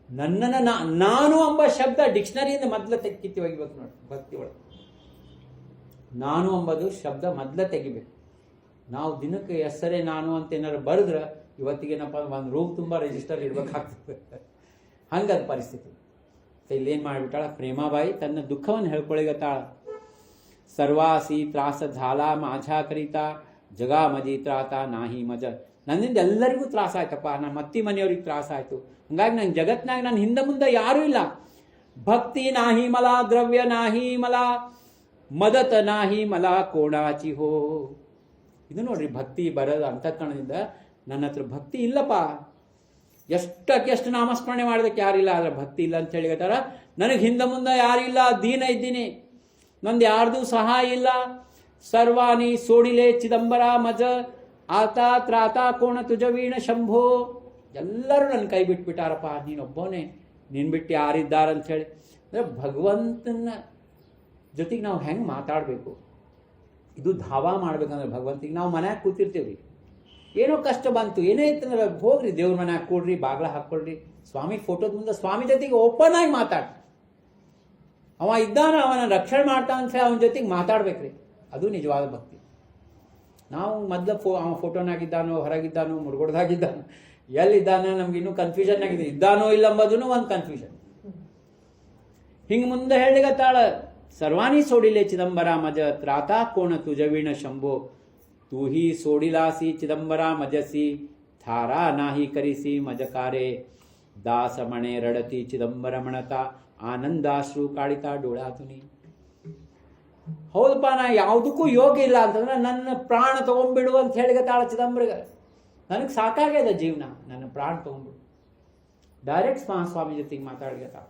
ನನ್ನನ್ನು ನಾನು ಎಂಬ ಶಬ್ದ ಡಿಕ್ಷನರಿಯಿಂದ ಮೊದಲ ಕಿತ್ತಿ ಒಗಿಬೇಕು ನೋಡಿ. ಭಕ್ತಿ ಒಳಗೆ ನಾನು ಎಂಬುದು ಶಬ್ದ ಮೊದಲ ತೆಗಿಬೇಕು. ನಾವು ದಿನಕ್ಕೆ ಹೆಸರೇ ನಾನು ಅಂತ ಏನಾರು ಬರೆದ್ರೆ ಇವತ್ತಿಗೇನಪ್ಪ ಒಂದು ರೂಮ್ ತುಂಬ ರಿಜಿಸ್ಟರ್ ಇಡ್ಬೇಕಾಗ್ತದೆ. ಹಂಗದ ಪರಿಸ್ಥಿತಿ. ಇಲ್ಲೇನು ಮಾಡಿಬಿಟ್ಟಾಳ ಪ್ರೇಮಾಬಾಯಿ, ತನ್ನ ದುಃಖವನ್ನು ಹೇಳ್ಕೊಳಿಗತ್ತಾಳ. ಸರ್ವಾಸಿ ತ್ರಾಸ ಝಾಲಾ ಮಾಝಾ ಕರಿತಾ ಜಗಾ ಮಜಿ ತ್ರಾತ ನಾಹಿ ಮಜ. ನನ್ನಿಂದ ಎಲ್ಲರಿಗೂ ತ್ರಾಸ ಆಯ್ತಪ್ಪ, ನಮ್ಮ ಅತ್ತಿ ಮನೆಯವ್ರಿಗೆ ತ್ರಾಸ ಆಯ್ತು, ಹಂಗಾಗಿ ನಂಗೆ ಜಗತ್ನಾಗ ನನ್ನ ಹಿಂದೆ ಮುಂದೆ ಯಾರೂ ಇಲ್ಲ. ಭಕ್ತಿ ನಾಹಿ ಮಲ, ದ್ರವ್ಯ ನಾಹಿ ಮಲ, ಮದತ ನಾಹಿ ಮಲ ಕೋಣಾಚಿ ಹೋ. ಇದು ನೋಡ್ರಿ, ಭಕ್ತಿ ಬರೋದು ಅಂತಃಕರಣದಿಂದ. ನನ್ನ ಹತ್ರ ಭಕ್ತಿ ಇಲ್ಲಪ್ಪ, ಎಷ್ಟು ನಾಮಸ್ಮರಣೆ ಮಾಡೋದಕ್ಕೆ ಯಾರಿಲ್ಲ, ಆದ್ರೆ ಭಕ್ತಿ ಇಲ್ಲ ಅಂತ ಹೇಳಿಗತ್ತಾರ. ನನಗೆ ಹಿಂದೆ ಮುಂದೆ ಯಾರಿಲ್ಲ, ದೀನ ಇದ್ದೀನಿ, ನಂದು ಯಾರ್ದು ಸಹಾಯ ಇಲ್ಲ. ಸರ್ವಾನಿ ಸೋಡಿಲೆ ಚಿದಂಬರ ಮಜ ಆತ ತ್ರಾತ ಕೋಣ ತುಜವೀಣ ಶಂಭೋ. ಎಲ್ಲರೂ ನನ್ನ ಕೈ ಬಿಟ್ಬಿಟ್ಟಾರಪ್ಪ, ನೀನೊಬ್ಬನೇ, ನೀನು ಬಿಟ್ಟು ಯಾರಿದ್ದಾರಂತ ಹೇಳಿ. ಅಂದರೆ ಭಗವಂತನ ಜೊತೆಗೆ ನಾವು ಹೆಂಗೆ ಮಾತಾಡಬೇಕು, ಇದು ಧಾವಾ ಮಾಡ್ಬೇಕಂದ್ರೆ ಭಗವಂತಿಗೆ. ನಾವು ಮನ್ಯಾಗ ಕೂತಿರ್ತೀವಿ, ಏನೋ ಕಷ್ಟ ಬಂತು, ಏನೇ ಇತ್ತಂದ್ರೆ ಹೋಗ್ರಿ ದೇವ್ರ ಮನ್ಯಾಗ ಕೊಡ್ರಿ, ಬಾಗ್ಲ ಹಾಕ್ಕೊಳ್ರಿ, ಸ್ವಾಮಿ ಫೋಟೋದ ಮುಂದೆ ಸ್ವಾಮಿ ಜೊತೆಗೆ ಓಪನ್ ಆಗಿ ಮಾತಾಡ್ರಿ. ಅವ ಇದ್ದಾನ, ಅವನ ರಕ್ಷಣೆ ಮಾಡ್ತಾನ ಅಂತ ಹೇಳಿ ಅವನ ಜೊತೆಗೆ ಮಾತಾಡ್ಬೇಕ್ರಿ. ಅದು ನಿಜವಾದ ಭಕ್ತಿ. ನಾವು ಮೊದಲು ಅವ ಫೋಟೋನಾಗಿದ್ದಾನೋ, ಹೊರಗಿದ್ದಾನೋ, ಮುರುಗೋಡ್ದಾಗಿದ್ದಾನೋ, ಎಲ್ಲಿದ್ದಾನೋ ನಮ್ಗೆ ಇನ್ನೂ ಕನ್ಫ್ಯೂಷನ್ ಆಗಿದೆ. ಇದ್ದಾನೋ ಇಲ್ಲ ಎಂಬುದೂ ಒಂದು ಕನ್ಫ್ಯೂಷನ್. ಹಿಂಗೆ ಮುಂದೆ ಹೇಳಿಗತ್ತಾಳ, ಸರ್ವಾನಿ ಸೋಡಿಲೆ ಚಿದಂಬರ ಮಜ ತ್ರಾತ ಕೋಣ ತುಜವೀಣ ಶಂಭೋ. ತೂ ಹಿ ಸೋಡಿಲಾಸಿ ಚಿದಂಬರ ಮಜಸಿ ಥಾರಾ ನಾಹಿ ಕರಿಸಿ ಮಜಕಾರೆ. ದಾಸ ಮಣೆ ರಡತಿ ಚಿದಂಬರ ಮಣತ ಆನಂದಾಶ್ರು ಕಾಳಿತಾ ಡೋಳಾತುನಿ. ಹೌದಪ್ಪ, ನಾ ಯಾವುದಕ್ಕೂ ಯೋಗ್ಯ ಇಲ್ಲ ಅಂತಂದ್ರೆ ನನ್ನ ಪ್ರಾಣ ತಗೊಂಡ್ಬಿಡು ಅಂತ ಹೇಳಿಗತ್ತಾಳ ಚಿದಂಬರಗ. ನನಗೆ ಸಾಕಾಗ್ಯದ ಜೀವನ, ನನ್ನ ಪ್ರಾಣ ತಗೊಂಡ್ಬಿಡು. ಡೈರೆಕ್ಟ್ ಸ್ವಾಮಿ ಜೊತೆಗೆ ಮಾತಾಡ್ಗತ್ತಾಳ.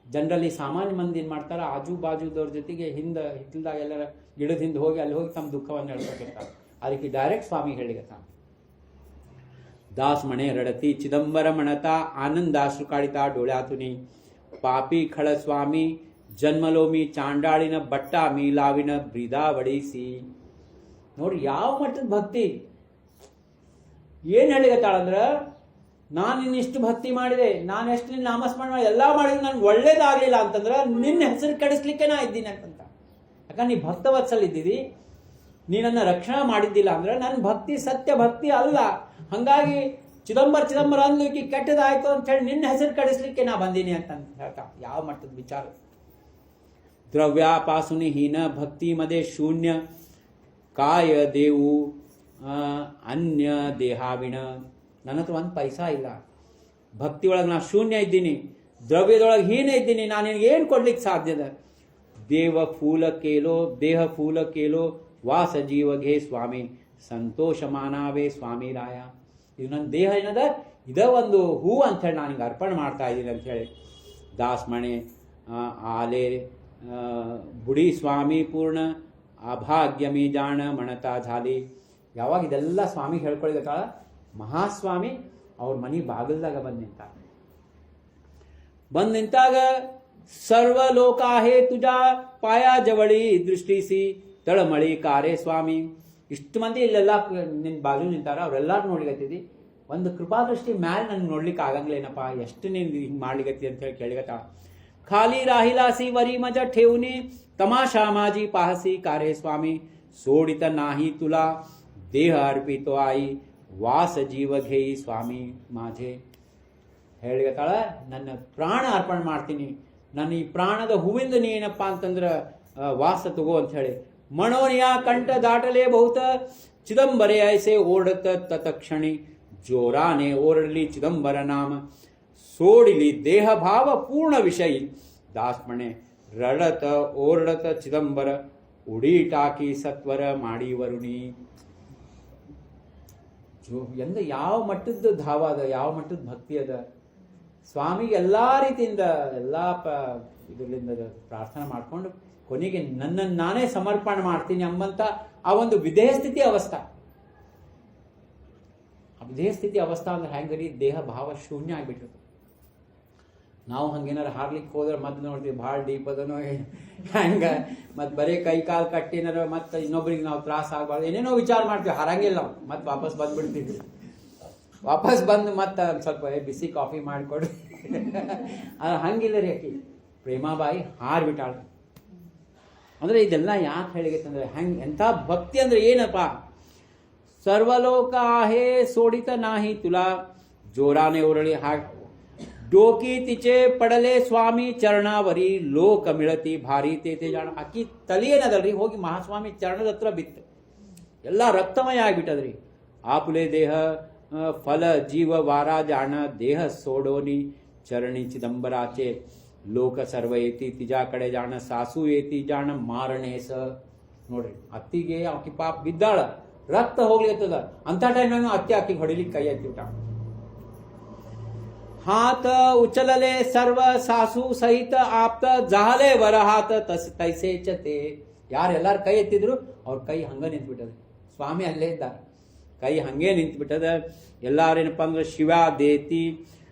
ಜನರಲ್ಲಿ ಸಾಮಾನ್ಯ ಮಂದಿ ಏನು ಮಾಡ್ತಾರೆ, ಆಜು ಬಾಜುದವ್ರ ಜೊತೆಗೆ ಹಿಂದೆ ಹಿತ್ತಲ್ದಾಗ ಎಲ್ಲರ ಗಿಡದ ಹಿಂದೆ ಹೋಗಿ ಅಲ್ಲಿ ಹೋಗಿ ತಮ್ಮ ದುಃಖವನ್ನು ಹೇಳ್ಕೊತಿರ್ತಾರೆ. ಅದಕ್ಕೆ ಡೈರೆಕ್ಟ್ ಸ್ವಾಮಿ ಹೇಳಿಗತ್ತಾಳ. ದಾಸ್ ಮಣೆ ರಡತಿ ಚಿದಂಬರ ಮಣತ ಆನಂದಾಶ್ರು ಕಾಳಿತಾ ಡೋಳ್ಯಾತುನಿ. ಪಾಪಿ ಖಳ ಸ್ವಾಮಿ ಜನ್ಮಲೋಮಿ ಚಾಂಡಾಳಿನ ಬಟ್ಟ ಮೀಲಾವಿನ ಬ್ರೀದಾ ವಡಿಸಿ. ನೋಡ್ರಿ ಯಾವ ಮಟ್ಟದ ಭಕ್ತಿ. ಏನು ಹೇಳಿಗತ್ತಾಳಂದ್ರೆ, ನಾನು ಇನ್ನಿಷ್ಟು ಭಕ್ತಿ ಮಾಡಿದೆ, ನಾನು ಎಷ್ಟು ನಿನ್ನ ನಾಮಸ್ಮರಣೆ ಮಾಡಿ ಎಲ್ಲ ಮಾಡಿದ್ರೆ ನನಗೆ ಒಳ್ಳೇದಾಗಲಿಲ್ಲ ಅಂತಂದ್ರೆ ನಿನ್ನ ಹೆಸರು ಕೆಡಿಸ್ಲಿಕ್ಕೆ ನಾ ಇದ್ದೀನಿ ಅಂತಂತ. ಯಾಕಂದ್ರೆ ನೀ ಭಕ್ತವತ್ಸಲ್ ಇದ್ದೀವಿ, ನೀ ನನ್ನ ರಕ್ಷಣೆ ಮಾಡಿದ್ದಿಲ್ಲ ಅಂದ್ರೆ ನನ್ನ ಭಕ್ತಿ ಸತ್ಯ ಭಕ್ತಿ ಅಲ್ಲ. ಹಂಗಾಗಿ ಚಿದಂಬರ ಅಂದ್ಲಿಕ್ಕೆ ಕೆಟ್ಟದಾಯ್ತು ಅಂತ ಹೇಳಿ ನಿನ್ನ ಹೆಸರು ಕೆಡಿಸ್ಲಿಕ್ಕೆ ನಾ ಬಂದೀನಿ ಅಂತ ಹೇಳ್ತಾ. ಯಾವ ಮಟ್ಟದ ವಿಚಾರ. ದ್ರವ್ಯಾಪಾಸುನಿ ಹೀನ ಭಕ್ತಿ ಮದೆ ಶೂನ್ಯ ಕಾಯ ದೇವು ಅನ್ಯ ದೇಹಾವಿಣ. ನನ್ನ ಹತ್ರ ಒಂದು ಪೈಸಾ ಇಲ್ಲ, ಭಕ್ತಿ ಒಳಗೆ ನಾ ಶೂನ್ಯ ಇದ್ದೀನಿ, ದ್ರವ್ಯದೊಳಗೆ ಹೀನ ಇದ್ದೀನಿ, ನಾನು ನಿನಗೆ ಏನು ಕೊಡ್ಲಿಕ್ಕೆ ಸಾಧ್ಯದ. ದೇಹ ಫೂಲ ಕೇಲೋ ವಾಸ ಜೀವಘೇ ಸ್ವಾಮಿ ಸಂತೋಷ ಮಾನವೇ ಸ್ವಾಮಿ ರಾಯ. ಇದು ನನ್ನ ದೇಹ ಏನದ, ಇದ ಒಂದು ಹೂ ಅಂಥೇಳಿ ನಾನು ಹಿಂಗೆ ಅರ್ಪಣೆ ಮಾಡ್ತಾ ಇದ್ದೀನಿ ಅಂಥೇಳಿ. ದಾಸ್ಮಣೆ ಆಲೆ ಬುಡಿ ಸ್ವಾಮಿ ಪೂರ್ಣ ಅಭಾಗ್ಯಮಿ ಜಾಣ ಮಣತಾ ಝಾಲಿ. ಯಾವಾಗ ಇದೆಲ್ಲ ಸ್ವಾಮಿ ಹೇಳ್ಕೊಳ್ಳಿದಕ್ಕಾಳ ಮಹಾಸ್ವಾಮಿ ಅವ್ರ ಮನೆ ಬಾಗಿಲ್ದಾಗ ಬಂದು ನಿಂತಾಗ ಸರ್ವ ಲೋಕ ಹೇ ತುಜಾ ಪಾಯ ಜವಳಿ ದೃಷ್ಟಿಸಿ ತಳಮಳಿ ಕಾರೇ ಸ್ವಾಮಿ. ಇಷ್ಟು ಮಂದಿ ಇಲ್ಲೆಲ್ಲ ನಿನ್ನ ಬಾಗಿಲು ನಿಂತಾರ, ಅವರೆಲ್ಲರೂ ನೋಡ್ಲಿಕತ್ತಿದ್ದಿ, ಒಂದು ಕೃಪಾದೃಷ್ಟಿ ಮ್ಯಾಲೆ ನನಗೆ ನೋಡ್ಲಿಕ್ಕೆ ಆಗಂಗ್ಲೇನಪ್ಪ, ಎಷ್ಟು ನೀನು ಹಿಂಗೆ ಮಾಡ್ಲಿಕತ್ತಿ ಅಂತ ಹೇಳಿ ಕೇಳಿಗತ್ತಾಳ. खाली राहिलासी वरी मज ठेवणी तमाशा माझी पाहसी कारे स्वामी. सोडित नाही तुला देह अर्पितो आई वास जीव घेई स्वामी माझे. ಹೇಳಿಗತ್ತಾಳ, ನನ್ನ ಪ್ರಾಣ ಅರ್ಪಣೆ ಮಾಡ್ತೀನಿ, ನನ್ನ ಈ ಪ್ರಾಣದ ಹೂವಿಂದ ನೀನಪ್ಪ ಅಂತಂದ್ರೆ ವಾಸ ತಗೋ ಅಂತ ಹೇಳಿ. ಮಣೋನಿಯ ಕಂಠ ದಾಟಲೇ ಬಹುತ ಚಿದಂಬರೆ ಐಸೆ ಓಡತ ತತ್ಕ್ಷಣಿ जोराने ओरडली चिदंबर नाम. सोडिली देह भाव पूर्ण विषयी. दास म्हणे रडत ओरडत चिदंबर उडी टाकी सत्वर माडी वरुणी. ಎಂದ ಯಾವ ಮಟ್ಟದ ಧಾವ ಅದ, ಯಾವ ಮಟ್ಟದ ಭಕ್ತಿ ಅದ. ಸ್ವಾಮಿಗೆ ಎಲ್ಲಾ ರೀತಿಯಿಂದ ಎಲ್ಲಾ ಇದರಿಂದ ಪ್ರಾರ್ಥನೆ ಮಾಡ್ಕೊಂಡು ಕೊನೆಗೆ ನನ್ನನ್ನು ನಾನೇ ಸಮರ್ಪಣೆ ಮಾಡ್ತೀನಿ ಎಂಬಂತ ಆ ಒಂದು ವಿಧೇಯ ಸ್ಥಿತಿ ಅವಸ್ಥಾ. ವಿಧೇಯ ಸ್ಥಿತಿ ಅವಸ್ಥಾ ಅಂದ್ರೆ ಹೆಂಗರಿ, ದೇಹ ಭಾವ ಶೂನ್ಯ ಆಗಿಬಿಟ್ಟಿರ್ತದೆ. ನಾವು ಹಂಗೇನಾರು ಹಾರ್ಲಿಕ್ಕೆ ಹೋದ್ರೆ ಮತ್ತೆ ನೋಡ್ತೀವಿ ಭಾಳ ಡೀಪ್ ಅದನೋ ಹೆಂಗ, ಮತ್ತೆ ಬರೀ ಕೈ ಕಾಲು ಕಟ್ಟಿನಾರ ಮತ್ತೆ ಇನ್ನೊಬ್ರಿಗೆ ನಾವು ತ್ರಾಸ ಆಗಬಾರ್ದು ಏನೇನೋ ವಿಚಾರ ಮಾಡ್ತೀವಿ, ಹಾರಂಗಿಲ್ಲ ನಾವು. ಮತ್ತೆ ವಾಪಸ್ ಬಂದ್ಬಿಡ್ತೀವಿ. ವಾಪಸ್ ಬಂದು ಮತ್ತೆ ಸ್ವಲ್ಪ ಬಿಸಿ ಕಾಫಿ ಮಾಡಿಕೊಡ್ರಿ ಅದು ಹಂಗಿಲ್ಲ ರೀ. ಆಕಿ ಪ್ರೇಮಾಬಾಯಿ ಹಾರ್ಬಿಟ್ಟಾಳ. ಅಂದ್ರೆ ಇದೆಲ್ಲ ಯಾಕೆ ಹೇಳಿಗತ್ತಂದ್ರೆ ಹೆಂಗೆ ಎಂಥ ಭಕ್ತಿ ಅಂದ್ರೆ ಏನಪ್ಪ. सर्वलोक आहे सोडित नाही तुला. जोराने ओरळी हाक डोकी तिचे पडले स्वामी चरणावरी. लोक मिळती भारी ते ಜಾಣ. ಅಕ್ಕಿ ತಲೆ ಏನದಲ್ರಿ ಹೋಗಿ ಮಹಾಸ್ವಾಮಿ ಚರಣದ ಹತ್ರ ಬಿತ್ತು. ಎಲ್ಲ ರಕ್ತಮಯ ಆಗಿಬಿಟ್ಟದ್ರಿ. ಆಪುಲೆ ದೇಹ ಫಲ ಜೀವ ವಾರ ಜಾಣ. ದೇಹ ಸೋಡೋನಿ ಚರಣಿ ಚಿದಂಬರಾಚೆ. ಲೋಕ ಸರ್ವ ಏತಿ ತಿಜಾ ಕಡೆ ಜಾಣ. ಸಾಸು ಏತಿ ಜಾಣ ಮಾರಣೇಸ. ನೋಡ್ರಿ ಅತ್ತಿಗೆ ಆಕಿ ಪಾಪ ಬಿದ್ದಾಳ, ರಕ್ತ ಹೋಗ್ಲಿತ್ತದ. ಅಂತ ಟೈಮ್ನಾಗ ಅತ್ತೆ ಆಕಿಗೆ ಹೊಡಿಲಿಕ್ಕೆ ಕೈ ಎತ್ತಿಬಿಟ್ಟ. हात उचलले सर्व सासू सहित आप्त जाहले वर हात तैसेच ते. ಯಾರೆಲ್ಲಾರು ಕೈ ಎತ್ತಿದ್ರು ಅವ್ರ ಕೈ ಹಂಗ ನಿಂತ್ಬಿಟ್ಟದ. ಸ್ವಾಮಿ ಅಲ್ಲೇ ಇದ್ದ, ಕೈ ಹಂಗೆ ನಿಂತ್ಬಿಟ್ಟದ. ಎಲ್ಲಾರೇನಪ್ಪ ಅಂದ್ರೆ ಶಿವ ದೇತಿ.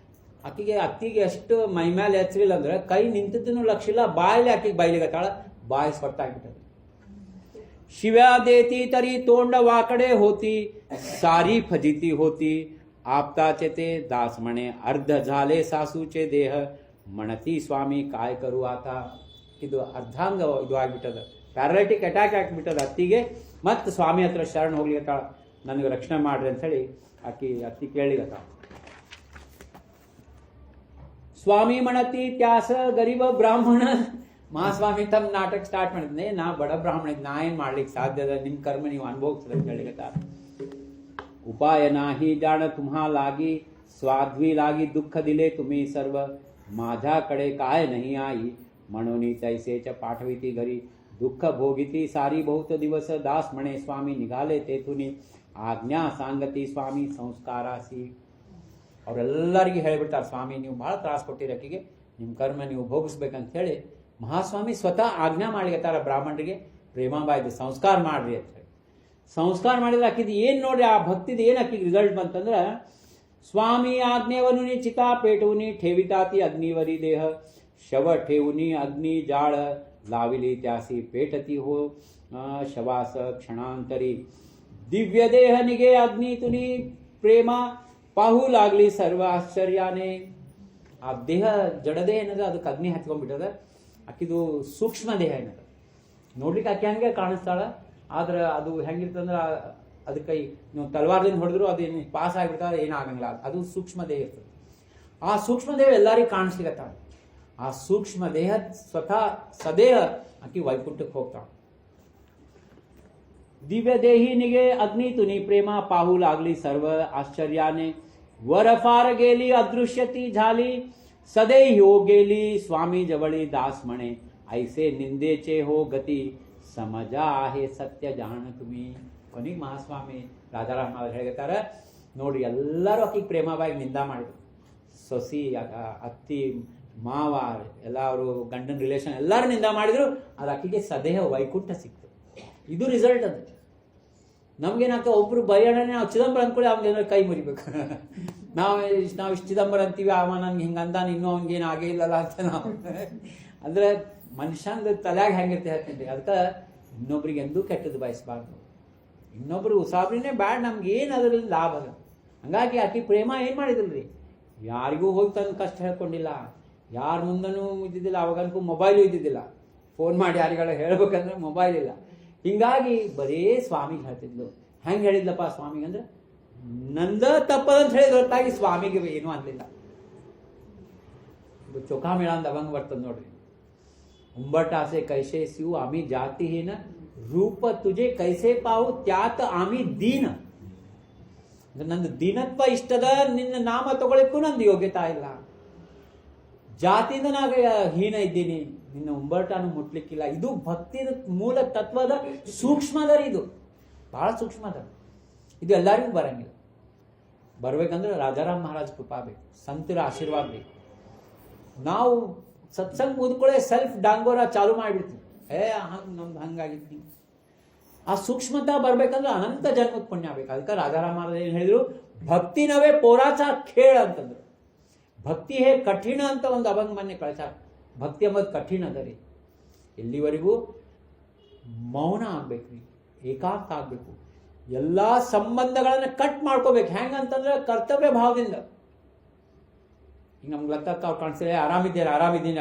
ಅತ್ತಿಗೆ ಎಷ್ಟು ಮೈ ಮೇಲೆ ಎಚ್ಚರಿಲ್ಲ ಅಂದ್ರೆ ಕೈ ನಿಂತಿದ್ದನು ಲಕ್ಷ ಇಲ್ಲ. ಬಾಯಲ್ಲಿ ಆಕಿಗೆ ಬಾಯ್ಲಿಗತ್ತಾಳ, ಬಾಯಿ ಸ್ವಟ್ಟಾಗ್ಬಿಟ್ಟದ. शिव्या देती तरी तोंड वाकडे होती. सारी फजिती होती आपताचे ते. दास म्हणे अर्ध झाले सासूचे देह. म्हणती स्वामी काय करू आता. ಇದು ಅರ್ಧಾಂಗ ಇದು ಆಗ್ಬಿಟ್ಟದ, ಪ್ಯಾರಲೈಟಿಕ್ ಅಟ್ಯಾಕ್ ಆಗ್ಬಿಟ್ಟದ ಅತ್ತಿಗೆ. ಮತ್ತೆ ಸ್ವಾಮಿ ಹತ್ರ ಶರಣ ಹೋಗ್ಲಿಕತ್ತಾಳ, ನನಗೆ ರಕ್ಷಣೆ ಮಾಡ್ರಿ ಅಂತ ಹೇಳಿ ಅತ್ತಿ ಕೇಳಿಗತ್ತಾಳ. ಸ್ವಾಮಿ ಮಣತಿ ತ್ಯಾಸ ಗರೀಬ ಬ್ರಾಹ್ಮಣ. ಮಹಾಸ್ವಾಮಿ ತಮ್ಮ ನಾಟಕ ಸ್ಟಾರ್ಟ್ ಮಾಡಿದ್ನೆ, ನಾ ಬಡ ಬ್ರಾಹ್ಮಣ, ನಾ ಏನ್ ಮಾಡ್ಲಿಕ್ಕೆ ಸಾಧ್ಯದ, ನಿಮ್ ಕರ್ಮ ನೀವು ಅನುಭವಿಸ್ರಿ ಅಂತ ಹೇಳಿಗತ್ತಾರ. उपाय नाही जाण तुम्हा लागी. स्वाध्वी लागी दुःख दिले तुम्ही सर्व. माझ्याकडे काय नाही आई. म्हणून तैसेच पाठविती घरी. दुःख भोगिती सारी बहुत दिवस. दास म्हणे स्वामी निघाले तेथुनी. आज्ञा सांगती स्वामी ಸಂಸ್ಕಾರಾಸಿ. ಅವರೆಲ್ಲರಿಗೆ ಹೇಳಿಬಿಡ್ತಾರೆ, ಸ್ವಾಮಿ ನೀವು ಭಾಳ ತ್ರಾಸ ಕೊಟ್ಟಿರಿ ಅಕ್ಕಿಗೆ, ನಿಮ್ಮ ಕರ್ಮ ನೀವು ಭೋಗಿಸ್ಬೇಕಂತ ಹೇಳಿ ಮಹಾಸ್ವಾಮಿ ಸ್ವತಃ ಆಜ್ಞಾ ಮಾಡ್ಲಿಕತ್ತಾರ ಬ್ರಾಹ್ಮಣರಿಗೆ, ಪ್ರೇಮಾಬಾಯಿದು ಸಂಸ್ಕಾರ ಮಾಡ್ರಿ ಅಂತ ಹೇಳಿ. ಸಂಸ್ಕಾರ ಮಾಡಿದ್ರೆ ಆಕಿದು ಏನು ನೋಡ್ರಿ, ಆ ಭಕ್ತಿದು ಏನು ಆಕಿಗೆ ರಿಸಲ್ಟ್ ಬಂತಂದ್ರೆ, ಸ್ವಾಮಿ ಆಜ್ಞೆವನುನಿ ಚಿತಾ ಪೇಟುನಿ ठेविताती अग्निवरी देह. शव ठेवुनी अग्नि जाळ लाविली त्यासी. पेटती हो शवास क्षणांतरी. दिव्य देह निगे अग्नि तुनी प्रेमा. पाहू लागली सर्व ಆಶ್ಚರ್ಯಾನೆ. ಆ ದೇಹ ಜಡದೇಹ ಏನದ ಅದಕ್ಕೆ ಅಗ್ನಿ ಹಚ್ಕೊಂಡ್ಬಿಟ್ಟದ. ಆಕಿದು ಸೂಕ್ಷ್ಮ ದೇಹ ಏನದ ನೋಡ್ಲಿಕ್ಕೆ ಆಕೆ ಹಂಗೆ ಕಾಣಿಸ್ತಾಳ. ಆದ್ರೆ ಅದು ಹೆಂಗಿರ್ತಂದ್ರೆ ಅದಕ್ಕೆ ನೀವು ತಲವಾರದಿಂದ ಹೊಡೆದ್ರು ಅದೇನು ಪಾಸ್ ಆಗಿಬಿಡ್ತಾರೆ, ಏನಾಗಂಗಿಲ್ಲ. ಅದು ಸೂಕ್ಷ್ಮ ದೇಹ ಇರ್ತದೆ. ಆ ಸೂಕ್ಷ್ಮ ದೇಹ ಎಲ್ಲರಿಗೂ ಕಾಣಿಸ್ಲಿಕತ್ತಾಳ. ಆ ಸೂಕ್ಷ್ಮ ದೇಹ ಸ್ವತಃ ಸದೇಹ ಆಕಿ ವೈಕುಂಠಕ್ಕೆ ಹೋಗ್ತಾಳ. दिव्य देहिनिगे अग्नी तुनी प्रेमा. पाहू लागली सर्व आश्चर्याने. वर फार गेली अदृश्यती झाली. सदैव गेली स्वामी जवळी. दास म्हणे ऐसे निंदेचे हो गती. ಸಮಜ ಆಹೆ ಸತ್ಯ ಜಾಣ ತುಮಿ. ಕೊನೆಗೆ ಮಹಾಸ್ವಾಮಿ ರಾಜಾರಾಮ್ ಅವ್ರು ಹೇಳ್ತಾರೆ, ನೋಡಿ ಎಲ್ಲರೂ ಆಕಿಗೆ ಪ್ರೇಮವಾಗಿ ನಿಂದ ಮಾಡಿದ್ರು. ಸೊಸಿ, ಅತ್ತಿ, ಮಾವ ಎಲ್ಲ ಅವರು ಗಂಡನ ರಿಲೇಷನ್ ಎಲ್ಲರೂ ನಿಂದ ಮಾಡಿದ್ರು. ಅದು ಆಕಿಗೆ ಸದೇಹ ವೈಕುಂಠ ಸಿಕ್ತು. ಇದು ರಿಸಲ್ಟ್ ಅದು. ನಮ್ಗೇನಾಗ್ತದೆ, ಒಬ್ರು ಬೈಯೋಣ, ನಾವು ಚಿದಂಬರ ಅಂದ್ಕೊಳ್ಳಿ ಅವ್ನಿಗೆ ಕೈ ಮುರಿಬೇಕು. ನಾವು ಇಷ್ಟು ಚಿದಂಬರ ಅಂತೀವಿ, ಅವ ನನ್ಗೆ ಹಿಂಗೆ ಅಂದಾನ, ಇನ್ನೂ ಅವ್ನಿಗೇನು ಆಗೇ ಇಲ್ಲಲ್ಲ ಅಂತ ನಾವು. ಅಂದರೆ ಮನುಷ್ಯಂದು ತಲೆಯಾಗ ಹೆಂಗಿರ್ತೆ ಹೇಳ್ತೀನಿ ರೀ. ಅದಕ್ಕೆ ಇನ್ನೊಬ್ರಿಗೆ ಎಂದೂ ಕೆಟ್ಟದ್ದು ಬಯಸಬಾರ್ದು. ಇನ್ನೊಬ್ರು ಉಸಾಬ್ರಿನೇ ಬ್ಯಾಡ್, ನಮ್ಗೆ ಏನು ಅದರಲ್ಲಿ ಲಾಭ ಅದ. ಹಂಗಾಗಿ ಆಕಿ ಪ್ರೇಮ ಏನು ಮಾಡಿದಿಲ್ರಿ, ಯಾರಿಗೂ ಹೋಗಿ ತಂದು ಕಷ್ಟ ಹೇಳ್ಕೊಂಡಿಲ್ಲ, ಯಾರ ಮುಂದನೂ ಇದ್ದಿದ್ದಿಲ್ಲ. ಅವಾಗನ್ಕೂ ಮೊಬೈಲು ಇದ್ದಿದ್ದಿಲ್ಲ, ಫೋನ್ ಮಾಡಿ ಯಾರಿಗಾರ ಹೇಳ್ಬೇಕಂದ್ರೆ ಮೊಬೈಲ್ ಇಲ್ಲ. ಹಿಂಗಾಗಿ ಬರೀ ಸ್ವಾಮಿಗೆ ಹೇಳ್ತಿದ್ಲು. ಹೆಂಗೆ ಹೇಳಿದ್ಲಪ್ಪ ಸ್ವಾಮಿಗೆ ಅಂದ್ರೆ, ನಂದ ತಪ್ಪದಂತ ಹೇಳಿದ ಹೊರತಾಗಿ ಸ್ವಾಮಿಗೆ ಏನೂ ಅನ್ನಲಿಲ್ಲ. ಇದು ಚೊಕಾಮೇಳ ಅಂತ ಅವಂಗೆ ಬರ್ತದೆ ನೋಡ್ರಿ. ಉಂಬಟಾಸೆ ಕೈಸೆ ಸಿವು ಆಮಿ ಜಾತಿಹೀನ, ರೂಪ ತುಜೆ ಕೈಸೆ ಪಾವು ತ್ಯಾತ ಆಮಿ ದೀನ. ನಂದು ದೀನತ್ವ ಇಷ್ಟದ, ನಿನ್ನ ನಾಮ ತಗೊಳಿಕ್ಕೂ ನಂದು ಯೋಗ್ಯತಾ ಇಲ್ಲ. ಜಾತಿಯಿಂದ ನಾಗ ಹೀನ ಇದ್ದೀನಿ, ನಿನ್ನ ಉಂಬರ್ಟಾನು ಮುಟ್ಲಿಕ್ಕಿಲ್ಲ. ಇದು ಭಕ್ತಿದ ಮೂಲ ತತ್ವದ ಸೂಕ್ಷ್ಮದರಿ. ಇದು ಬಹಳ ಸೂಕ್ಷ್ಮದ. ಇದು ಎಲ್ಲರಿಗೂ ಬರಂಗಿಲ್ಲ. ಬರ್ಬೇಕಂದ್ರೆ ರಾಜಾರಾಮ್ ಮಹಾರಾಜ್ ಕೃಪಾ ಬೇಕು, ಸಂತರ ಆಶೀರ್ವಾದ ಬೇಕು. ನಾವು ಸತ್ಸಂಗ ಮುದ್ಕೊಳ್ಳೆ ಸೆಲ್ಫ್ ಡಾಂಗೋರ ಚಾಲು ಮಾಡಿಬಿಡ್ತೀವಿ. ಹಂಗೆ ನಮ್ದು ಹಂಗಾಗಿತ್ತು. ಆ ಸೂಕ್ಷ್ಮತಾ ಬರ್ಬೇಕಂದ್ರೆ ಅನಂತ ಜನ್ಮದ ಪುಣ್ಯ ಬೇಕು. ಅದಕ್ಕೆ ರಾಜಾರಾಮ್ ಮಹಾರಾಜ್ ಏನು ಹೇಳಿದ್ರು, ಭಕ್ತಿನವೇ ಪೋರಾಚಾರ ಖೇಳ ಅಂತಂದ್ರು. ಭಕ್ತಿ ಹೇ ಕಠಿಣ ಅಂತ ಒಂದು ಅಭಂಗ ಮೊನ್ನೆ ಕಳ್ಸಾರ. ಭಕ್ತಿ ಎಂಬುದು ಕಠಿಣ ಅದ ರೀ. ಎಲ್ಲಿವರೆಗೂ ಮೌನ ಆಗ್ಬೇಕ್ರಿ, ಏಕಾಂತ ಆಗ್ಬೇಕು, ಎಲ್ಲ ಸಂಬಂಧಗಳನ್ನ ಕಟ್ ಮಾಡ್ಕೋಬೇಕು. ಹೆಂಗಂತಂದ್ರೆ ಕರ್ತವ್ಯ ಭಾವದಿಂದ. ಈಗ ನಮ್ಗೆ ಲತ್ತಕ್ಕ ಅವ್ರು ಕಾಣಿಸ್ತೇವೆ, ಆರಾಮಿದ್ದೀನಿ ಆರಾಮಿದ್ದೀನಿ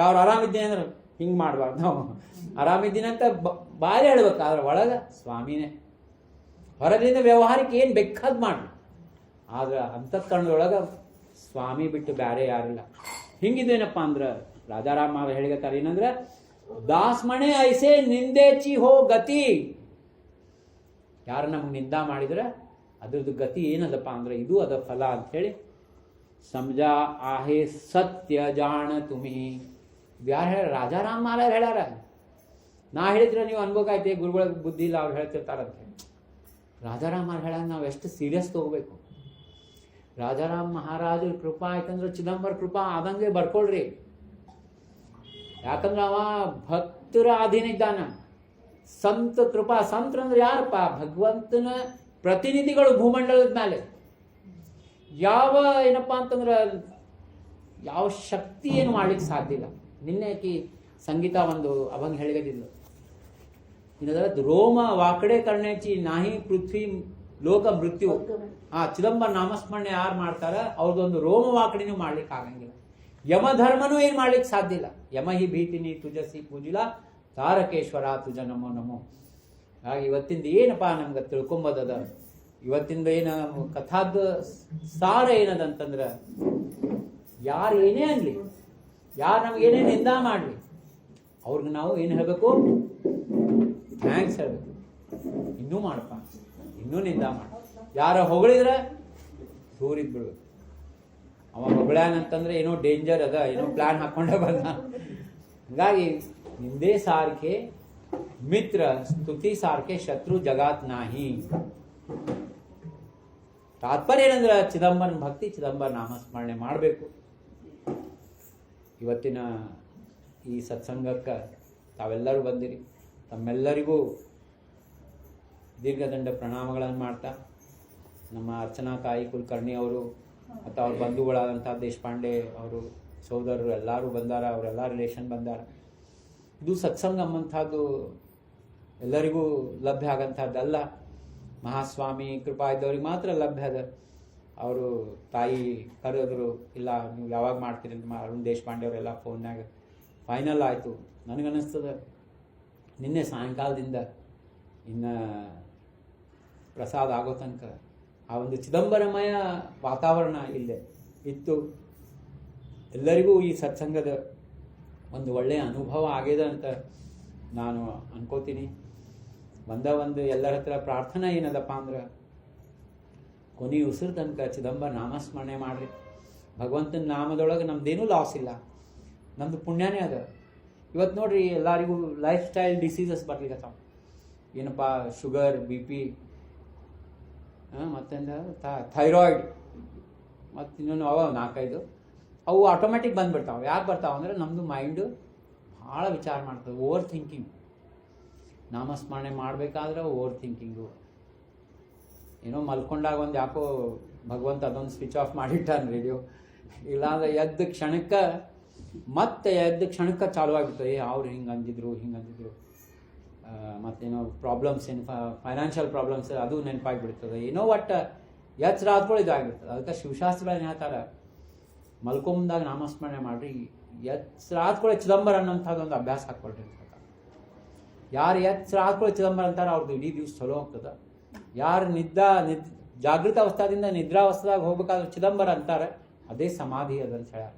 ಯಾವ್ರು ಆರಾಮಿದ್ದೀನಿ ಅಂದ್ರೆ ಹಿಂಗೆ ಮಾಡಬಾರ್ದು. ನಾವು ಆರಾಮಿದ್ದೀನಿ ಅಂತ ಬಾರಿ ಹೇಳ್ಬೇಕು, ಆದ್ರೆ ಒಳಗೆ ಸ್ವಾಮಿನೇ. ಹೊರಗಿಂದ ವ್ಯವಹಾರಕ್ಕೆ ಏನು ಬೇಕಾದ್ ಮಾಡಿ, ಆದ್ರೆ ಅಂತಃಕರಣದೊಳಗೆ ಸ್ವಾಮಿ ಬಿಟ್ಟು ಬೇರೆ ಯಾರಿಲ್ಲ. ಹಿಂಗಿದೇನಪ್ಪ ಅಂದ್ರೆ ರಾಜಾರಾಮ್ ಅವ್ರು ಹೇಳಿಗತ್ತಾರೆ ಏನಂದ್ರೆ, ದಾಸ್ಮಣೆ ಐಸೆ ನಿಂದೇಚಿ ಹೋ ಗತಿ. ಯಾರು ನಮ್ಗೆ ನಿಂದ ಮಾಡಿದ್ರೆ ಅದ್ರದ್ದು ಗತಿ ಏನದಪ್ಪ ಅಂದ್ರೆ ಇದು ಅದ ಫಲ ಅಂತ ಹೇಳಿ. ಸಮಜಾ ಆಹೆ ಸತ್ಯ ಜಾಣ ತುಮಿ. ಯಾರು ಹೇಳ? ರಾಜಾರಾಮ್ ಮಹಾರಾಜ್ ಹೇಳ್ಯಾರ. ನಾ ಹೇಳಿದ್ರೆ ನೀವು ಅನ್ಬೇಕಾಯ್ತೆ, ಗುರುಗಳ ಬುದ್ಧಿ ಇಲ್ಲ ಅವ್ರು ಹೇಳ್ತಿರ್ತಾರಂತೆ. ರಾಜಾರಾಮ್ ಮಹಾರಾಜ್ ಹೇಳಾಗ ನಾವು ಎಷ್ಟು ಸೀರಿಯಸ್ ತಗೋಬೇಕು. ರಾಜಾರಾಮ್ ಮಹಾರಾಜರ ಕೃಪಾ ಆಯ್ತಂದ್ರೆ ಚಿದಂಬರ ಕೃಪಾ ಆದಂಗೆ ಬರ್ಕೊಳ್ರಿ. ಯಾಕಂದ್ರೆ ಅವ ಭಕ್ತರ ಅಧೀನ ಇದ್ದಾನ. ಸಂತ ಕೃಪಾ, ಸಂತ್ರ ಅಂದ್ರೆ ಯಾರಪ್ಪ? ಭಗವಂತನ ಪ್ರತಿನಿಧಿಗಳು ಭೂಮಂಡಲದ ಮೇಲೆ. ಯಾವ ಏನಪ್ಪಾ ಅಂತಂದ್ರೆ ಯಾವ ಶಕ್ತಿ ಏನು ಮಾಡ್ಲಿಕ್ಕೆ ಸಾಧ್ಯ ಇಲ್ಲ. ನಿನ್ನೆ ಆಕಿ ಸಂಗೀತ ಒಂದು ಅವಂಗೆ ಹೇಳಿದಿಲ್ಲ, ಇನ್ನದ ರೋಮ ವಾಕಡೆ ಕರ್ಣೇಚಿ ನಾಹಿ ಪೃಥ್ವಿ ಲೋಕ ಮೃತ್ಯು. ಚಿದಂಬರ ನಾಮಸ್ಮರಣೆ ಯಾರು ಮಾಡ್ತಾರ ಅವ್ರದ್ದೊಂದು ರೋಮ ವಾಕಡಿನೂ ಮಾಡ್ಲಿಕ್ಕೆ ಆಗಂಗಿಲ್ಲ. ಯಮಧರ್ಮನೂ ಏನು ಮಾಡ್ಲಿಕ್ಕೆ ಸಾಧ್ಯ ಇಲ್ಲ. ಯಮ ಹಿ ಭೀತಿನಿ ತುಜಸಿ ಪೂಜಿಲ ತಾರಕೇಶ್ವರ ತುಜ ನಮೋ ನಮೋ. ಹಾಗೆ ಇವತ್ತಿಂದ ಏನಪ್ಪಾ ನಮ್ಗೆ ತಿಳ್ಕೊಂಬೋದದ, ಇವತ್ತಿಂದ ಏನ ಕಥಾದ ಸಾರ ಏನದಂತಂದ್ರೆ, ಯಾರು ಏನೇ ಅನ್ಲಿ, ಯಾರು ನಮ್ಗೆ ಏನೇ ನಿಂದ ಮಾಡಲಿ, ಅವ್ರಿಗೆ ನಾವು ಏನು ಹೇಳಬೇಕು? ಥ್ಯಾಂಕ್ಸ್ ಹೇಳಬೇಕು. ಇನ್ನೂ ಮಾಡಪ್ಪ, ಇನ್ನೂ ನಿಂದ ಮಾಡ. ಯಾರ ಹೊಗಳಿದ್ರೆ ದೂರಿದ್ ಬಿಡ್ಬೇಕು. ಅವ ಹೊಗಳಾನಂತಂದ್ರೆ ಏನೋ ಡೇಂಜರ್ ಅದ, ಏನೋ ಪ್ಲಾನ್ ಹಾಕೊಂಡೆ ಬಂದ. ಹಂಗಾಗಿ ನಿಂದೇ ಸಾರ್ಕೆ ಮಿತ್ರ, ಸ್ತುತಿ ಸಾರ್ಕೆ ಶತ್ರು ಜಗಾತ್ ನಾಹಿ. ತಾತ್ಪರ್ಯ ಏನಂದ್ರೆ ಚಿದಂಬರನ ಭಕ್ತಿ, ಚಿದಂಬರ ನಾಮಸ್ಮರಣೆ ಮಾಡಬೇಕು. ಇವತ್ತಿನ ಈ ಸತ್ಸಂಗಕ್ಕೆ ತಾವೆಲ್ಲರೂ ಬಂದಿರಿ. ತಮ್ಮೆಲ್ಲರಿಗೂ ದೀರ್ಘದಂಡ ಪ್ರಣಾಮಗಳನ್ನು ಮಾಡ್ತಾ, ನಮ್ಮ ಅರ್ಚನಾ ತಾಯಿ ಕುಲಕರ್ಣಿ ಅವರು ಮತ್ತು ಅವ್ರ ಬಂಧುಗಳಾದಂಥ ದೇಶಪಾಂಡೆ ಅವರು ಸೋದರರು ಎಲ್ಲರೂ ಬಂದಾರ, ಅವರೆಲ್ಲ ರಿಲೇಷನ್ ಬಂದಾರ. ಇದು ಸತ್ಸಂಗ ಅಂಬಂಥದ್ದು ಎಲ್ಲರಿಗೂ ಲಭ್ಯ ಆಗಂಥದ್ದಲ್ಲ. ಮಹಾಸ್ವಾಮಿ ಕೃಪಾ ಇದ್ದವ್ರಿಗೆ ಮಾತ್ರ ಲಭ್ಯ ಅದ. ಅವರು ತಾಯಿ ಕರೆದ್ರು, ಇಲ್ಲ ನೀವು ಯಾವಾಗ ಮಾಡ್ತೀರಿ ಅಂತ ಅರುಣ್ ದೇಶಪಾಂಡೆ ಅವರೆಲ್ಲ ಫೋನ್ನಾಗ ಫೈನಲ್ ಆಯಿತು. ನನಗನ್ನಿಸ್ತದೆ ನಿನ್ನೆ ಸಾಯಂಕಾಲದಿಂದ ಇನ್ನು ಪ್ರಸಾದ ಆಗೋ ತನಕ ಆ ಒಂದು ಚಿದಂಬರಮಯ ವಾತಾವರಣ ಇಲ್ಲೇ ಇತ್ತು. ಎಲ್ಲರಿಗೂ ಈ ಸತ್ಸಂಗದ ಒಂದು ಒಳ್ಳೆಯ ಅನುಭವ ಆಗಿದೆ ಅಂತ ನಾನು ಅನ್ಕೋತೀನಿ. ಒಂದು ಎಲ್ಲರ ಹತ್ರ ಪ್ರಾರ್ಥನಾ ಏನದಪ್ಪ ಅಂದ್ರೆ, ಕೊನೆ ಉಸಿರು ತನಕ ಚಿದಂಬರ ನಾಮಸ್ಮರಣೆ ಮಾಡ್ರಿ. ಭಗವಂತನ ನಾಮದೊಳಗೆ ನಮ್ದೇನೂ ಲಾಸ್ ಇಲ್ಲ, ನಮ್ದು ಪುಣ್ಯನೇ ಅದ. ಇವತ್ತು ನೋಡ್ರಿ ಎಲ್ಲರಿಗೂ ಲೈಫ್ ಸ್ಟೈಲ್ ಡಿಸೀಸಸ್ ಬರ್ಲಿಕ್ಕತ್ತಾವ. ಏನಪ್ಪ ಶುಗರ್, BP, ಮತ್ತೊಂದು ಥೈರಾಯ್ಡ್, ಮತ್ತು ಇನ್ನೊಂದು ಅವ 4-5 ಅವು ಆಟೋಮೆಟಿಕ್ ಬಂದುಬಿಡ್ತಾವೆ. ಯಾಕೆ ಬರ್ತಾವೆ ಅಂದರೆ ನಮ್ಮದು ಮೈಂಡು ಭಾಳ ವಿಚಾರ ಮಾಡ್ತದೆ, ಓವರ್ ಥಿಂಕಿಂಗ್. ನಾಮಸ್ಮರಣೆ ಮಾಡಬೇಕಾದ್ರೆ ಓವರ್ ಥಿಂಕಿಂಗು. ಏನೋ ಮಲ್ಕೊಂಡಾಗ ಒಂದು ಯಾಕೋ ಭಗವಂತ ಅದೊಂದು ಸ್ವಿಚ್ ಆಫ್ ಮಾಡಿಟ್ಟಾನ ರೇಡಿಯೋ, ಇಲ್ಲಾಂದ್ರೆ ಎದ್ದ ಕ್ಷಣಕ್ಕೆ ಚಾಲು ಆಗಿರ್ತದೆ. ಅವ್ರು ಹಿಂಗೆ ಅಂದಿದ್ರು. ಮತ್ತೇನೋ ಪ್ರಾಬ್ಲಮ್ಸ್, ಏನು ಫೈನಾನ್ಷಿಯಲ್ ಪ್ರಾಬ್ಲಮ್ಸ್, ಅದು ನೆನಪಾಗಿಬಿಡ್ತದೆ. ಏನೋ ಒಟ್ಟು ಎಚ್ಚರ ಆದ್ಕೊಳ್ಳಿ ಇದಾಗಿರ್ತದೆ. ಅದಕ್ಕೆ ಶಿವಶಾಸ್ತ್ರಗಳನ್ನ ಹೇಳ್ತಾರೆ, ಮಲ್ಕೊಂಬಂದಾಗ ನಾಮಸ್ಮರಣೆ ಮಾಡಿರಿ, ಎಚ್ಚರ ಆದ್ಕೊಳ್ಳಿ ಚಿದಂಬರ ಅನ್ನೋಂಥದ್ದೊಂದು ಅಭ್ಯಾಸ ಹಾಕ್ಕೊಳ್ರಿ ಅಂತ. ಯಾರು ಎಚ್ಚರ ಆದ್ಕೊಳ್ಳಿ ಚಿದಂಬರ ಅಂತಾರೆ ಅವ್ರದ್ದು ಇಡೀ ದಿವಸ ಚಲೋ ಹೋಗ್ತದೆ. ಯಾರು ಜಾಗೃತ ಅವಸ್ಥಾದಿಂದ ನಿದ್ರಾವಸ್ಥೆದಾಗ ಹೋಗ್ಬೇಕಾದ್ರೆ ಚಿದಂಬರ ಅಂತಾರೆ, ಅದೇ ಸಮಾಧಿ ಅದಂತ ಹೇಳ.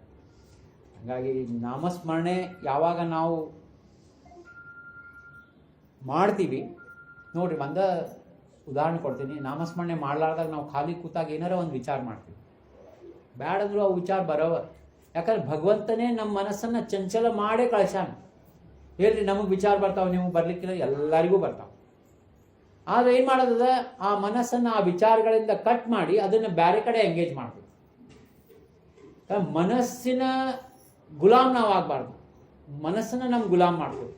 ಹಾಗಾಗಿ ನಾಮಸ್ಮರಣೆ ಯಾವಾಗ ನಾವು ಮಾಡ್ತೀವಿ ನೋಡ್ರಿ, ಉದಾಹರಣೆ ಕೊಡ್ತೀನಿ. ನಾಮಸ್ಮರಣೆ ಮಾಡ್ಲಾರ್ದಾಗ ನಾವು ಖಾಲಿ ಕೂತಾಗ ಏನಾರ ಒಂದು ವಿಚಾರ ಮಾಡ್ತೀವಿ, ಬ್ಯಾಡಂದ್ರೂ ಅವು ವಿಚಾರ ಬರೋವ. ಯಾಕಂದ್ರೆ ಭಗವಂತನೇ ನಮ್ಮ ಮನಸ್ಸನ್ನು ಚಂಚಲ ಮಾಡೇ ಕಳ್ಸಾನ. ಹೇಳ್ರಿ, ನಮಗೆ ವಿಚಾರ ಬರ್ತಾವೆ, ನೀವು ಬರ್ಲಿಕ್ಕಿಲ್ಲ, ಎಲ್ಲರಿಗೂ ಬರ್ತಾವೆ. ಆದ್ರೆ ಏನು ಮಾಡೋದದ, ಆ ಮನಸ್ಸನ್ನು ಆ ವಿಚಾರಗಳಿಂದ ಕಟ್ ಮಾಡಿ ಅದನ್ನು ಬೇರೆ ಕಡೆ ಎಂಗೇಜ್ ಮಾಡ್ಬೇಕು. ಮನಸ್ಸಿನ ಗುಲಾಮ್ ನಾವು ಆಗಬಾರ್ದು, ಮನಸ್ಸನ್ನು ನಮ್ಗೆ ಗುಲಾಮ್ ಮಾಡ್ಬೇಕು.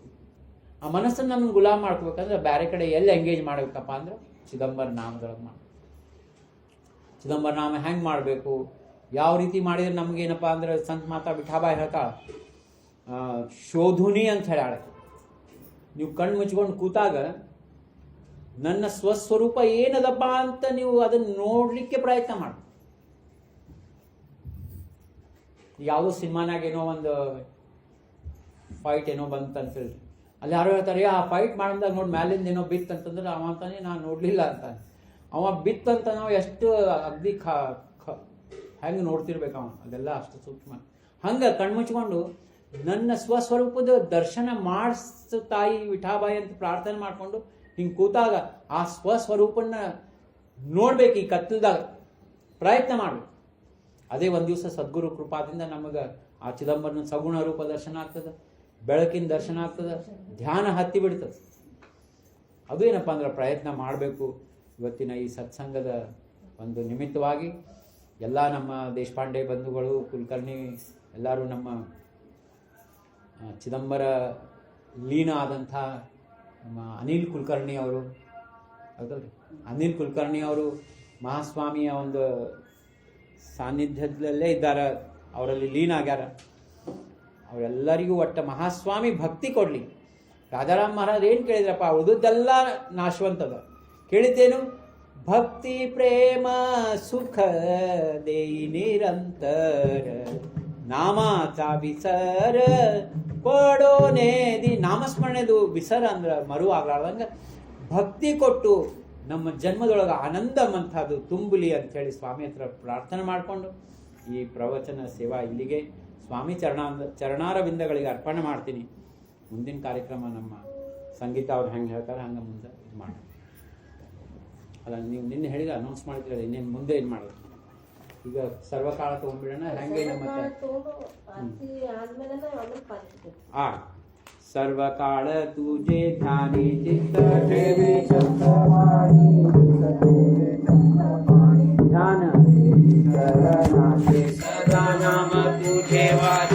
ಆ ಮನಸ್ಸನ್ನು ನಮ್ಗೆ ಗುಲಾಮ್ ಮಾಡ್ಕೋಬೇಕಂದ್ರೆ ಬೇರೆ ಕಡೆ ಎಲ್ಲಿ ಎಂಗೇಜ್ ಮಾಡ್ಬೇಕಪ್ಪ ಅಂದ್ರೆ ಚಿದಂಬರ ನಾಮದೊಳಗೆ ಮಾಡಿ. ಚಿದಂಬರ ನಾಮ ಹೆಂಗೆ ಮಾಡಬೇಕು, ಯಾವ ರೀತಿ ಮಾಡಿದ್ರೆ ನಮಗೇನಪ್ಪ ಅಂದ್ರೆ ಸಂತ ಮಾತಾ ವಿಠಾಬಾಯಿ ಹೇಳ್ತಾಳ, ಶೋಧುನಿ ಅಂತ ಹೇಳ್ಯಾಳ. ನೀವು ಕಣ್ಣು ಮುಚ್ಕೊಂಡು ಕೂತಾಗ ನನ್ನ ಸ್ವಸ್ವರೂಪ ಏನದಪ್ಪ ಅಂತ ನೀವು ಅದನ್ನು ನೋಡ್ಲಿಕ್ಕೆ ಪ್ರಯತ್ನ ಮಾಡಿ. ಯಾವುದೋ ಸಿನಿಮಾನಾಗ ಏನೋ ಒಂದು ಫೈಟ್ ಏನೋ ಬಂತ ಅಂತ ಹೇಳ್ರಿ, ಅಲ್ಲಿ ಯಾರೋ ಹೇಳ್ತಾರೆ, ಆ ಫೈಟ್ ಮಾಡಿದಾಗ ನೋಡಿ ಮ್ಯಾಲಿಂದ ಏನೋ ಬಿತ್ತು ಅಂತಂದ್ರೆ ಅವ ಅಂತಾನೆ ನಾನು ನೋಡಲಿಲ್ಲ ಅಂತಾನೆ. ಅವ ಬಿತ್ತಂತ ನಾವು ಎಷ್ಟು ಅಗ್ದಿ ಹೆಂಗೆ ನೋಡ್ತಿರ್ಬೇಕು ಅವ, ಅದೆಲ್ಲ ಅಷ್ಟು ಸೂಕ್ಷ್ಮ. ಹಂಗೆ ಕಣ್ಮುಚ್ಕೊಂಡು ನನ್ನ ಸ್ವಸ್ವರೂಪದ ದರ್ಶನ ಮಾಡಿಸು ತಾಯಿ ವಿಠಾಬಾಯಿ ಅಂತ ಪ್ರಾರ್ಥನೆ ಮಾಡಿಕೊಂಡು ಹಿಂಗೆ ಕೂತಾಗ ಆ ಸ್ವಸ್ವರೂಪನ್ನ ನೋಡ್ಬೇಕು. ಈ ಕತ್ತಲದಾಗ ಪ್ರಯತ್ನ ಮಾಡ್ಬೇಕು. ಅದೇ ಒಂದು ದಿವಸ ಸದ್ಗುರು ಕೃಪಾದಿಂದ ನಮಗೆ ಆ ಚಿದಂಬರನ ಸಗುಣ ರೂಪ ದರ್ಶನ ಆಗ್ತದೆ, ಬೆಳಕಿನ ದರ್ಶನ ಆಗ್ತದೆ, ಧ್ಯಾನ ಹತ್ತಿ ಬಿಡ್ತದೆ. ಅದು ಏನಪ್ಪ ಅಂದ್ರೆ ಪ್ರಯತ್ನ ಮಾಡಬೇಕು. ಇವತ್ತಿನ ಈ ಸತ್ಸಂಗದ ಒಂದು ನಿಮಿತ್ತವಾಗಿ ಎಲ್ಲ ನಮ್ಮ ದೇಶಪಾಂಡೆ ಬಂಧುಗಳು, ಕುಲಕರ್ಣಿ ಎಲ್ಲರೂ, ನಮ್ಮ ಚಿದಂಬರ ಲೀನ ಆದಂಥ ನಮ್ಮ ಅನಿಲ್ ಕುಲಕರ್ಣಿ ಅವರು, ಹೌದಲ್ರಿ, ಅನಿಲ್ ಕುಲಕರ್ಣಿ ಅವರು ಮಹಾಸ್ವಾಮಿಯ ಒಂದು ಸಾನ್ನಿಧ್ಯದಲ್ಲೇ ಇದ್ದಾರೆ, ಅವರಲ್ಲಿ ಲೀನ ಆಗ್ಯಾರ. ಅವರೆಲ್ಲರಿಗೂ ಒಟ್ಟ ಮಹಾಸ್ವಾಮಿ ಭಕ್ತಿ ಕೊಡಲಿ. ರಾಜಾರಾಮ್ ಮಹಾರಾಜ್ ಏನು ಕೇಳಿದ್ರಪ್ಪ, ಉಳಿದದ್ದೆಲ್ಲ ನಾಶವಂತದ. ಕೇಳಿದ್ದೇನು? ಭಕ್ತಿ ಪ್ರೇಮ ಸುಖ ದೇಯಿ ನಿರಂತರ ನಾಮಾಚಾ ವಿಸರ ಕೊಡೋನೇದಿ. ನಾಮಸ್ಮರಣೆದು ವಿಸರ ಅಂದ್ರೆ ಮರು ಆಗ್ಲಾರ್ದಂಗೆ ಭಕ್ತಿ ಕೊಟ್ಟು ನಮ್ಮ ಜನ್ಮದೊಳಗೆ ಆನಂದ ಅಂಥದ್ದು ತುಂಬಲಿ ಅಂಥೇಳಿ ಸ್ವಾಮಿ ಹತ್ರ ಪ್ರಾರ್ಥನೆ ಮಾಡಿಕೊಂಡು ಈ ಪ್ರವಚನ ಸೇವಾ ಇಲ್ಲಿಗೆ ಸ್ವಾಮಿ ಚರಣಾರವಿಂದಗಳಿಗೆ ಅರ್ಪಣೆ ಮಾಡ್ತೀನಿ. ಮುಂದಿನ ಕಾರ್ಯಕ್ರಮ ನಮ್ಮ ಸಂಗೀತ ಅವ್ರು ಹೆಂಗೆ ಹೇಳ್ತಾರೆ ಹಂಗೆ ಮುಂದೆ ಇದು ಮಾಡಿ. ಅಲ್ಲ, ನೀವು ನಿನ್ನೆ ಹೇಳಿದ್ರೆ ಅನೌನ್ಸ್ ಮಾಡಿದ್ರೆ ಇನ್ನೇನು ಮುಂದೆ ಏನು ಮಾಡೋದು. ಈಗ ಸರ್ವಕಾಲ ತೊಗೊಂಡ್ಬಿಡೋಣ ಹೆಂಗೆ ಮತ್ತೆ ಸರ್ವಕಾಲ ತುಜೆ ಧ್ಯಾನಿ ಚಿತ್ತ ಧ್ಯಾನ ಸದಾ ನಾಮ ತುಜೆ ವಾಯ